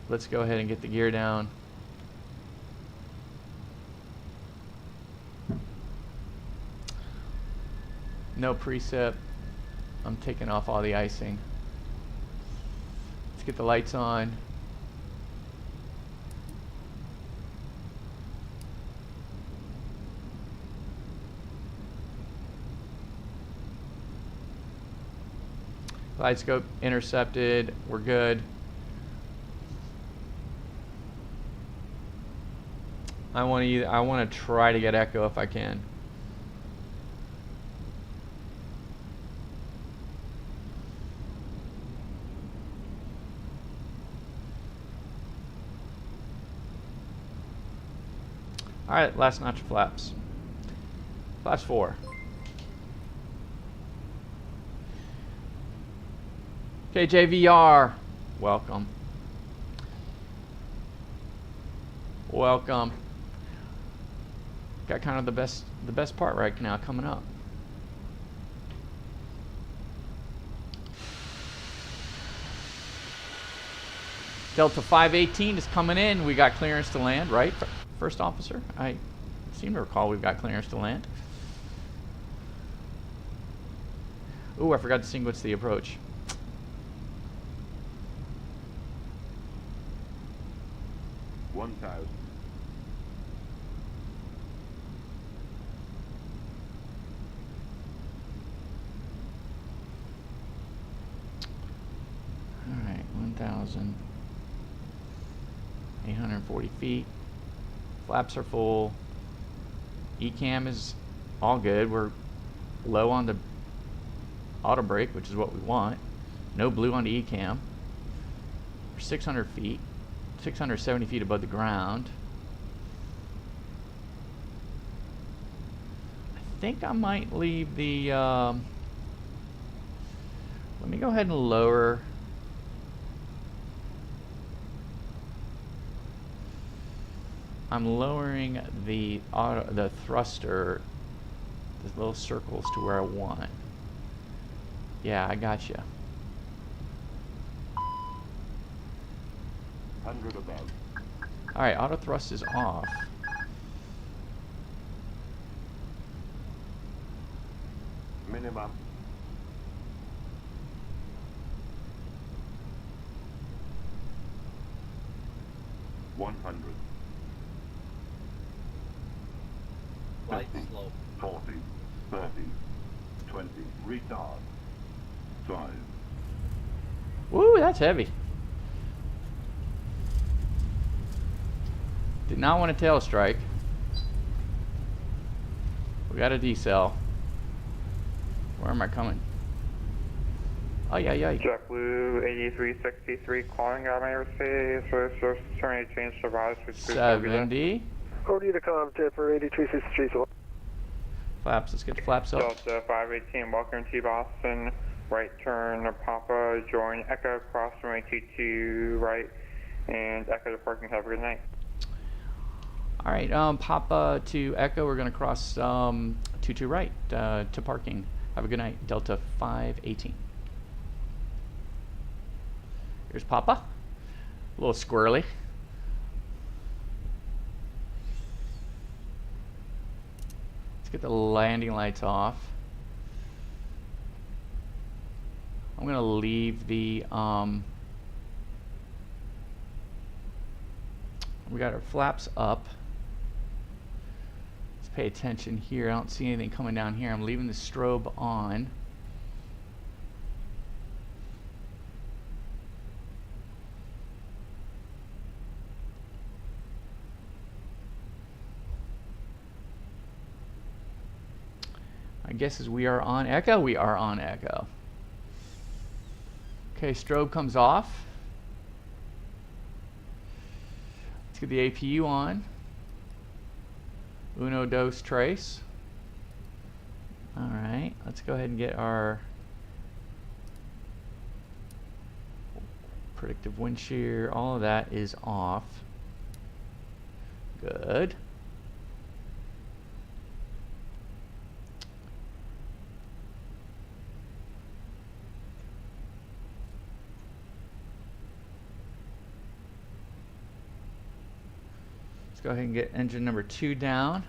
let's go ahead and get the gear down. No precip. I'm taking off all the icing. Let's get the lights on. Glide scope intercepted. We're good. I want to try to get echo if I can. Alright, last notch of flaps. Flaps 4. KJVR, welcome. Welcome. Got kind of the best part right now coming up. Delta 518 is coming in. We got clearance to land, right? First officer? I seem to recall we've got clearance to land. Ooh, I forgot to sequence the approach. $1,000. All right, 1,840 feet. Flaps are full. ECAM is all good. We're low on the auto brake, which is what we want. No blue on the ECAM. We're 600 feet. 670 feet above the ground. I think I might leave the, let me go ahead and lower. I'm lowering the thruster, the little circles to where I want. Yeah, I got you. 100 above. All right, auto thrust is off. Minimum. $100. Right 50, slope. 40, 30, 20. Retard. 5. Woo, that's heavy. Did not want a tail strike. We got a decel. Where am I coming? Oh yeah, yeah. JetBlue 8363 calling out my airspace. So turning to change to rise for 70. Over to Unicom, for 8363. Flaps, let's get the flaps up. Delta 518, welcome to Boston. Right turn, Papa, join Echo, cross runway 22 right, and Echo to parking. Have a good night. All right, Papa to Echo. We're going to cross 22 right to parking. Have a good night, Delta 518. Here's Papa. A little squirrely. Let's get the landing lights off. I'm going to leave the... we got our flaps up. Let's pay attention here. I don't see anything coming down here. I'm leaving the strobe on. My guess is we are on Echo. We are on Echo. Okay, strobe comes off. Let's get the APU on. Uno, dos, tres. All right, let's go ahead and get our predictive wind shear. All of that is off. Good. Go ahead and get engine number 2 down.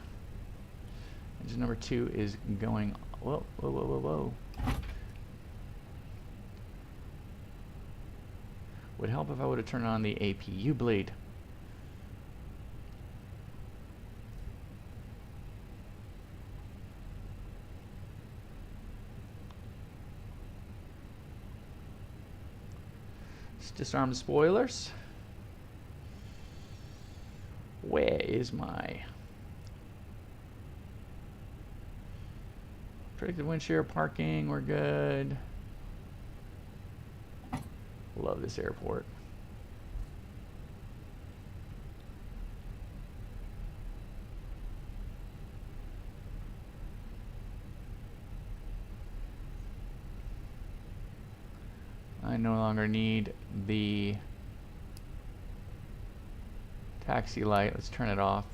Engine number 2 is going, whoa, whoa, whoa, whoa, whoa. Would help if I would have turned on the APU bleed. Let's disarm the spoilers. Where is my predicted wind shear? Parking? We're good. Love this airport. I no longer need the taxi light. Let's turn it off.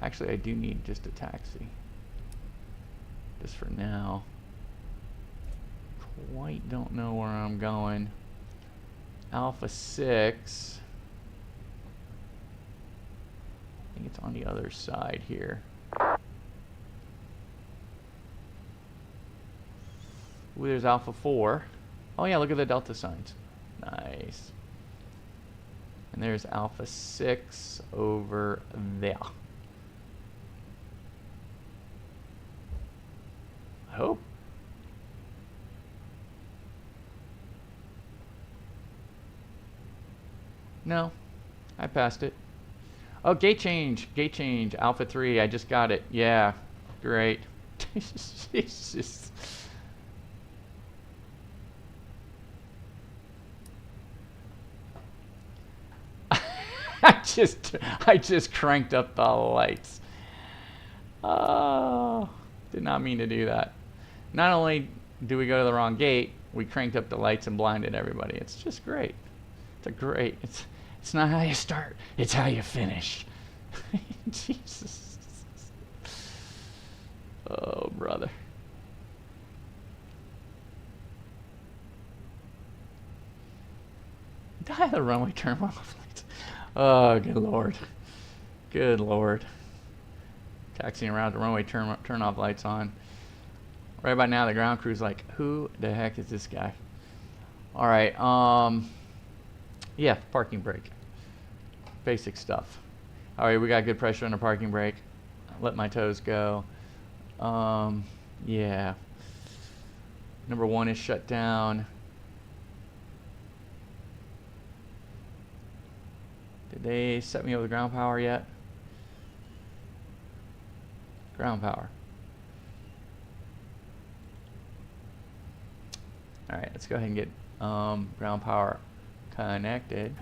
Actually, I do need just a taxi. Just for now. Quite don't know where I'm going. Alpha 6. I think it's on the other side here. Ooh, there's Alpha 4. Oh yeah, look at the Delta signs. Nice. And there's Alpha 6 over there. I hope. No, I passed it. Oh, gate change, Alpha 3, I just got it. Yeah, great. Jesus. I just cranked up the lights. Oh, did not mean to do that. Not only do we go to the wrong gate, we cranked up the lights and blinded everybody. It's just great. It's not how you start, it's how you finish. Jesus. Oh, brother. Did I have the runway turn off lights? Oh, good lord. Good lord. Taxiing around the runway turn off lights on. Right about now the ground crew's like, who the heck is this guy? Alright, yeah, parking brake. Basic stuff. Alright, we got good pressure on the parking brake. Let my toes go. Yeah. Number 1 is shut down. Did they set me up with ground power yet? Ground power. Alright, let's go ahead and get ground power connected.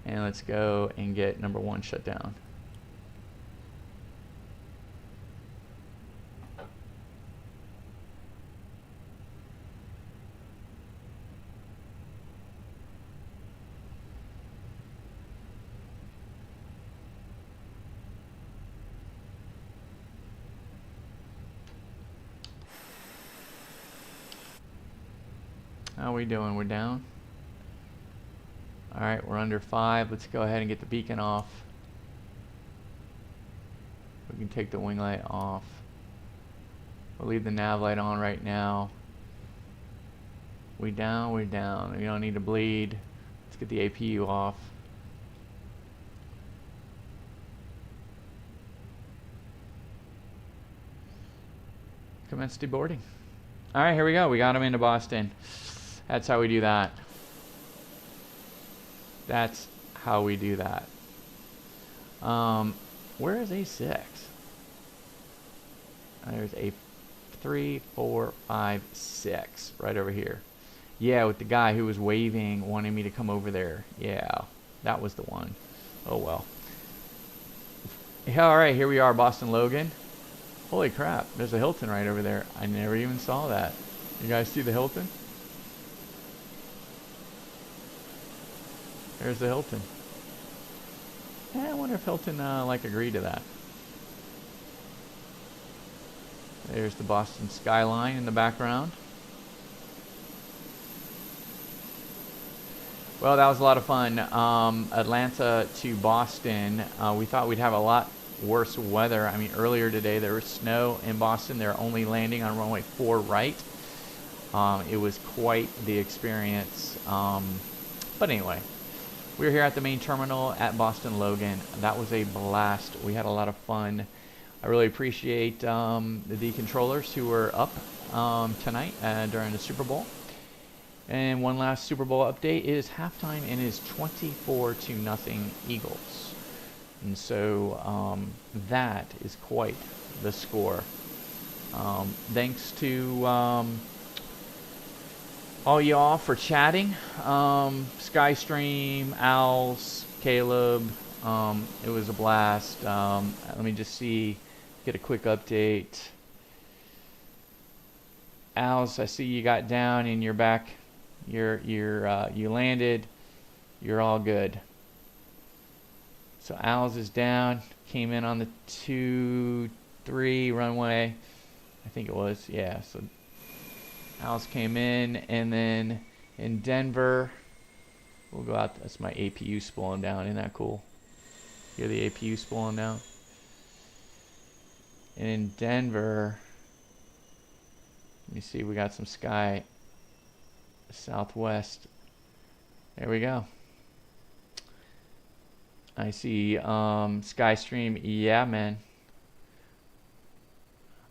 And let's go and get number 1 shut down. How are we doing? We're down? Alright, we're under 5. Let's go ahead and get the beacon off. We can take the wing light off. We'll leave the nav light on right now. We down, we down. We don't need to bleed. Let's get the APU off. Commence deboarding. Alright, here we go. We got him into Boston. That's how we do that. That's how we do that. Where is A6? There's A3, 4, 5, 6 right over here. Yeah, with the guy who was waving, wanting me to come over there. Yeah, that was the one. Oh well. Yeah, alright, here we are, Boston Logan. Holy crap, there's a Hilton right over there. I never even saw that. You guys see the Hilton? There's the Hilton. I wonder if Hilton like agreed to that. There's the Boston skyline in the background. Well, that was a lot of fun. Atlanta to Boston. We thought we'd have a lot worse weather. I mean, earlier today there was snow in Boston. They're only landing on runway 4 right. It was quite the experience. But anyway. We're here at the main terminal at Boston Logan. That was a blast. We had a lot of fun. I really appreciate the controllers who were up tonight during the Super Bowl. And one last Super Bowl update is halftime and is 24-0 Eagles. And so that is quite the score. Thanks to all y'all for chatting. Skystream, Owls, Caleb. It was a blast. Let me just see, get a quick update. Al's, I see you got down and you're back. You landed. You're all good. So Al's is down. Came in on the 2-3 runway. I think it was. Yeah. So Al's came in, and then in Denver, we'll go out. That's my APU spooling down. Isn't that cool? Hear the APU spooling down. And in Denver, let me see, we got some sky southwest. There we go. I see Skystream. Yeah, man.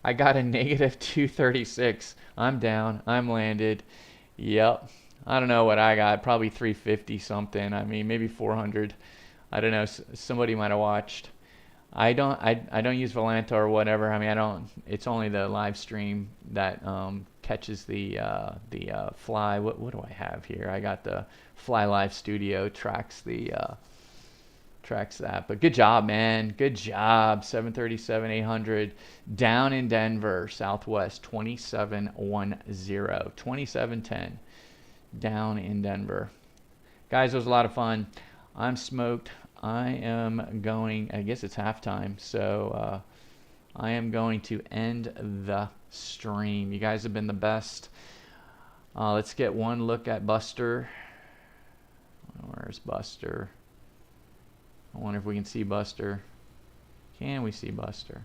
I got a negative 236. I'm down. I'm landed. Yep. I don't know what I got. Probably 350 something. I mean, maybe 400. I don't know. Somebody might have watched. I don't use Volanta or whatever. I mean, I don't. It's only the live stream that catches the Fly. What do I have here? I got the Fly Live Studio tracks that. But good job, man. Good job. 737-800 down in Denver, Southwest 2710, 2710 down in Denver. Guys, it was a lot of fun. I'm smoked. I am going, I guess it's halftime, so I am going to end the stream. You guys have been the best. Let's get one look at Buster. Where's Buster? I wonder if we can see Buster. Can we see Buster?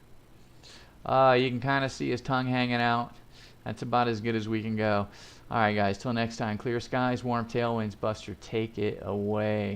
You can kind of see his tongue hanging out. That's about as good as we can go. All right, guys, till next time. Clear skies, warm tailwinds. Buster, take it away.